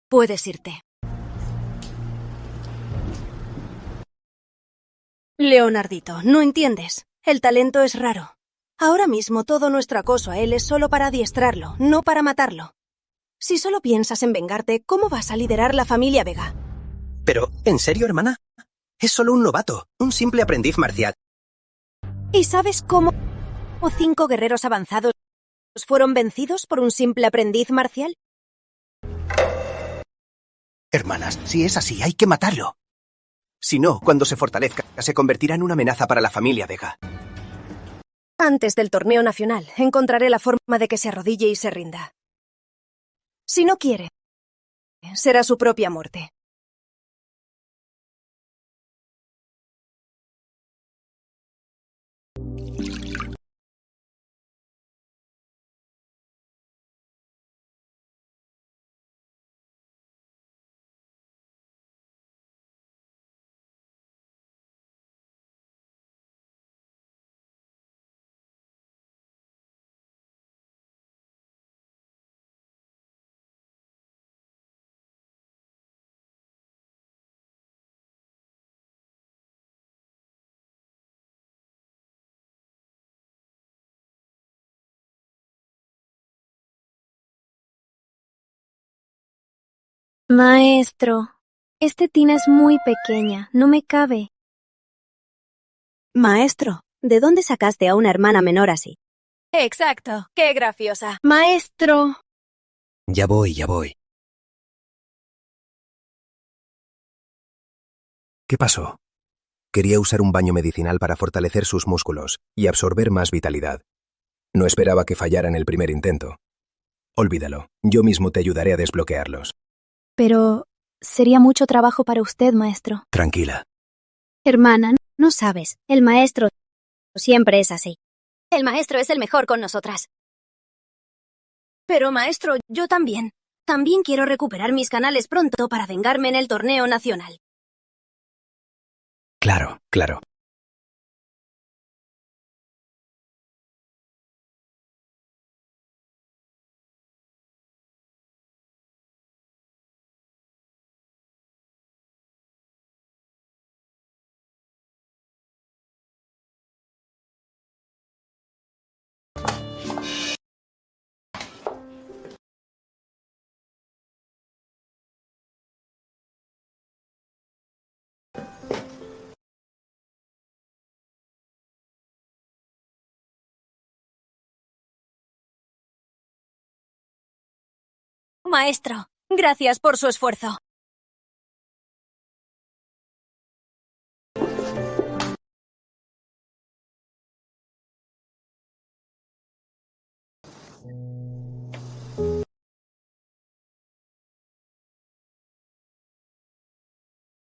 Puedes irte. Leonardito, no entiendes. El talento es raro. Ahora mismo todo nuestro acoso a él es solo para adiestrarlo, no para matarlo. Si solo piensas en vengarte, ¿cómo vas a liderar la familia Vega? Pero, ¿en serio, hermana? Es solo un novato, un simple aprendiz marcial. ¿Y sabes cómo 5 guerreros avanzados fueron vencidos por un simple aprendiz marcial? Hermanas, si es así, hay que matarlo. Si no, cuando se fortalezca, se convertirá en una amenaza para la familia Vega. Antes del torneo nacional, encontraré la forma de que se arrodille y se rinda. Si no quiere, será su propia muerte. Maestro, este tina es muy pequeña, no me cabe. Maestro, ¿de dónde sacaste a una hermana menor así? Exacto, qué graciosa. Maestro. Ya voy, ya voy. ¿Qué pasó? Quería usar un baño medicinal para fortalecer sus músculos y absorber más vitalidad. No esperaba que fallara en el primer intento. Olvídalo, yo mismo te ayudaré a desbloquearlos. Pero sería mucho trabajo para usted, maestro. Tranquila. Hermana, no sabes, el maestro siempre es así. El maestro es el mejor con nosotras. Pero maestro, yo también. También quiero recuperar mis canales pronto para vengarme en el torneo nacional. Claro, claro. Maestro, gracias por su esfuerzo.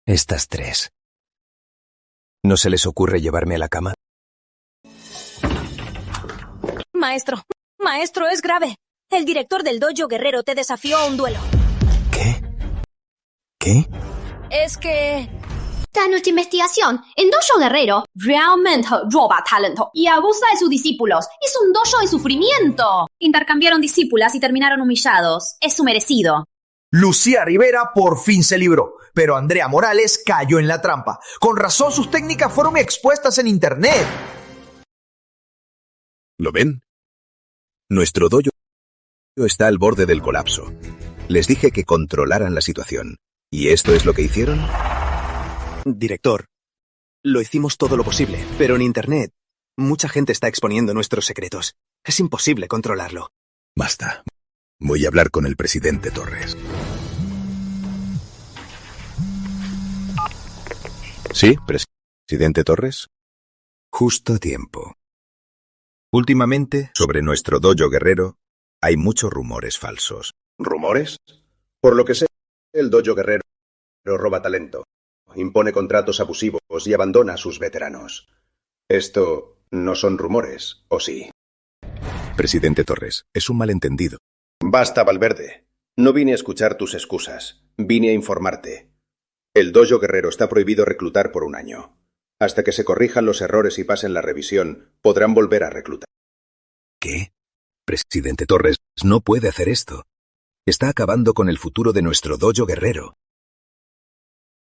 Estas 3. ¿No se les ocurre llevarme a la cama? Maestro, es grave. El director del dojo guerrero te desafió a un duelo. ¿Qué? Es que... Tras nuestra investigación, el dojo guerrero realmente roba talento y abusa de sus discípulos. Es un dojo de sufrimiento. Intercambiaron discípulas y terminaron humillados. Es su merecido. Lucía Rivera por fin se libró, pero Andrea Morales cayó en la trampa. Con razón sus técnicas fueron expuestas en internet. ¿Lo ven? Nuestro dojo está al borde del colapso. Les dije que controlaran la situación. ¿Y esto es lo que hicieron? Director, lo hicimos todo lo posible, pero en internet mucha gente está exponiendo nuestros secretos. Es imposible controlarlo. Basta. Voy a hablar con el presidente Torres. ¿Sí, presidente Torres? Justo a tiempo. Últimamente, sobre nuestro dojo guerrero, hay muchos rumores falsos. ¿Rumores? Por lo que sé, el dojo guerrero roba talento, impone contratos abusivos y abandona a sus veteranos. Esto no son rumores, ¿o sí? Presidente Torres, es un malentendido. Basta, Valverde. No vine a escuchar tus excusas. Vine a informarte. El dojo guerrero está prohibido reclutar por un año. Hasta que se corrijan los errores y pasen la revisión, podrán volver a reclutar. ¿Qué? Presidente Torres, no puede hacer esto. Está acabando con el futuro de nuestro dojo guerrero.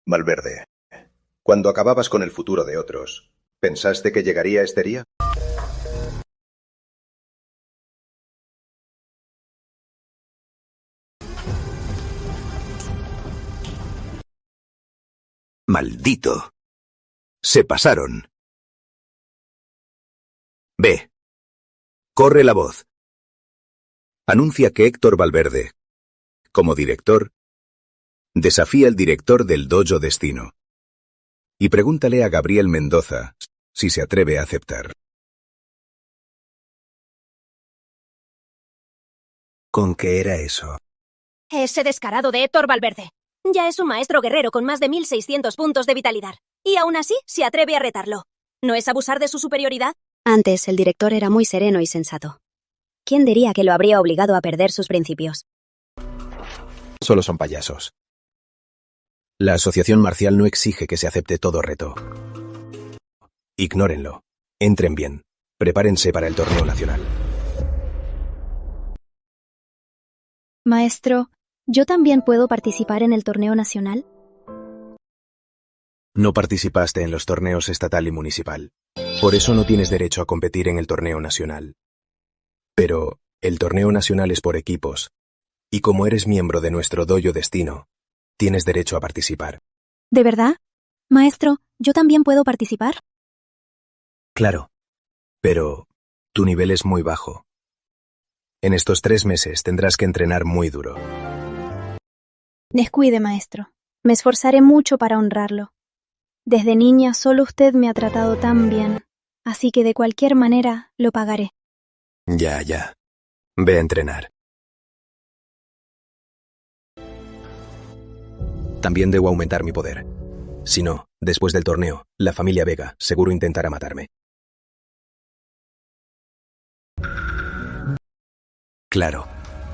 Valverde, cuando acababas con el futuro de otros, ¿pensaste que llegaría este día? ¡Maldito! Se pasaron. Ve. Corre la voz. Anuncia que Héctor Valverde, como director, desafía al director del dojo Destino. Y pregúntale a Gabriel Mendoza si se atreve a aceptar. ¿Con qué era eso? Ese descarado de Héctor Valverde. Ya es un maestro guerrero con más de 1600 puntos de vitalidad. Y aún así se atreve a retarlo. ¿No es abusar de su superioridad? Antes el director era muy sereno y sensato. ¿Quién diría que lo habría obligado a perder sus principios? Solo son payasos. La asociación marcial no exige que se acepte todo reto. Ignórenlo. Entren bien. Prepárense para el torneo nacional. Maestro, ¿yo también puedo participar en el torneo nacional? No participaste en los torneos estatal y municipal. Por eso no tienes derecho a competir en el torneo nacional. Pero el torneo nacional es por equipos. Y como eres miembro de nuestro dojo Destino, tienes derecho a participar. ¿De verdad? Maestro, ¿yo también puedo participar? Claro. Pero tu nivel es muy bajo. En estos 3 meses tendrás que entrenar muy duro. Descuide, maestro. Me esforzaré mucho para honrarlo. Desde niña solo usted me ha tratado tan bien, así que de cualquier manera lo pagaré. Ya. Ve a entrenar. También debo aumentar mi poder. Si no, después del torneo, la familia Vega seguro intentará matarme. Claro,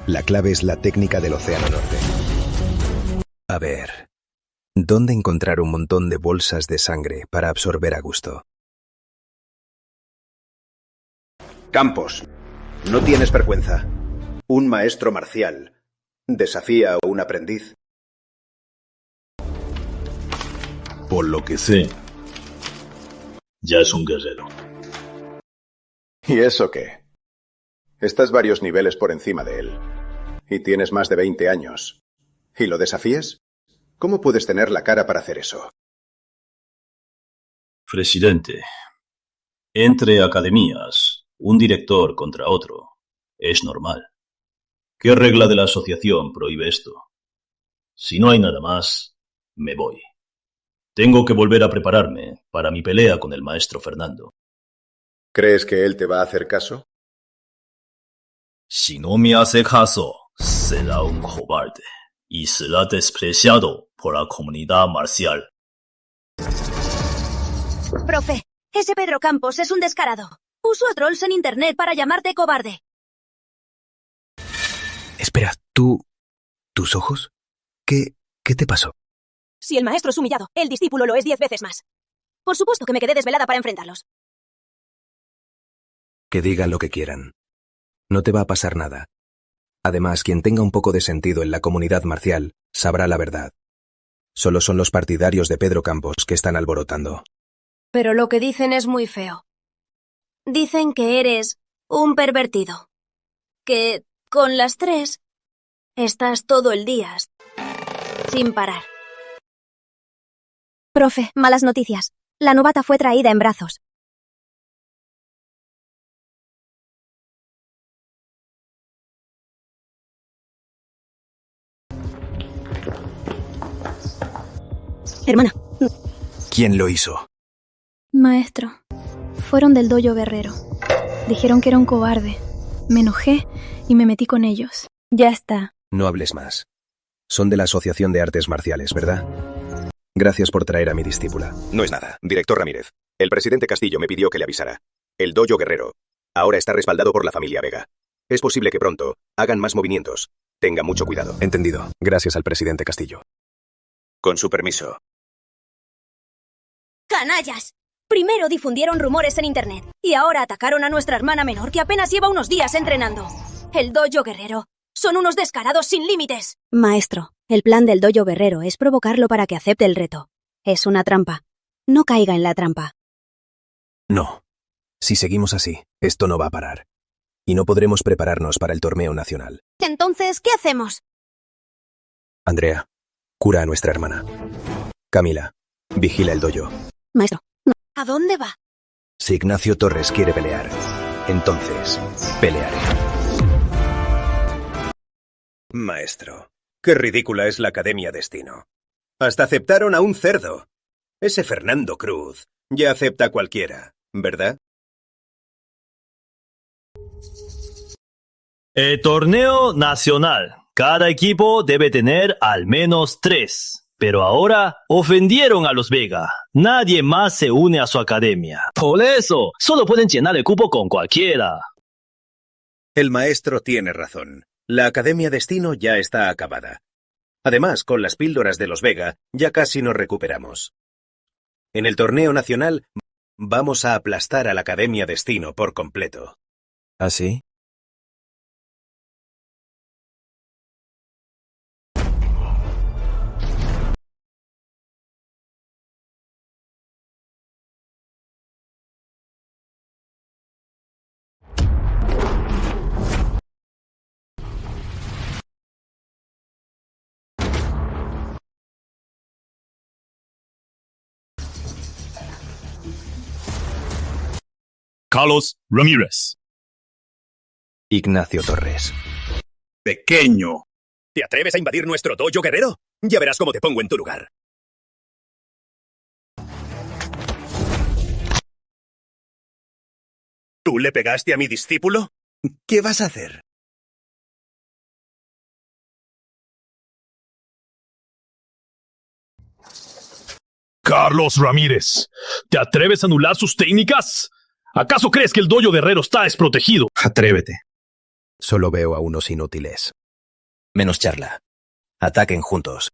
la clave es la técnica del Océano Norte. A ver, ¿dónde encontrar un montón de bolsas de sangre para absorber a gusto? Campos, no tienes vergüenza. Un maestro marcial desafía a un aprendiz. Por lo que sé, ya es un guerrero. ¿Y eso qué? Estás varios niveles por encima de él. Y tienes más de 20 años. ¿Y lo desafías? ¿Cómo puedes tener la cara para hacer eso? Presidente, entre academias, un director contra otro, es normal. ¿Qué regla de la asociación prohíbe esto? Si no hay nada más, me voy. Tengo que volver a prepararme para mi pelea con el maestro Fernando. ¿Crees que él te va a hacer caso? Si no me hace caso, será un cobarde y será despreciado por la comunidad marcial. Profe, ese Pedro Campos es un descarado. Uso a trolls en internet para llamarte cobarde. Espera, ¿tus ojos? ¿Qué te pasó? Si el maestro es humillado, el discípulo lo es 10 veces más. Por supuesto que me quedé desvelada para enfrentarlos. Que digan lo que quieran. No te va a pasar nada. Además, quien tenga un poco de sentido en la comunidad marcial sabrá la verdad. Solo son los partidarios de Pedro Campos que están alborotando. Pero lo que dicen es muy feo. Dicen que eres un pervertido. Que con las 3 estás todo el día sin parar. Profe, malas noticias. La novata fue traída en brazos. Hermana. ¿Quién lo hizo? Maestro, fueron del dojo guerrero. Dijeron que era un cobarde. Me enojé y me metí con ellos. Ya está. No hables más. Son de la Asociación de Artes Marciales, ¿verdad? Gracias por traer a mi discípula. No es nada, director Ramírez. El presidente Castillo me pidió que le avisara. El dojo guerrero ahora está respaldado por la familia Vega. Es posible que pronto hagan más movimientos. Tenga mucho cuidado. Entendido. Gracias al presidente Castillo. Con su permiso. ¡Canallas! Primero difundieron rumores en internet y ahora atacaron a nuestra hermana menor que apenas lleva unos días entrenando. El dojo guerrero son unos descarados sin límites. Maestro, el plan del dojo guerrero es provocarlo para que acepte el reto. Es una trampa. No caiga en la trampa. No. Si seguimos así, esto no va a parar. Y no podremos prepararnos para el torneo nacional. Entonces, ¿qué hacemos? Andrea, cura a nuestra hermana. Camila, vigila el dojo. Maestro. ¿A dónde va? Si Ignacio Torres quiere pelear, entonces pelearé. Maestro, qué ridícula es la Academia Destino. Hasta aceptaron a un cerdo. Ese Fernando Cruz ya acepta a cualquiera, ¿verdad? Torneo nacional. Cada equipo debe tener al menos 3. Pero ahora ofendieron a los Vega. Nadie más se une a su academia. Por eso, solo pueden llenar el cupo con cualquiera. El maestro tiene razón. La Academia Destino ya está acabada. Además, con las píldoras de los Vega, ya casi nos recuperamos. En el torneo nacional, vamos a aplastar a la Academia Destino por completo. ¿Ah, sí? Carlos Ramírez. Ignacio Torres. Pequeño. ¿Te atreves a invadir nuestro dojo guerrero? Ya verás cómo te pongo en tu lugar. ¿Tú le pegaste a mi discípulo? ¿Qué vas a hacer? Carlos Ramírez. ¿Te atreves a anular sus técnicas? ¿Acaso crees que el dojo guerrero está desprotegido? Atrévete. Solo veo a unos inútiles. Menos charla. Ataquen juntos.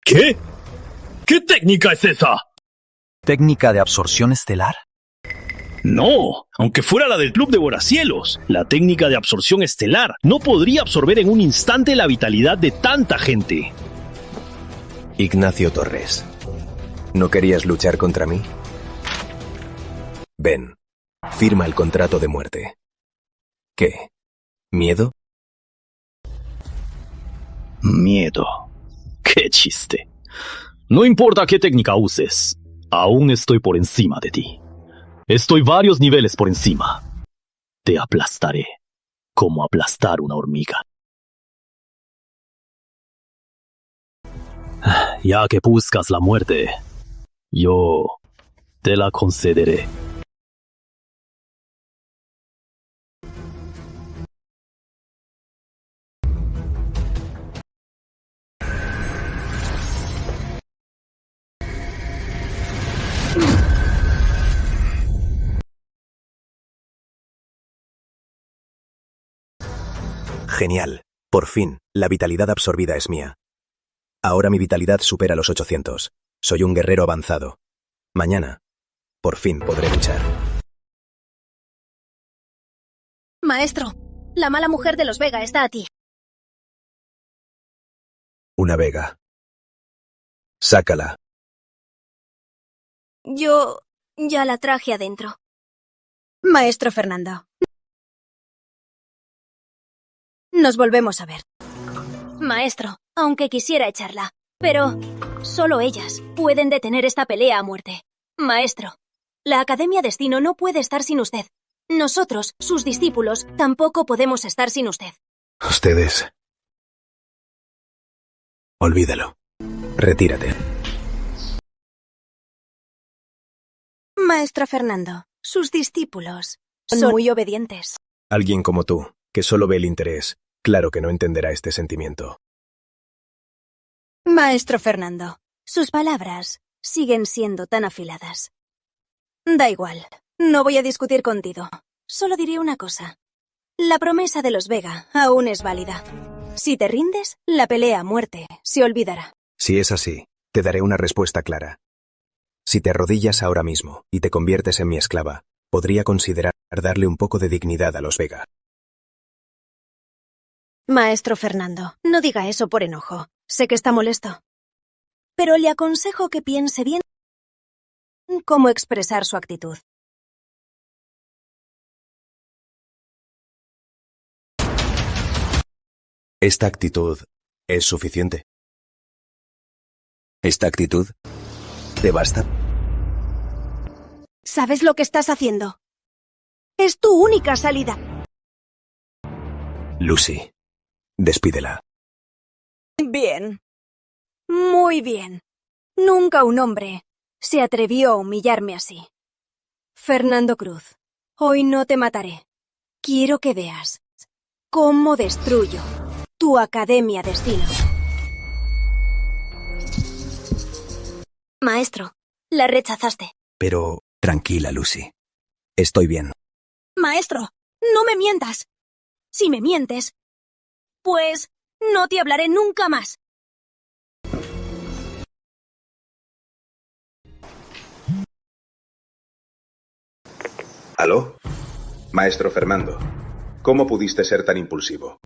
¿Qué? ¿Qué técnica es esa? ¿Técnica de absorción estelar? No, aunque fuera la del Club de Boracielos, la técnica de absorción estelar no podría absorber en un instante la vitalidad de tanta gente. Ignacio Torres, ¿no querías luchar contra mí? Ven, firma el contrato de muerte. ¿Qué? ¿Miedo? Miedo. ¡Qué chiste! No importa qué técnica uses, aún estoy por encima de ti. Estoy varios niveles por encima. Te aplastaré, como aplastar una hormiga. Ya que buscas la muerte, yo te la concederé. Genial. Por fin, la vitalidad absorbida es mía. Ahora mi vitalidad supera los 800. Soy un guerrero avanzado. Mañana, por fin podré luchar. Maestro, la mala mujer de los Vega está a ti. Una Vega. Sácala. Yo ya la traje adentro. Maestro Fernando. Nos volvemos a ver. Maestro, aunque quisiera echarla, pero solo ellas pueden detener esta pelea a muerte. Maestro, la Academia Destino no puede estar sin usted. Nosotros, sus discípulos, tampoco podemos estar sin usted. Ustedes. Olvídalo. Retírate. Maestro Fernando, sus discípulos son muy obedientes. Alguien como tú, que solo ve el interés, claro que no entenderá este sentimiento. Maestro Fernando, sus palabras siguen siendo tan afiladas. Da igual, no voy a discutir contigo. Solo diré una cosa. La promesa de los Vega aún es válida. Si te rindes, la pelea a muerte se olvidará. Si es así, te daré una respuesta clara. Si te arrodillas ahora mismo y te conviertes en mi esclava, podría considerar darle un poco de dignidad a los Vega. Maestro Fernando, no diga eso por enojo. Sé que está molesto. Pero le aconsejo que piense bien cómo expresar su actitud. ¿Esta actitud es suficiente? ¿Esta actitud te basta? ¿Sabes lo que estás haciendo? Es tu única salida. Lucy, despídela. Bien. Muy bien. Nunca un hombre se atrevió a humillarme así. Fernando Cruz, hoy no te mataré. Quiero que veas cómo destruyo tu Academia Destino. Maestro, la rechazaste. Pero tranquila, Lucy. Estoy bien. Maestro, no me mientas. Si me mientes, pues no te hablaré nunca más. ¿Aló? Maestro Fernando, ¿cómo pudiste ser tan impulsivo?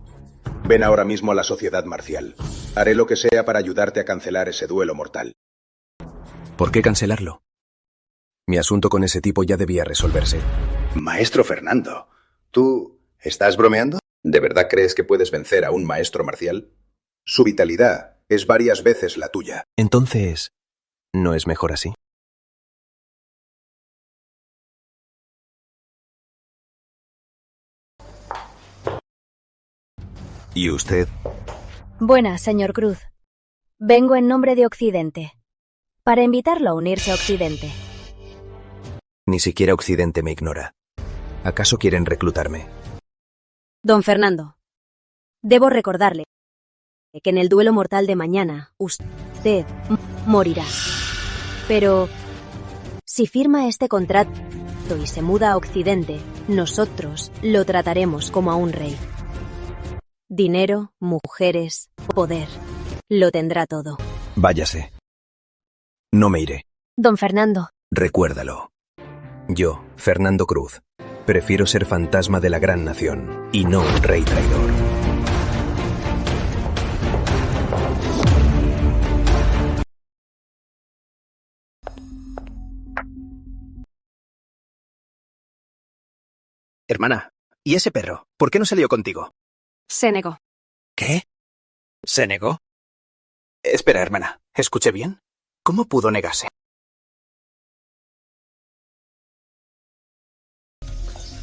Ven ahora mismo a la sociedad marcial. Haré lo que sea para ayudarte a cancelar ese duelo mortal. ¿Por qué cancelarlo? Mi asunto con ese tipo ya debía resolverse. Maestro Fernando, ¿tú estás bromeando? ¿De verdad crees que puedes vencer a un maestro marcial? Su vitalidad es varias veces la tuya. Entonces, ¿no es mejor así? ¿Y usted? Buenas, señor Cruz. Vengo en nombre de Occidente, para invitarlo a unirse a Occidente. Ni siquiera Occidente me ignora. ¿Acaso quieren reclutarme? Don Fernando, debo recordarle que en el duelo mortal de mañana, usted morirá. Pero si firma este contrato y se muda a Occidente, nosotros lo trataremos como a un rey. Dinero, mujeres, poder. Lo tendrá todo. Váyase. No me iré. Don Fernando. Recuérdalo. Yo, Fernando Cruz, prefiero ser fantasma de la gran nación y no un rey traidor. Hermana, ¿y ese perro? ¿Por qué no salió contigo? Se negó. ¿Qué? ¿Se negó? Espera, hermana, ¿escuché bien? ¿Cómo pudo negarse?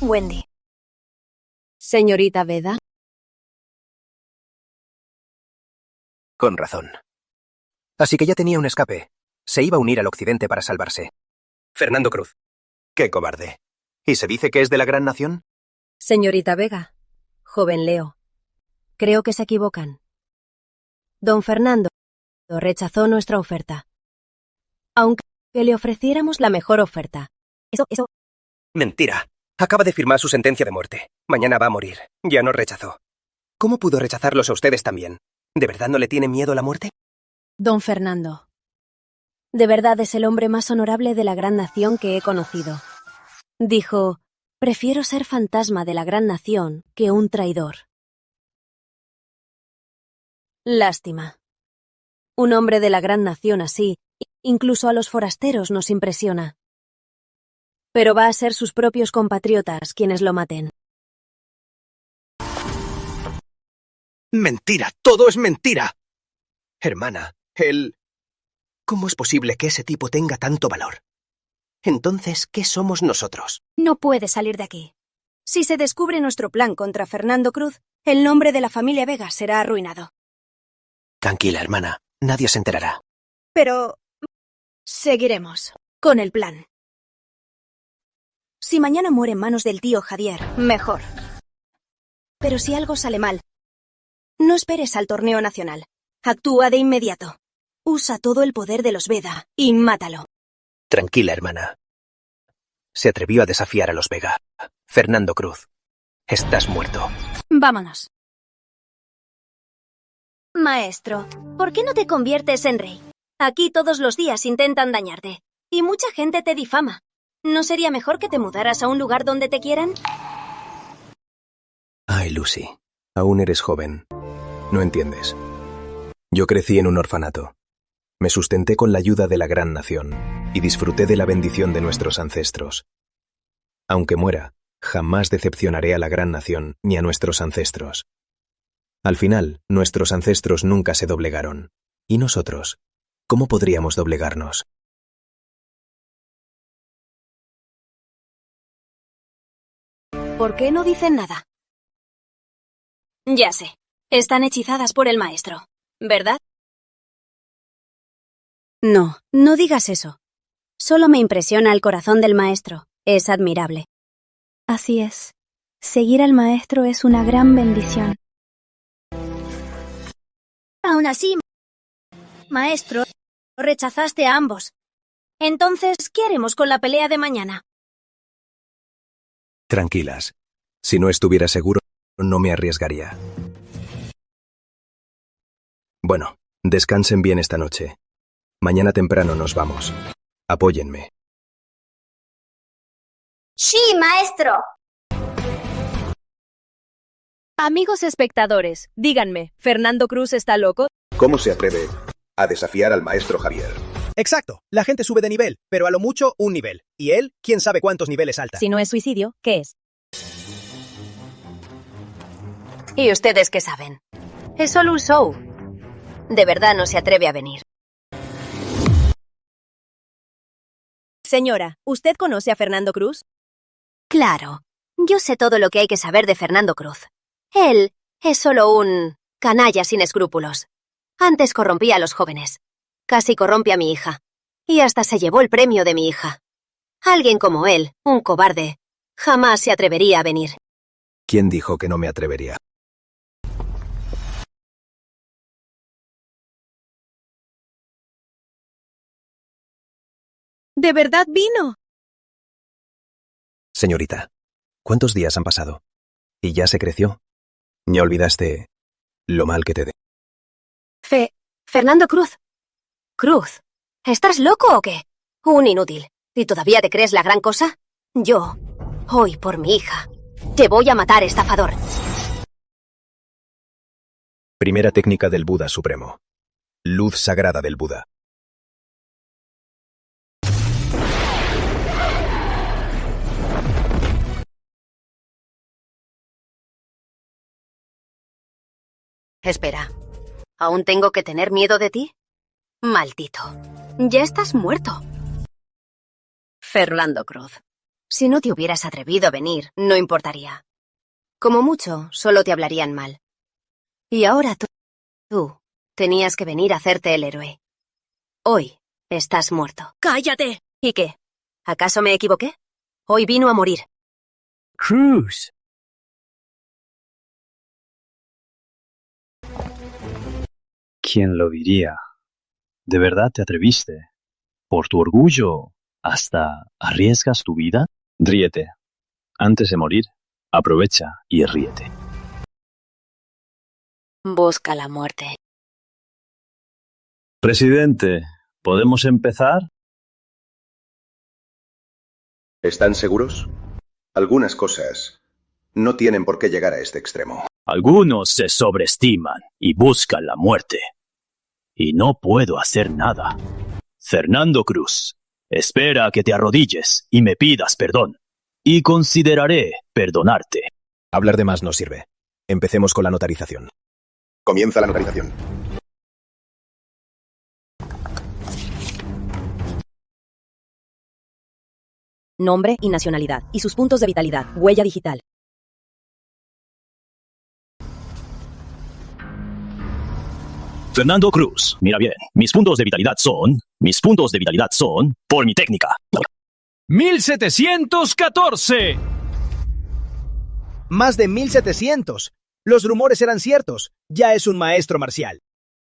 Wendy. Señorita Veda. Con razón. Así que ya tenía un escape. Se iba a unir al Occidente para salvarse. Fernando Cruz. Qué cobarde. ¿Y se dice que es de la gran nación? Señorita Vega. Joven Leo. Creo que se equivocan. Don Fernando rechazó nuestra oferta. Aunque le ofreciéramos la mejor oferta. Eso... Mentira. Acaba de firmar su sentencia de muerte. Mañana va a morir. Ya nos rechazó. ¿Cómo pudo rechazarlos a ustedes también? ¿De verdad no le tiene miedo a la muerte? Don Fernando, de verdad es el hombre más honorable de la gran nación que he conocido. Dijo, prefiero ser fantasma de la gran nación que un traidor. Lástima. Un hombre de la gran nación así, incluso a los forasteros nos impresiona. Pero va a ser sus propios compatriotas quienes lo maten. ¡Mentira! ¡Todo es mentira! Hermana, ¿cómo es posible que ese tipo tenga tanto valor? Entonces, ¿qué somos nosotros? No puede salir de aquí. Si se descubre nuestro plan contra Fernando Cruz, el nombre de la familia Vega será arruinado. Tranquila, hermana. Nadie se enterará. Pero seguiremos con el plan. Si mañana muere en manos del tío Javier, mejor. Pero si algo sale mal, no esperes al torneo nacional. Actúa de inmediato. Usa todo el poder de los Vega y mátalo. Tranquila, hermana. Se atrevió a desafiar a los Vega. Fernando Cruz, estás muerto. Vámonos. Maestro, ¿por qué no te conviertes en rey? Aquí todos los días intentan dañarte. Y mucha gente te difama. ¿No sería mejor que te mudaras a un lugar donde te quieran? Ay, Lucy, aún eres joven. No entiendes. Yo crecí en un orfanato. Me sustenté con la ayuda de la gran nación y disfruté de la bendición de nuestros ancestros. Aunque muera, jamás decepcionaré a la gran nación ni a nuestros ancestros. Al final, nuestros ancestros nunca se doblegaron. ¿Y nosotros? ¿Cómo podríamos doblegarnos? ¿Por qué no dicen nada? Ya sé. Están hechizadas por el maestro, ¿verdad? No, no digas eso. Solo me impresiona el corazón del maestro. Es admirable. Así es. Seguir al maestro es una gran bendición. Aún así, maestro, rechazaste a ambos. Entonces, ¿qué haremos con la pelea de mañana? Tranquilas. Si no estuviera seguro, no me arriesgaría. Bueno, descansen bien esta noche. Mañana temprano nos vamos. Apóyenme. Sí, maestro. Amigos espectadores, díganme, ¿Fernando Cruz está loco? ¿Cómo se atreve a desafiar al maestro Javier? Exacto. La gente sube de nivel, pero a lo mucho un nivel. Y él, quién sabe cuántos niveles salta. Si no es suicidio, ¿qué es? ¿Y ustedes qué saben? Es solo un show. De verdad no se atreve a venir. Señora, ¿usted conoce a Fernando Cruz? Claro. Yo sé todo lo que hay que saber de Fernando Cruz. Él es solo un canalla sin escrúpulos. Antes corrompía a los jóvenes. Casi corrompe a mi hija. Y hasta se llevó el premio de mi hija. Alguien como él, un cobarde, jamás se atrevería a venir. ¿Quién dijo que no me atrevería? ¿De verdad vino? Señorita, ¿cuántos días han pasado? ¿Y ya se creció? ¿Ya olvidaste lo mal que te dé? Fernando Cruz. Cruz, ¿estás loco o qué? Un inútil. ¿Y todavía te crees la gran cosa? Yo, hoy por mi hija, te voy a matar, estafador. Primera técnica del Buda Supremo. Luz sagrada del Buda. Espera, ¿aún tengo que tener miedo de ti? Maldito, ya estás muerto. Fernando Cruz, si no te hubieras atrevido a venir, no importaría. Como mucho, solo te hablarían mal. Y ahora tú tenías que venir a hacerte el héroe. Hoy estás muerto. ¡Cállate! ¿Y qué? ¿Acaso me equivoqué? Hoy vino a morir. Cruz. ¿Quién lo diría? ¿De verdad te atreviste? ¿Por tu orgullo hasta arriesgas tu vida? Ríete. Antes de morir, aprovecha y ríete. Busca la muerte. Presidente, ¿podemos empezar? ¿Están seguros? Algunas cosas no tienen por qué llegar a este extremo. Algunos se sobreestiman y buscan la muerte. Y no puedo hacer nada. Fernando Cruz, espera a que te arrodilles y me pidas perdón. Y consideraré perdonarte. Hablar de más no sirve. Empecemos con la notarización. Comienza la notarización. Nombre y nacionalidad. Y sus puntos de vitalidad. Huella digital. Fernando Cruz, mira bien, mis puntos de vitalidad son, por mi técnica. 1714. Más de 1700. Los rumores eran ciertos. Ya es un maestro marcial.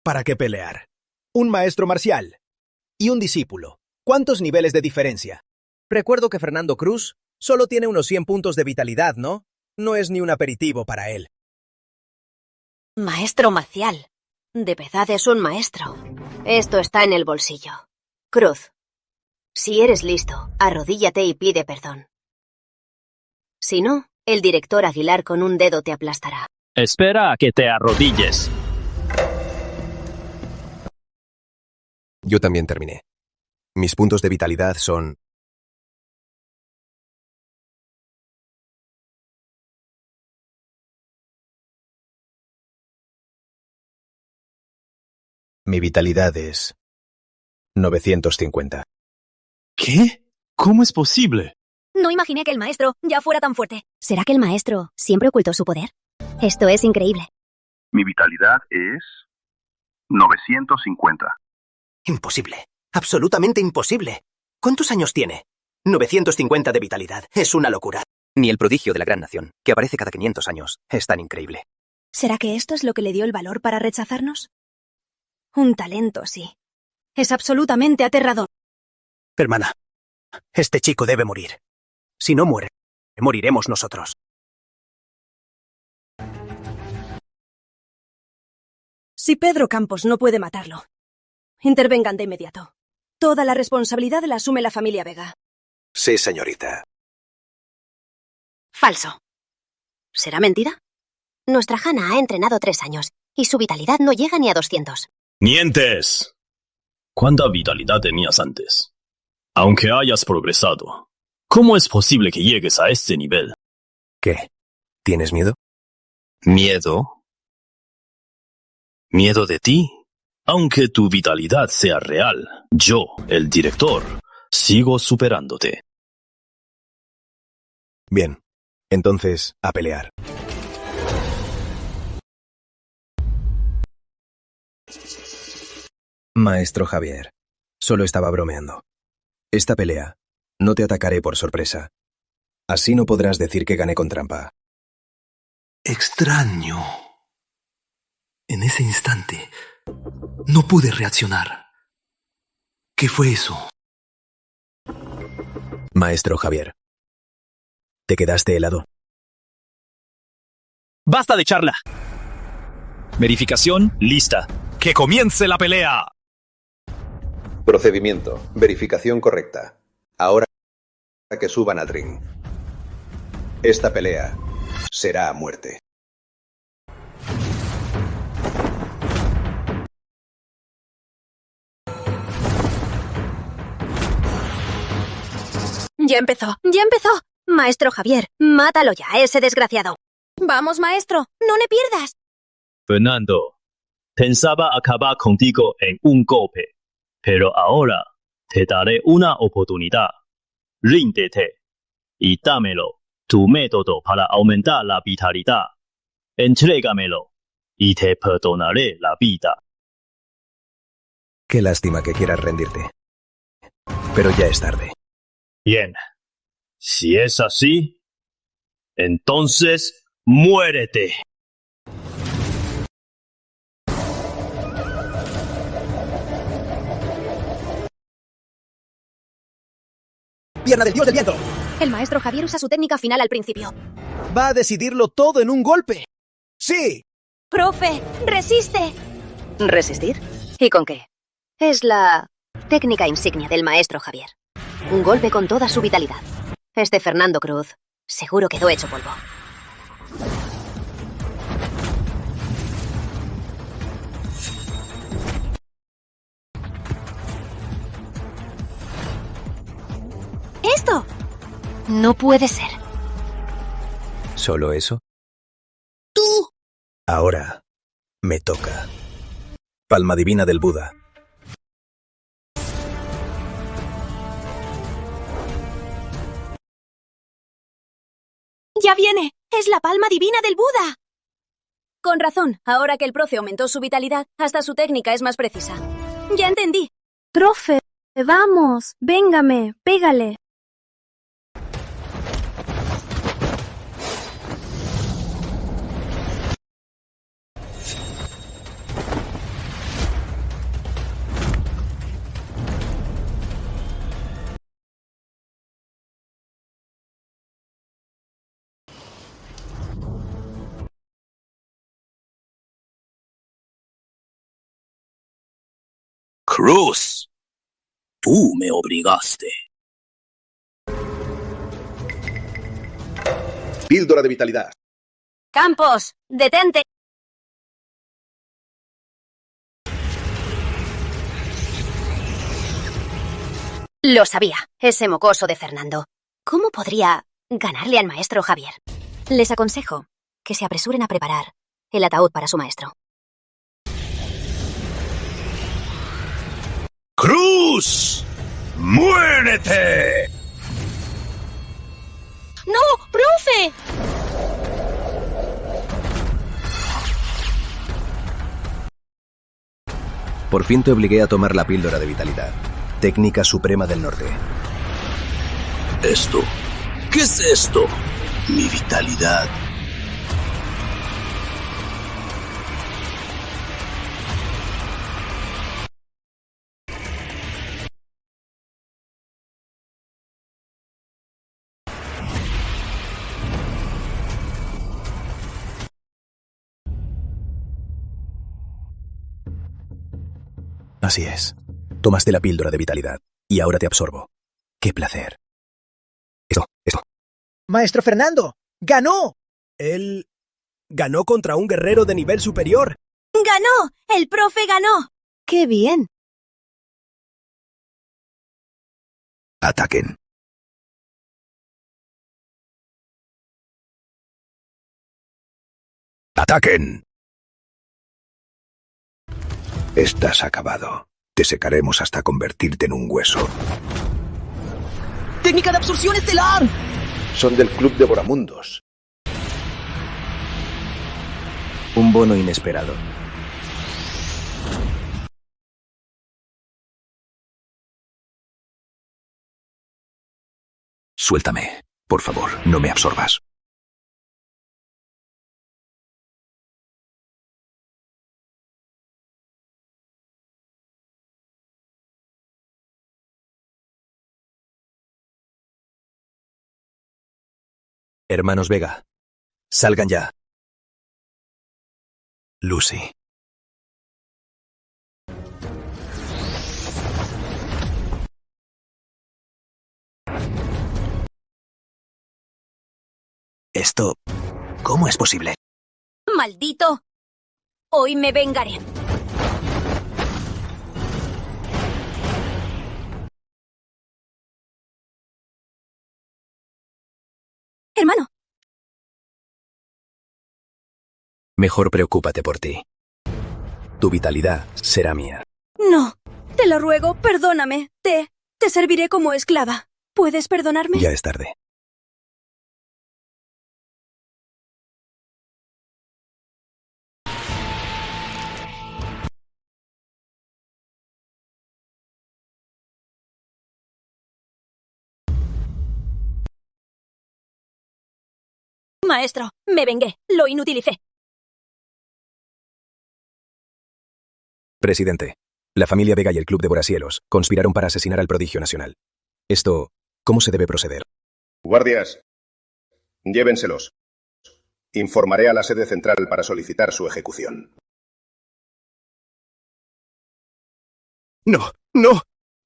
¿Para qué pelear? Un maestro marcial y un discípulo. ¿Cuántos niveles de diferencia? Recuerdo que Fernando Cruz solo tiene unos 100 puntos de vitalidad, ¿no? No es ni un aperitivo para él. Maestro marcial. De verdad es un maestro. Esto está en el bolsillo. Cruz, si eres listo, arrodíllate y pide perdón. Si no, el director Aguilar con un dedo te aplastará. Espera a que te arrodilles. Yo también terminé. Mis puntos de vitalidad son... Mi vitalidad es 950. ¿Qué? ¿Cómo es posible? No imaginé que el maestro ya fuera tan fuerte. ¿Será que el maestro siempre ocultó su poder? Esto es increíble. Mi vitalidad es 950. Imposible. Absolutamente imposible. ¿Cuántos años tiene? 950 de vitalidad. Es una locura. Ni el prodigio de la gran nación, que aparece cada 500 años, es tan increíble. ¿Será que esto es lo que le dio el valor para rechazarnos? Un talento, sí. Es absolutamente aterrador. Hermana, este chico debe morir. Si no muere, moriremos nosotros. Si Pedro Campos no puede matarlo, intervengan de inmediato. Toda la responsabilidad la asume la familia Vega. Sí, señorita. Falso. ¿Será mentira? Nuestra Hannah ha entrenado 3 años y su vitalidad no llega ni a 200. ¡Mientes! ¿Cuánta vitalidad tenías antes? Aunque hayas progresado, ¿cómo es posible que llegues a este nivel? ¿Qué? ¿Tienes miedo? ¿Miedo? ¿Miedo de ti? Aunque tu vitalidad sea real, yo, el director, sigo superándote. Bien, entonces, a pelear. Maestro Javier, solo estaba bromeando. Esta pelea, no te atacaré por sorpresa. Así no podrás decir que gané con trampa. Extraño. En ese instante, no pude reaccionar. ¿Qué fue eso? Maestro Javier, ¿te quedaste helado? ¡Basta de charla! Verificación lista. ¡Que comience la pelea! Procedimiento. Verificación correcta. Ahora que suban al ring. Esta pelea será a muerte. Ya empezó, ya empezó. Maestro Javier, mátalo ya, ese desgraciado. Vamos, maestro, no le pierdas. Fernando, pensaba acabar contigo en un golpe, pero ahora te daré una oportunidad. Ríndete y dámelo, tu método para aumentar la vitalidad. Entrégamelo y te perdonaré la vida. Qué lástima que quieras rendirte. Pero ya es tarde. Bien. Si es así, entonces muérete. ¡Pierna del dios del viento! El maestro Javier usa su técnica final al principio. Va a decidirlo todo en un golpe. ¡Sí! Profe, resiste. ¿Resistir? ¿Y con qué? Es la técnica insignia del maestro Javier. Un golpe con toda su vitalidad. Este Fernando Cruz seguro quedó hecho polvo. ¡Esto! No puede ser. ¿Solo eso? ¡Tú! Ahora me toca. Palma divina del Buda. ¡Ya viene! ¡Es la palma divina del Buda! Con razón, ahora que el profe aumentó su vitalidad, hasta su técnica es más precisa. Ya entendí. Profe, vamos, véngame, pégale. Cruz, tú me obligaste. Píldora de vitalidad. Campos, detente. Lo sabía, ese mocoso de Fernando. ¿Cómo podría ganarle al maestro Javier? Les aconsejo que se apresuren a preparar el ataúd para su maestro. ¡Cruz! ¡Muérete! ¡No, profe! Por fin te obligué a tomar la píldora de vitalidad. Técnica suprema del norte. ¿Esto? ¿Qué es esto? Mi vitalidad. Así es. Tomaste la píldora de vitalidad y ahora te absorbo. ¡Qué placer! Esto. Maestro Fernando, ¡ganó! Él ganó contra un guerrero de nivel superior. ¡Ganó! ¡El profe ganó! ¡Qué bien! Ataquen. ¡Ataquen! Estás acabado. Te secaremos hasta convertirte en un hueso. ¡Técnica de absorción estelar! Son del Club de Boramundos. Un bono inesperado. Suéltame. Por favor, no me absorbas. Hermanos Vega, salgan ya. Lucy. Esto... ¿cómo es posible? ¡Maldito! Hoy me vengaré. Hermano. Mejor preocúpate por ti. Tu vitalidad será mía. No, te lo ruego, perdóname. Te serviré como esclava. ¿Puedes perdonarme? Ya es tarde. Maestro, me vengué. Lo inutilicé. Presidente, la familia Vega y el Club de Borasielos conspiraron para asesinar al prodigio nacional. Esto, ¿cómo se debe proceder? Guardias, llévenselos. Informaré a la sede central para solicitar su ejecución. No, no.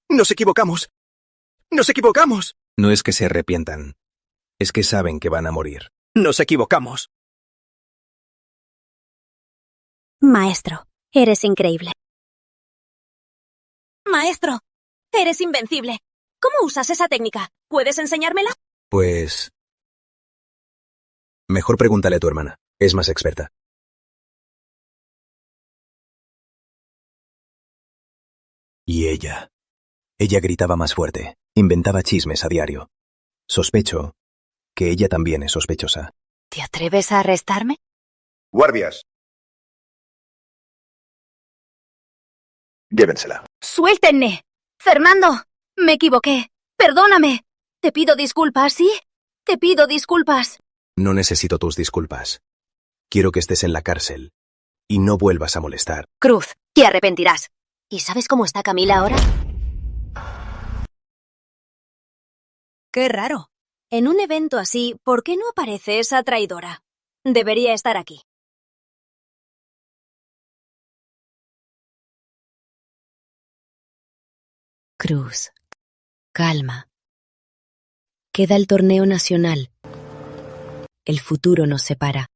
Nos equivocamos. Nos equivocamos. No es que se arrepientan. Es que saben que van a morir. Nos equivocamos. Maestro, eres increíble. Maestro, eres invencible. ¿Cómo usas esa técnica? ¿Puedes enseñármela? Pues... Mejor pregúntale a tu hermana. Es más experta. Y ella. Ella gritaba más fuerte. Inventaba chismes a diario. Sospecho que ella también es sospechosa. ¿Te atreves a arrestarme? Guardias. Llévensela. ¡Suéltenme! Fernando, me equivoqué. Perdóname. Te pido disculpas, ¿sí? Te pido disculpas. No necesito tus disculpas. Quiero que estés en la cárcel y no vuelvas a molestar. Cruz, te arrepentirás. ¿Y sabes cómo está Camila ahora? Qué raro. En un evento así, ¿por qué no aparece esa traidora? Debería estar aquí. Cruz, calma. Queda el torneo nacional. El futuro nos separa.